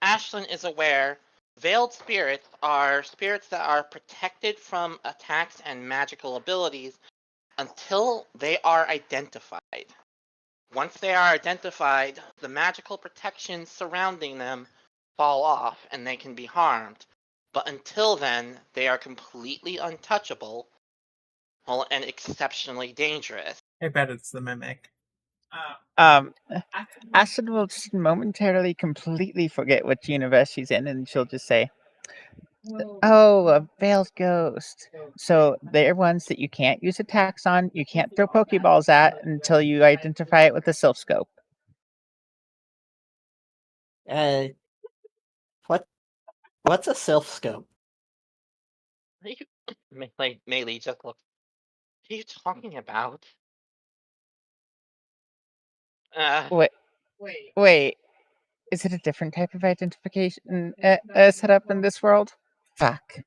Ashlyn is aware veiled spirits are spirits that are protected from attacks and magical abilities until they are identified. Once they are identified, the magical protections surrounding them fall off and they can be harmed. But until then, they are completely untouchable and exceptionally dangerous. I bet it's the mimic. Ashton will just momentarily completely forget what universe she's in, and she'll just say, "Oh, a veiled ghost. So they're ones that you can't use attacks on, you can't throw Pokeballs at until you identify it with a Sylph Scope." Uh, what's a self scope? Melee just looks. What are you talking about? Wait, is it a different type of identification set up in this world? Fuck.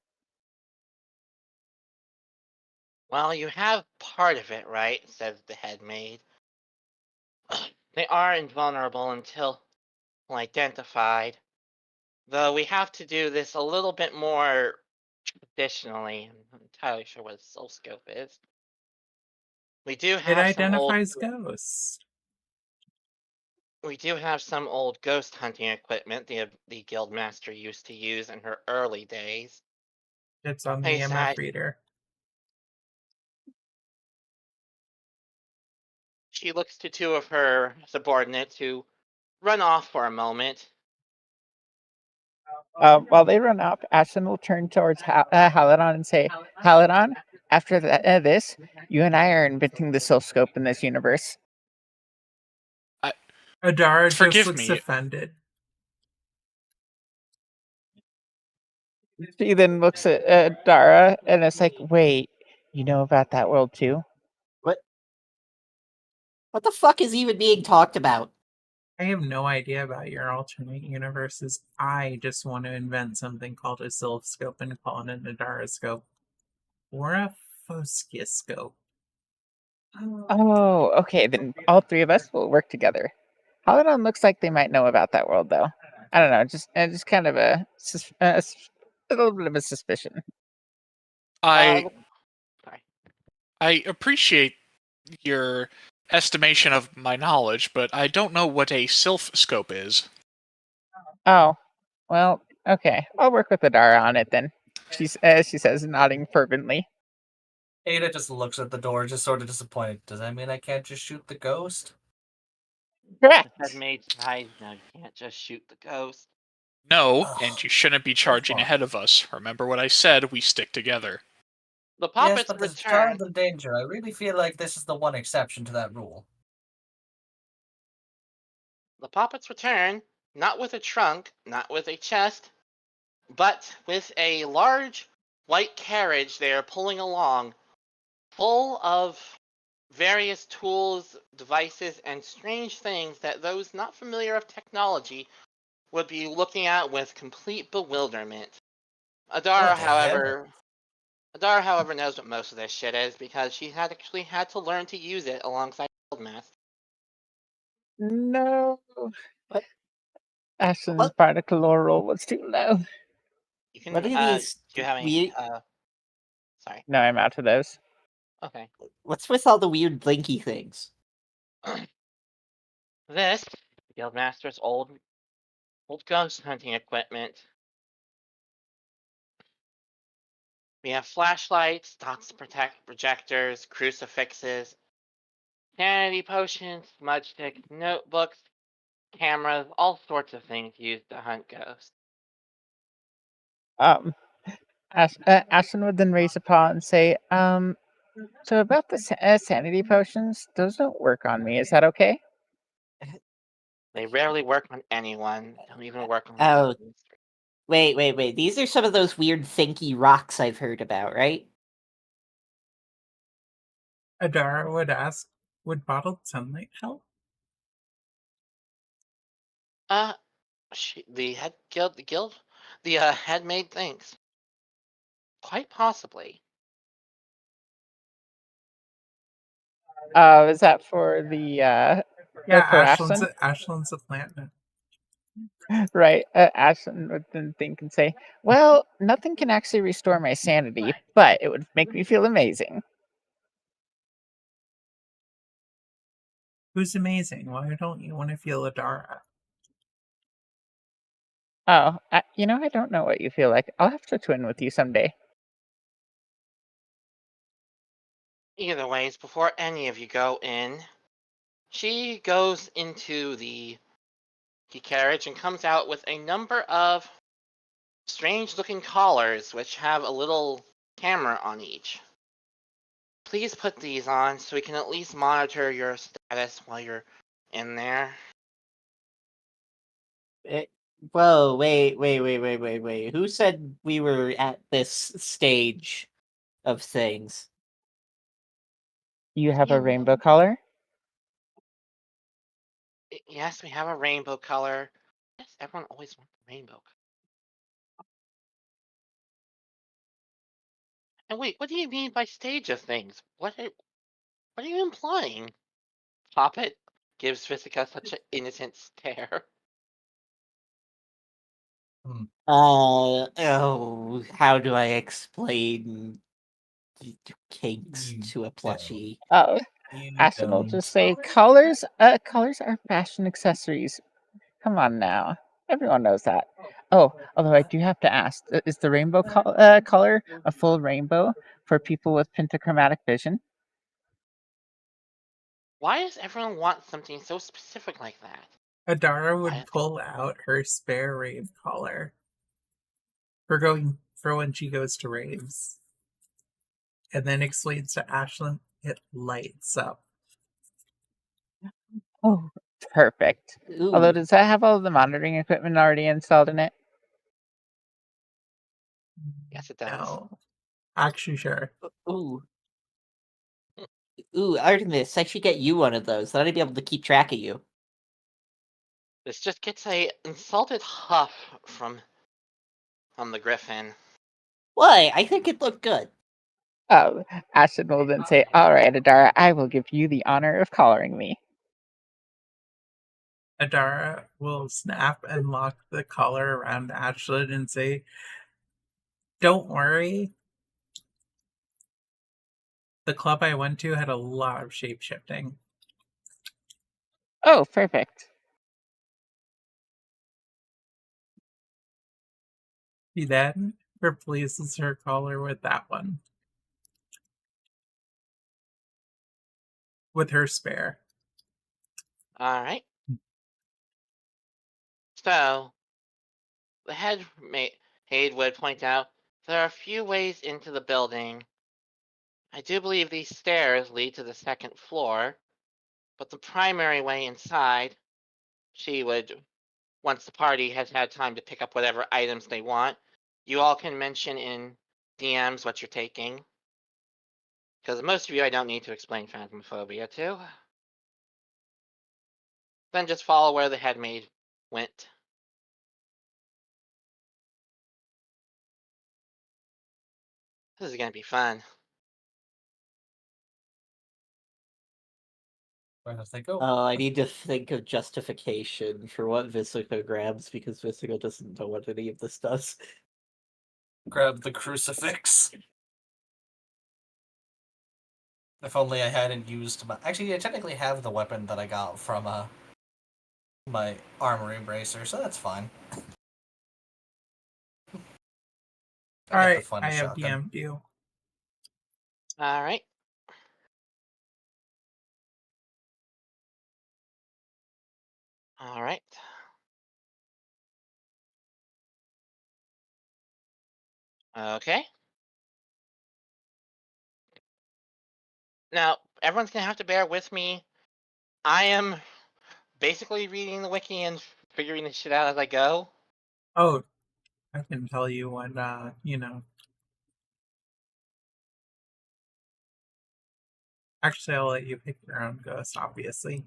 Well, you have part of it right, says the head maid. They are invulnerable until identified. Though we have to do this a little bit more traditionally. I'm not entirely sure what a soul scope is. We do It have some old identifies ghosts. ghost hunting equipment the guildmaster used to use in her early days. It's on the Hey, EMF reader. She looks to two of her subordinates who run off for a moment. While they run up, Ashton will turn towards Haladon and say, Haladon, after this, you and I are inventing the self scope in this universe. Adara just Forgive looks me. offended. She then looks at Dara and it's like, wait, you know about that world too? What the fuck is even being talked about? I have no idea about your alternate universes. I just want to invent something called a sylphscope and call it an Adarascope. Or a Phoscioscope. Oh, okay, then all three of us will work together. Haladon looks like they might know about that world, though. I don't know, just kind of a little bit of a suspicion. I Sorry. I appreciate your estimation of my knowledge, but I don't know what a sylph scope is. Oh, well, okay, I'll work with Adara on it then. She says, nodding fervently. Ada just looks at the door, just sort of disappointed. Does that mean I can't just shoot the ghost? Correct. The head maid sighs. No, you can't just shoot the ghost. No, Ugh, and you shouldn't be charging fine. ahead of us. Remember what I said, we stick together. The Yes, puppets but there's return. tons of danger. I really feel like this is the one exception to that rule. The puppets return, not with a trunk, not with a chest, but with a large white carriage they are pulling along, full of various tools, devices, and strange things that those not familiar of technology would be looking at with complete bewilderment. Adara, Good heavens. however, knows what most of this shit is because she had actually had to learn to use it alongside Guildmaster. No. What? Ashton's What? barnacle roll was too low. You can. What are Do these you have any? weird? Sorry. No, I'm out of those. Okay. What's with all the weird blinky things? This Guildmaster's old ghost hunting equipment. We have flashlights, dots projectors, crucifixes, sanity potions, smudge sticks, notebooks, cameras, all sorts of things used to hunt ghosts. Ashton would then raise a paw and say, so about the sanity potions, those don't work on me. Is that okay? They rarely work on anyone. Don't even work on the Oh, Guildmaster. wait. These are some of those weird thinky rocks I've heard about, right? Adara would ask, would bottled sunlight help? The head maid thinks. Quite possibly. Is that for the Yeah, for Ashton? Ashland's a plant. Right. Ashton would then think and say, well, nothing can actually restore my sanity, but it would make me feel amazing. Who's amazing? Why don't you want to feel Adara? Oh, I don't know what you feel like. I'll have to twin with you someday. Either ways, before any of you go in, she goes into the carriage and comes out with a number of strange looking collars which have a little camera on each. Please put these on so we can at least monitor your status while you're in there. Whoa, wait. Who said we were at this stage of things? You have a You rainbow color? Yes, we have a rainbow color. Yes, everyone always wants the rainbow color. And wait, what do you mean by stage of things? What are you implying? Poppet gives Visica such an innocent stare. Oh, how do I explain kinks You to a plushie? Oh, You Ashton will don't. just say colors. Colors are fashion accessories. Come on now, everyone knows that. Oh, although I do have to ask: is the rainbow color a full rainbow for people with pentachromatic vision? Why does everyone want something so specific like that? Adara Why? would pull out her spare rave collar for when she goes to raves, and then explains to Ashlyn it lights up. Oh, perfect. Although, Ooh, does that have all the monitoring equipment already installed in it? Yes, it does. No, actually, sure. ooh, Artemis, I should get you one of those. Then I'd be able to keep track of you. This just gets a insulted huff from the Griffin. Why? I think it looked good. Oh, Ashton will then say, "All right, Adara, I will give you the honor of collaring me." Adara will snap and lock the collar around Ashlyn and say, "Don't worry. The club I went to had a lot of shape shifting." Oh, perfect. She then replaces her collar with that one, with her spare. All right. So the head would point out there are a few ways into the building. I do believe these stairs lead to the second floor, but the primary way inside, she would, once the party has had time to pick up whatever items they want, you all can mention in DMs what you're taking. Because most of you I don't need to explain Phasmophobia to. Then just follow where the headmaid went. This is gonna be fun. Where does they go? Oh, I need to think of justification for what Visica grabs because Visica doesn't know what any of this does. Grab the crucifix. If only I hadn't used my. Actually, I technically have the weapon that I got from my armory bracer, so that's fine. I got the Alright, I funny have shotgun. DM'd you. All right. All right. Okay. Now, everyone's gonna have to bear with me. I am basically reading the wiki and figuring this shit out as I go. Oh, I can tell you when, Actually, I'll let you pick your own ghost, obviously.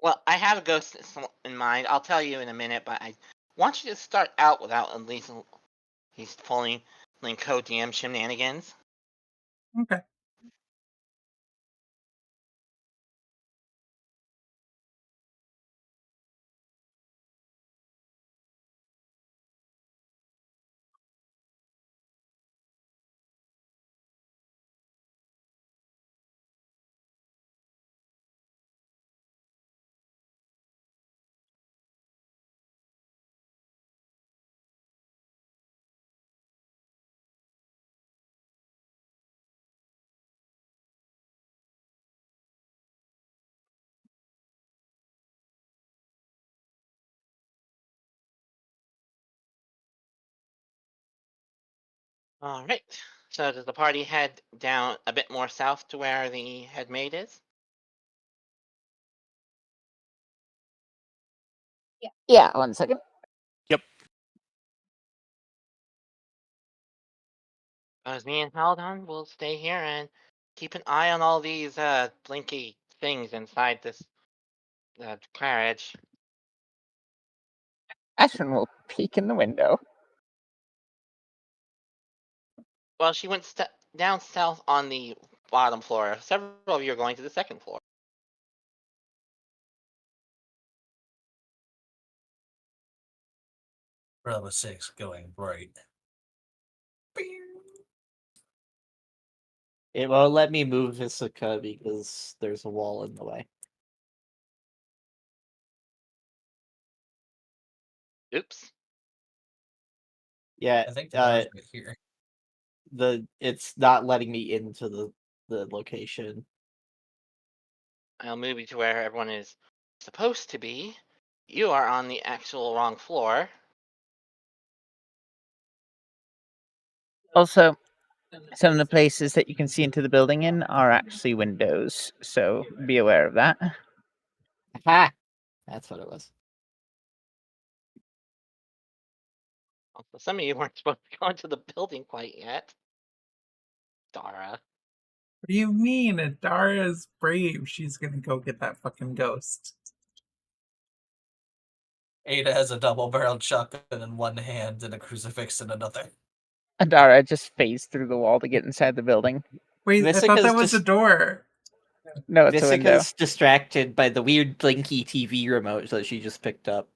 Well, I have a ghost in mind. I'll tell you in a minute, but I want you to start out without at least he's pulling code DM shenanigans. Okay. All right. So does the party head down a bit more south to where the headmaid is? Yeah, 1 second. As me and Haldon will stay here and keep an eye on all these blinky things inside this carriage. Ashen will peek in the window. Well, she went down south on the bottom floor. Several of you are going to the second floor. Row 6 going bright. It won't let me move Visica because there's a wall in the way. Oops. Yeah, I think the door's right here. it's not letting me into the location. I'll move you to where everyone is supposed to be. You are on the actual wrong floor. Also, some of the places that you can see into the building in are actually windows, so be aware of that. Ha! That's what it was. Also, some of you weren't supposed to go into the building quite yet. Dara. What do you mean? Adara is brave. She's gonna go get that fucking ghost. Ada has a double-barreled shotgun in one hand and a crucifix in another. Adara just phased through the wall to get inside the building. Wait, I thought that Visica's was a just- door. No, it's a window. Visica's distracted by the weird blinky TV remote that she just picked up.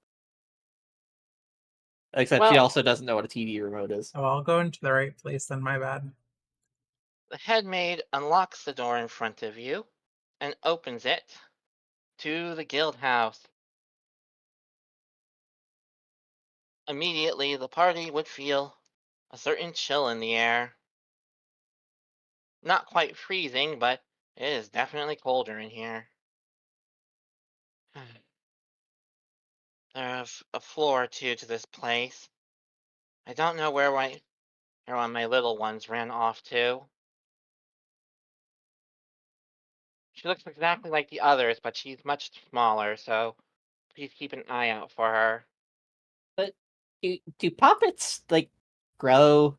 Except she Well- also doesn't know what a TV remote is. Oh, I'll go into the right place then, my bad. The head maid unlocks the door in front of you and opens it to the guild house. Immediately, the party would feel a certain chill in the air. Not quite freezing, but it is definitely colder in here. There's a floor or two to this place. I don't know where one of my little ones ran off to. She looks exactly like the others, but she's much smaller, so please keep an eye out for her. But do puppets like grow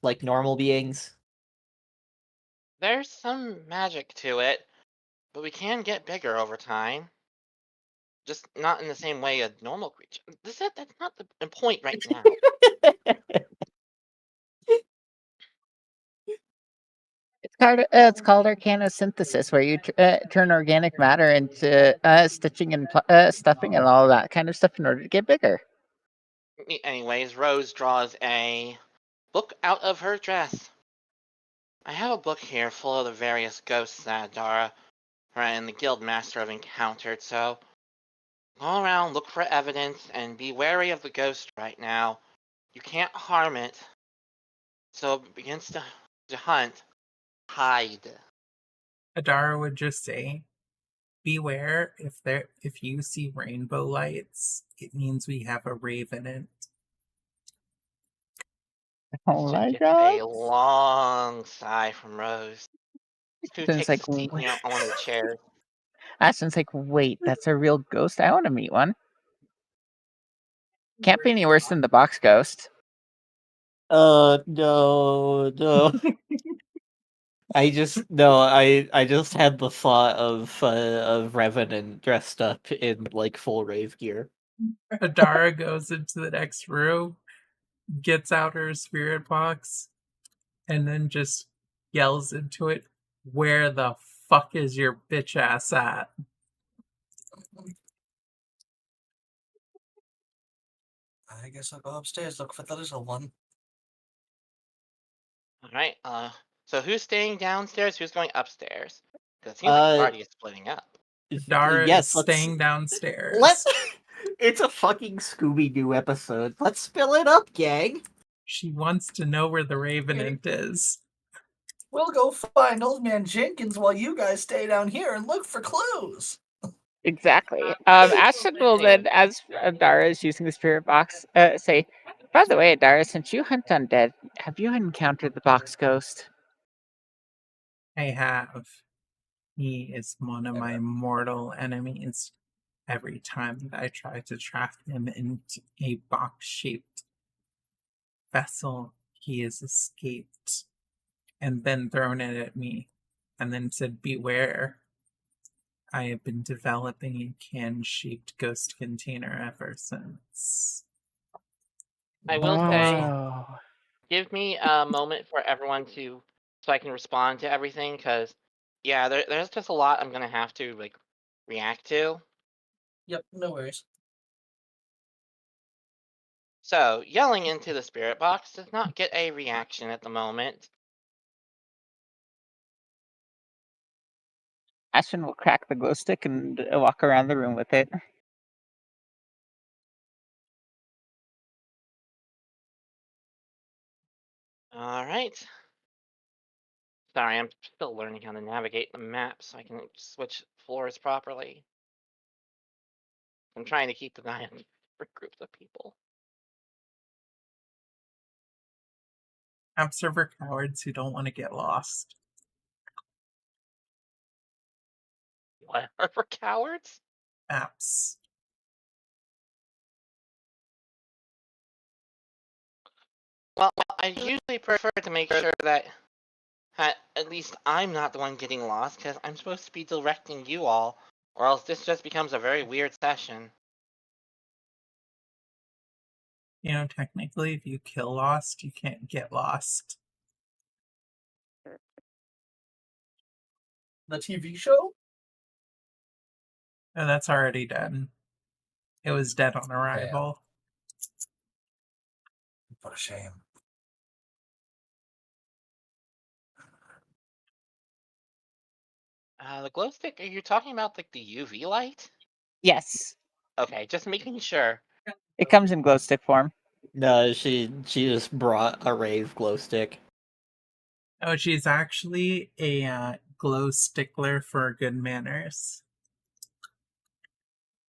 like normal beings? There's some magic to it, but we can get bigger over time. Just not in the same way a normal creature. That's not the point right now. It's called arcanosynthesis, where you turn organic matter into stitching and stuffing and all that kind of stuff in order to get bigger. Anyways, Rose draws a book out of her dress. I have a book here full of the various ghosts that Dara and the guild master have encountered, so go around, look for evidence, and be wary of the ghost right now. You can't harm it. So it begins to hunt. Hide. Adara would just say, beware, if you see rainbow lights, it means we have a raven in it. Oh my Just god! a long sigh from Rose, who Ashton's takes like, a seat on one of the chairs. Ashton's like, wait, that's a real ghost? I want to meet one. Can't be any worse than the box ghost. No. I just had the thought of Revenant dressed up in like full rave gear. Adara goes into the next room, gets out her spirit box, and then just yells into it, "Where the fuck is your bitch ass at?" I guess I'll go upstairs, look for the little one. Alright, so who's staying downstairs? Who's going upstairs? Because it seems like the party is splitting up. Adara Yes, is let's- staying downstairs. Let's. It's a fucking Scooby Doo episode. Let's spill it up, gang. She wants to know where the Ravenant is. We'll go find Old Man Jenkins while you guys stay down here and look for clues. Exactly. Ashton will then, as Adara is using the spirit box, say, by the way, Adara, since you hunt undead, have you encountered the box ghost? I have. He is one of my mortal enemies. Every time that I try to trap him into a box-shaped vessel, he has escaped and then thrown it at me and then said, "Beware. I have been developing a can-shaped ghost container ever since." I will say, Wow. give me a moment for everyone so I can respond to everything, because yeah, there's just a lot I'm gonna have to like react to. Yep, no worries. So yelling into the spirit box does not get a reaction at the moment. Ashton will crack the glow stick and walk around the room with it. All right. Sorry, I'm still learning how to navigate the map so I can switch floors properly. I'm trying to keep an eye on different groups of people. Observer cowards who don't want to get lost. What are for cowards? Apps. Well, I usually prefer to make sure that at least I'm not the one getting lost, because I'm supposed to be directing you all, or else this just becomes a very weird session. You know, technically, if you kill lost, you can't get lost. The TV show? And that's already done. It was dead on arrival. What a shame. The glow stick, are you talking about like the UV light? Yes, Okay, just making sure. it comes in glow stick form. No, she just brought a rave glow stick. Oh, she's actually a glow stickler for good manners.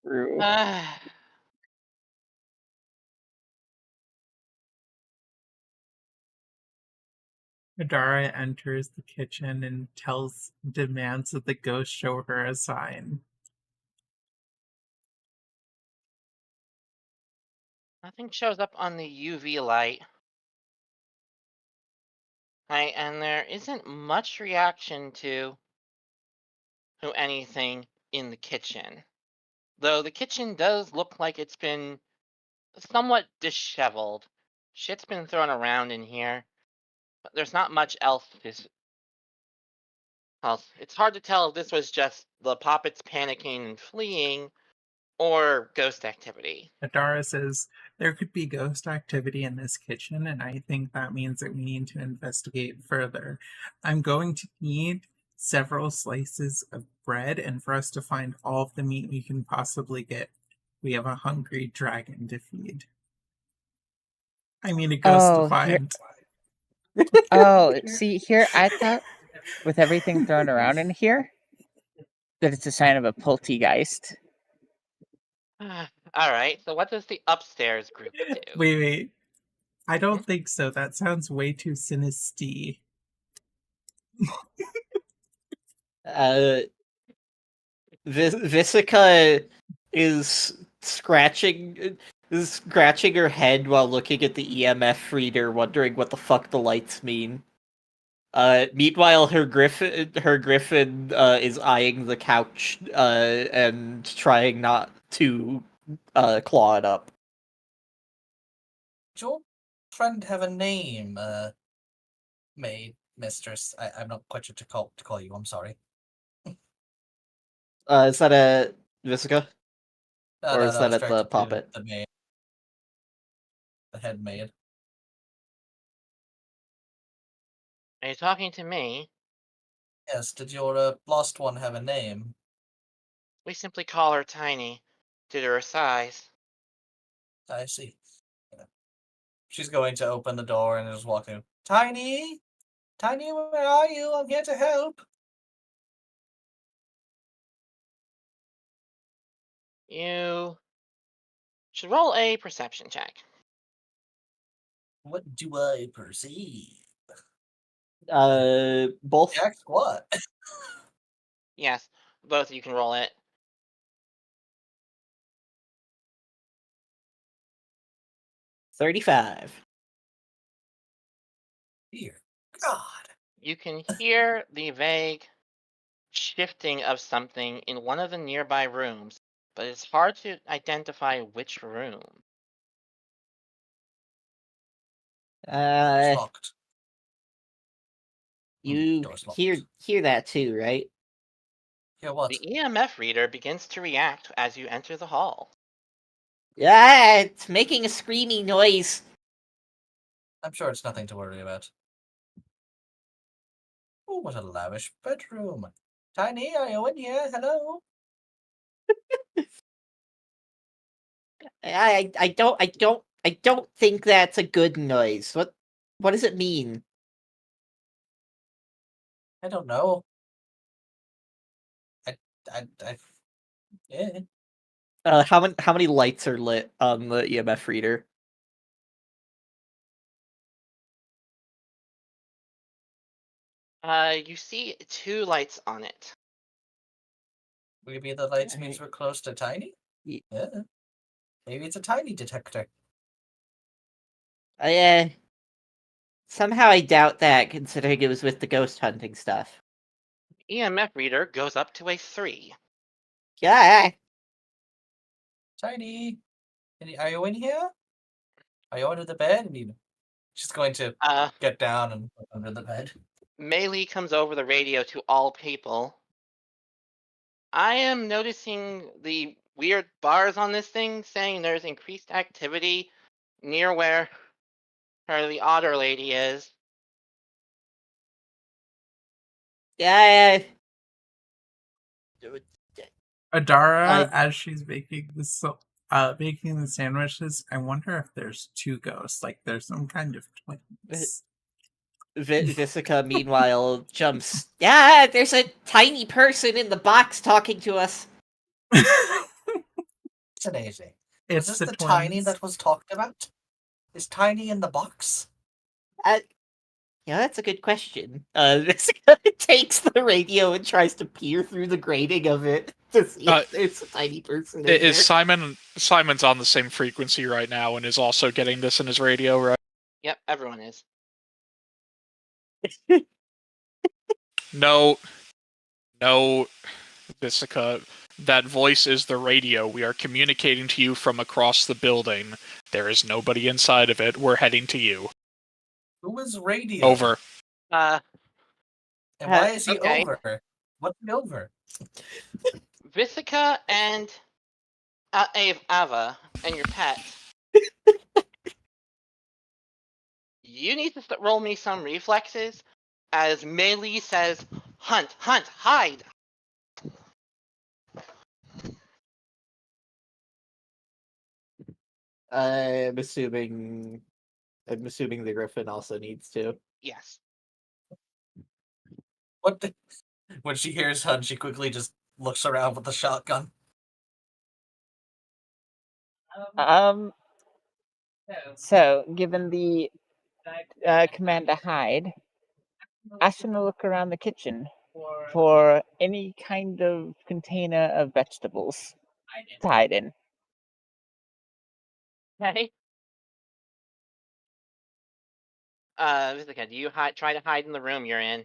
True. Adara enters the kitchen and demands that the ghost show her a sign. Nothing shows up on the UV light. Right, and there isn't much reaction to anything in the kitchen. Though the kitchen does look like it's been somewhat disheveled. Shit's been thrown around in here, but there's not much else. It's hard to tell if this was just the poppets panicking and fleeing, or ghost activity. Adara says, "There could be ghost activity in this kitchen, and I think that means that we need to investigate further. I'm going to need several slices of bread, and for us to find all of the meat we can possibly get. We have a hungry dragon to feed." I mean, a ghost to Oh, here. find. Oh, see here. I thought with everything thrown around in here that it's a sign of a poltergeist. Alright, so what does the upstairs group do? Wait. I don't think so. That sounds way too sinisty. Visica is scratching her head while looking at the EMF reader, wondering what the fuck the lights mean. Meanwhile, her griffin is eyeing the couch and trying not to claw it up. Does your friend have a name, maid, mistress? I'm not quite sure to call you, I'm sorry. Is that a Visica? Or No, is that that was at the directed to puppet? the maid. The head maid. Are you talking to me? Yes, did your lost one have a name? We simply call her Tiny, due to her size. I see. She's going to open the door and just walk in. Tiny? Tiny, where are you? I'm here to help. You should roll a perception check. What do I perceive? Both Jack, what? Yes, both of you can roll it. 35. Dear God. You can hear the vague shifting of something in one of the nearby rooms, but it's hard to identify which room. It's locked. You Door's locked. hear that too, right? Yeah, what? The EMF reader begins to react as you enter the hall. Yeah, it's making a screamy noise. I'm sure it's nothing to worry about. Oh, what a lavish bedroom. Tiny, are you in here? Hello? I don't think that's a good noise. What does it mean? I don't know. I yeah. How many lights are lit on the EMF reader? You see 2 lights on it. Maybe the lights means we're close to Tiny? Ye- Yeah. Maybe it's a tiny detector. Somehow I doubt that, considering it was with the ghost hunting stuff. EMF reader goes up to a 3. Yeah, Tiny, are you in here? Are you under the bed? She's going to get down and look under the bed. Melee comes over the radio to all people. I am noticing the weird bars on this thing saying there's increased activity near where the otter lady is. yeah. Adara, as she's making making the sandwiches, I wonder if there's 2 ghosts, like there's some kind of twins. Visica, meanwhile, jumps. Yeah, there's a tiny person in the box talking to us. Fascinating. It's Was the this the twins. Tiny that was talked about? Is Tiny in the box? Yeah, that's a good question. Visica takes the radio and tries to peer through the grating of it to see if there's a tiny person in there. Simon's on the same frequency right now and is also getting this in his radio, right? Yep, everyone is. No, Visica. That voice is the radio. We are communicating to you from across the building. There is nobody inside of it. We're heading to you. Who is radio? Over. And why is he okay. over? What's he over? Visica and Ava and your pet. You need to roll me some reflexes as Melee says, hunt, hunt, hide. I'm assuming the Griffin also needs to. Yes. What the... When she hears hunt, she quickly just looks around with the shotgun. So, given the command to hide, ask him to look around the kitchen for any kind of container of vegetables to hide in. Okay. Visica, do you try to hide in the room you're in?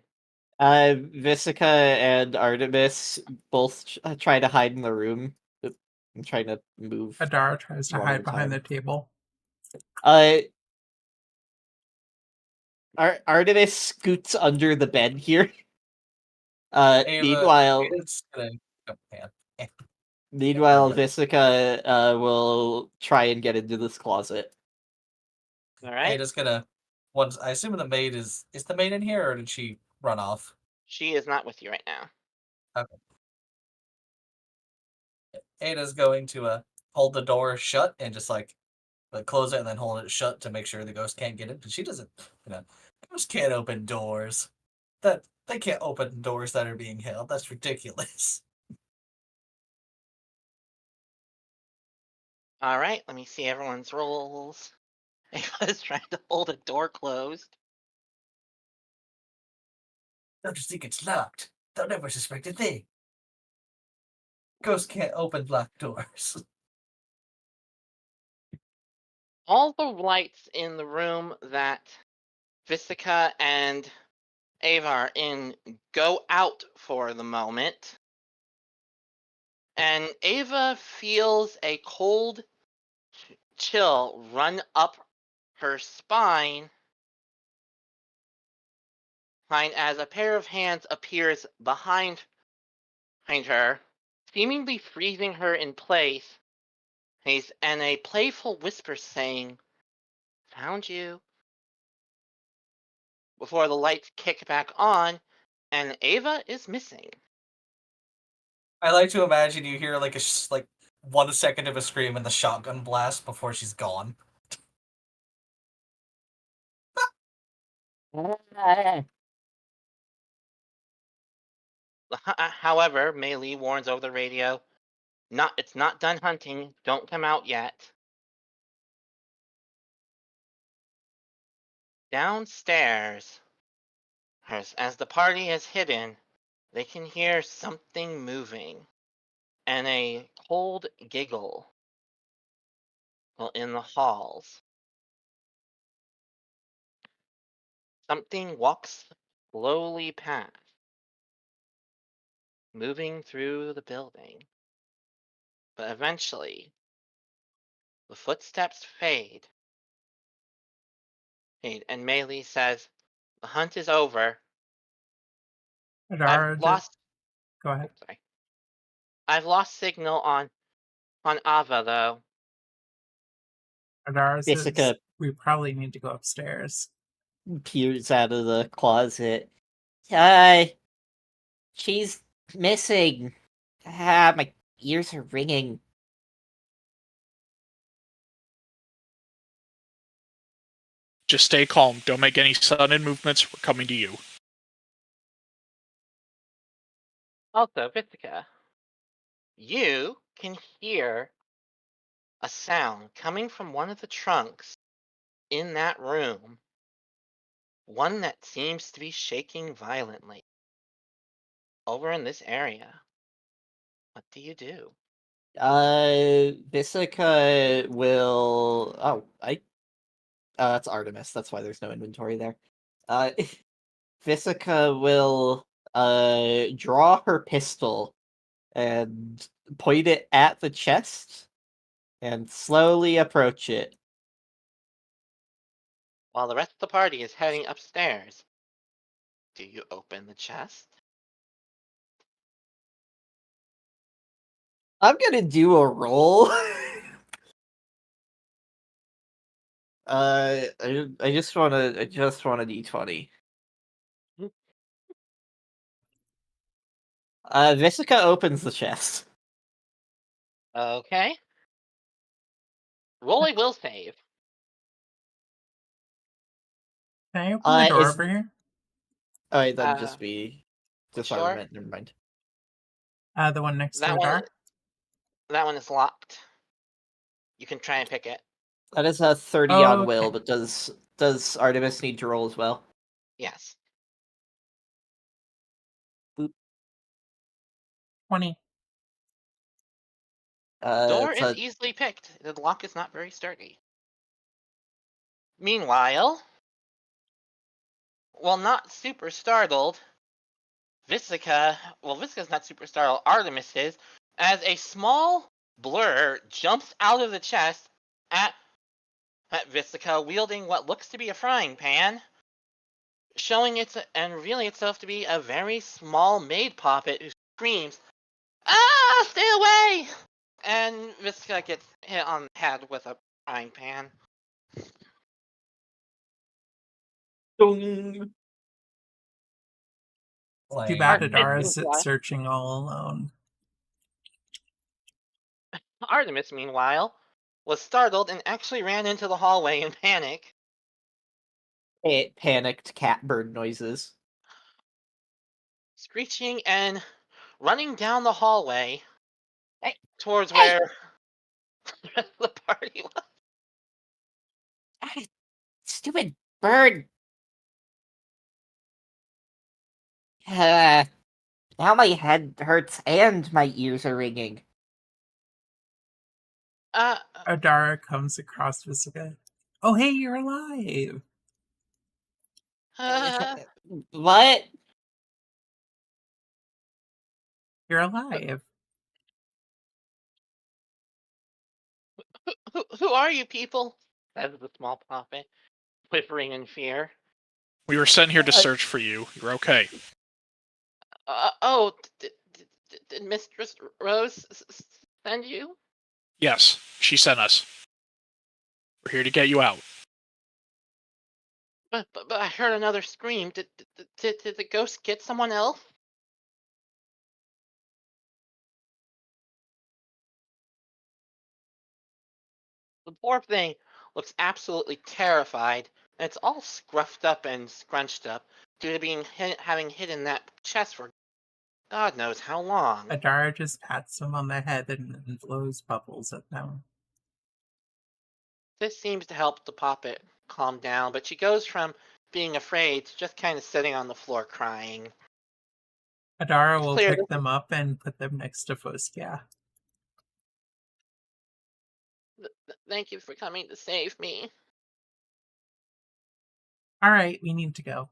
Visica and Artemis both try to hide in the room. I'm trying to move. Adara tries to one hide at a behind the time. table. Artemis scoots under the bed here. Meanwhile, Visica will try and get into this closet. All right. Ada's gonna. Once I assume the maid is the maid in here, or did she run off? She is not with you right now. Okay. Ada's going to hold the door shut and just like close it and then hold it shut to make sure the ghost can't get in. Because she doesn't, ghosts can't open doors. That they can't open doors that are being held. That's ridiculous. All right, let me see everyone's rolls. Ava's trying to hold a door closed. Don't you think it's locked? They'll never suspect a thing. Ghosts can't open locked doors. All the lights in the room that Visica and Ava are in go out for the moment. And Ava feels a cold chill run up her spine as a pair of hands appears behind her, seemingly freezing her in place, and a playful whisper saying, "Found you," before the lights kick back on, and Ava is missing. I like to imagine you hear like like 1 second of a scream and the shotgun blast before she's gone. However, Mei Li warns over the radio, "It's not done hunting. Don't come out yet." Downstairs, as the party is hidden, they can hear something moving, and a cold giggle in the halls. Something walks slowly past, moving through the building. But eventually, the footsteps fade, and Mei Li says, "The hunt is over. Adara, go ahead. Sorry. I've lost signal on Ava, though." Adara says Visica we probably need to go upstairs. peers out of the closet. She's missing. My ears are ringing. Just stay calm. Don't make any sudden movements. We're coming to you. Also, Visica, you can hear a sound coming from one of the trunks in that room. One that seems to be shaking violently. Over in this area. What do you do? Visica will. Oh, that's Artemis. That's why there's no inventory there. Visica will draw her pistol and point it at the chest and slowly approach it. While the rest of the party is heading upstairs, do you open the chest? I'm gonna do a roll. I just want a d20. Visica opens the chest. Okay. Roll a will save. Can I open the door over here? Oh, that'd just be sure. disarmament. Never mind. The one next to Adara? That one is locked. You can try and pick it. That is a 30 Oh, on okay. will, but does Artemis need to roll as well? Yes. 20. Door It's is easily picked. The lock is not very sturdy. Meanwhile, while not super startled, Visica's not super startled, Artemis is, as a small blur jumps out of the chest at Visica, wielding what looks to be a frying pan, and revealing itself to be a very small maid puppet who screams, "Ah, stay away!" And Visica gets hit on the head with a frying pan. Dong. Too bad Artemis, Adara's meanwhile- searching all alone. Artemis, meanwhile, was startled and actually ran into the hallway in panic. It panicked catbird noises. Screeching and running down the hallway towards Hey! where the rest of the party was. Stupid bird. Now my head hurts and my ears are ringing. Adara comes across Visica. Oh, hey, you're alive. What? You're alive. Who are you people? Says the small puppet, quivering in fear. We were sent here to search for you. You're okay. Oh, did Mistress Rose send you? Yes, she sent us. We're here to get you out. But I heard another scream. Did the ghost get someone else? The poor thing looks absolutely terrified, and it's all scruffed up and scrunched up due to having hidden that chest for God knows how long. Adara just pats him on the head and blows bubbles at them. This seems to help the puppet calm down, but she goes from being afraid to just kind of sitting on the floor crying. Adara It's will clear pick them up and put them next to Foskia. Thank you for coming to save me. All right, we need to go.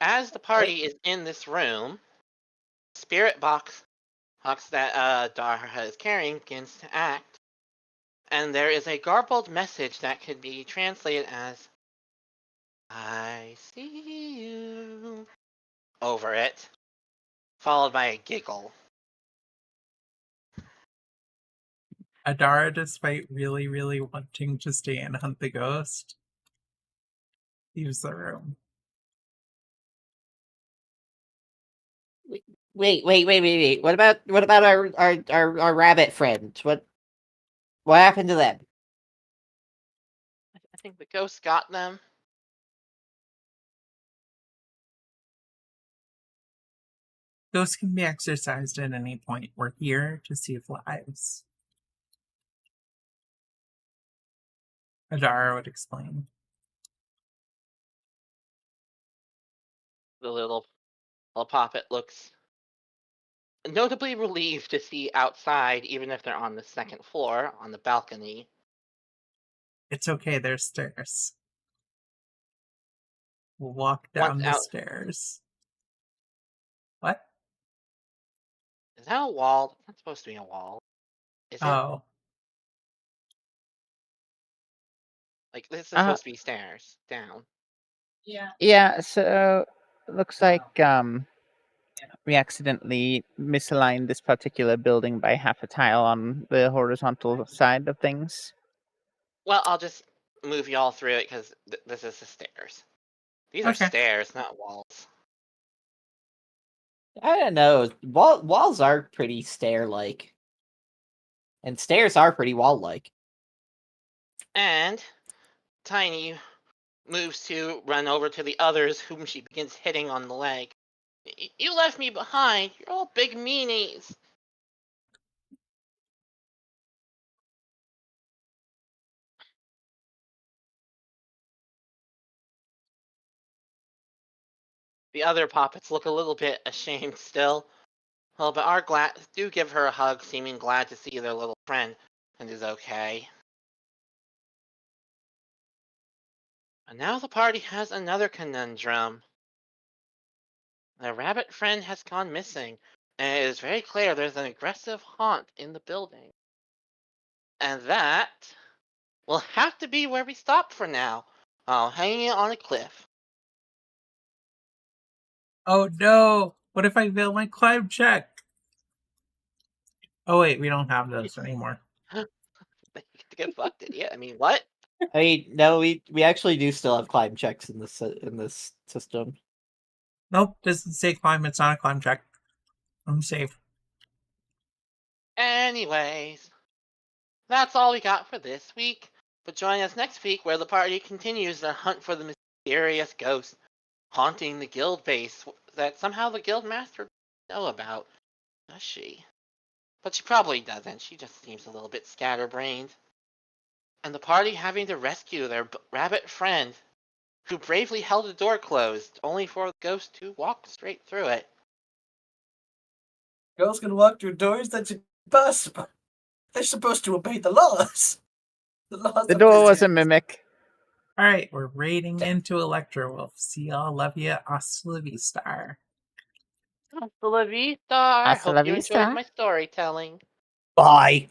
As the party is in this room, spirit box that Dara is carrying begins to act, and there is a garbled message that could be translated as "I see you" over it, followed by a giggle. Adara, despite really, really wanting to stay and hunt the ghost, leaves the room. Wait. What about our rabbit friend? What happened to them? I think the ghost got them. Ghosts can be exercised at any point. We're here to save lives. Adara would explain. The little puppet looks notably relieved to see outside, even if they're on the second floor, on the balcony. It's okay, there's stairs. We'll walk Once down the out, stairs. What? is that a wall? It's not supposed to be a wall. Is it? Oh. Like, this is supposed to be stairs down. Yeah, so looks like we accidentally misaligned this particular building by half a tile on the horizontal side of things. Well, I'll just move y'all through it because this is the stairs. These are Okay. stairs, not walls. I don't know. Walls are pretty stair-like, and stairs are pretty wall-like. And Tiny moves to run over to the others, whom she begins hitting on the leg. You left me behind. You're all big meanies. The other poppets look a little bit ashamed still. Well, but do give her a hug, seeming glad to see their little friend and is okay. And now the party has another conundrum. Their rabbit friend has gone missing, and it is very clear there's an aggressive haunt in the building. And that will have to be where we stop for now, hanging on a cliff. Oh no! What if I fail my climb check? Oh wait, we don't have those anymore. To get fucked, yeah. I mean, what? I mean, no, we actually do still have climb checks in this system. Nope, doesn't say climb, it's not a climb check. I'm safe. Anyways, that's all we got for this week. But join us next week where the party continues their hunt for the mysterious ghost haunting the guild base that somehow the guild master doesn't know about. Does she? But she probably doesn't. She just seems a little bit scatterbrained. And the party having to rescue their rabbit friend, who bravely held the door closed, only for the ghost to walk straight through it. Ghosts can walk through doors that should possible. They're supposed to obey the laws. The laws The of door was a physics. mimic. All right, we're raiding into Electrowolf. See y'all. Love ya. Hasta la vista. Hasta la vista. I Hasta hope la you enjoyed vista. my storytelling. Bye.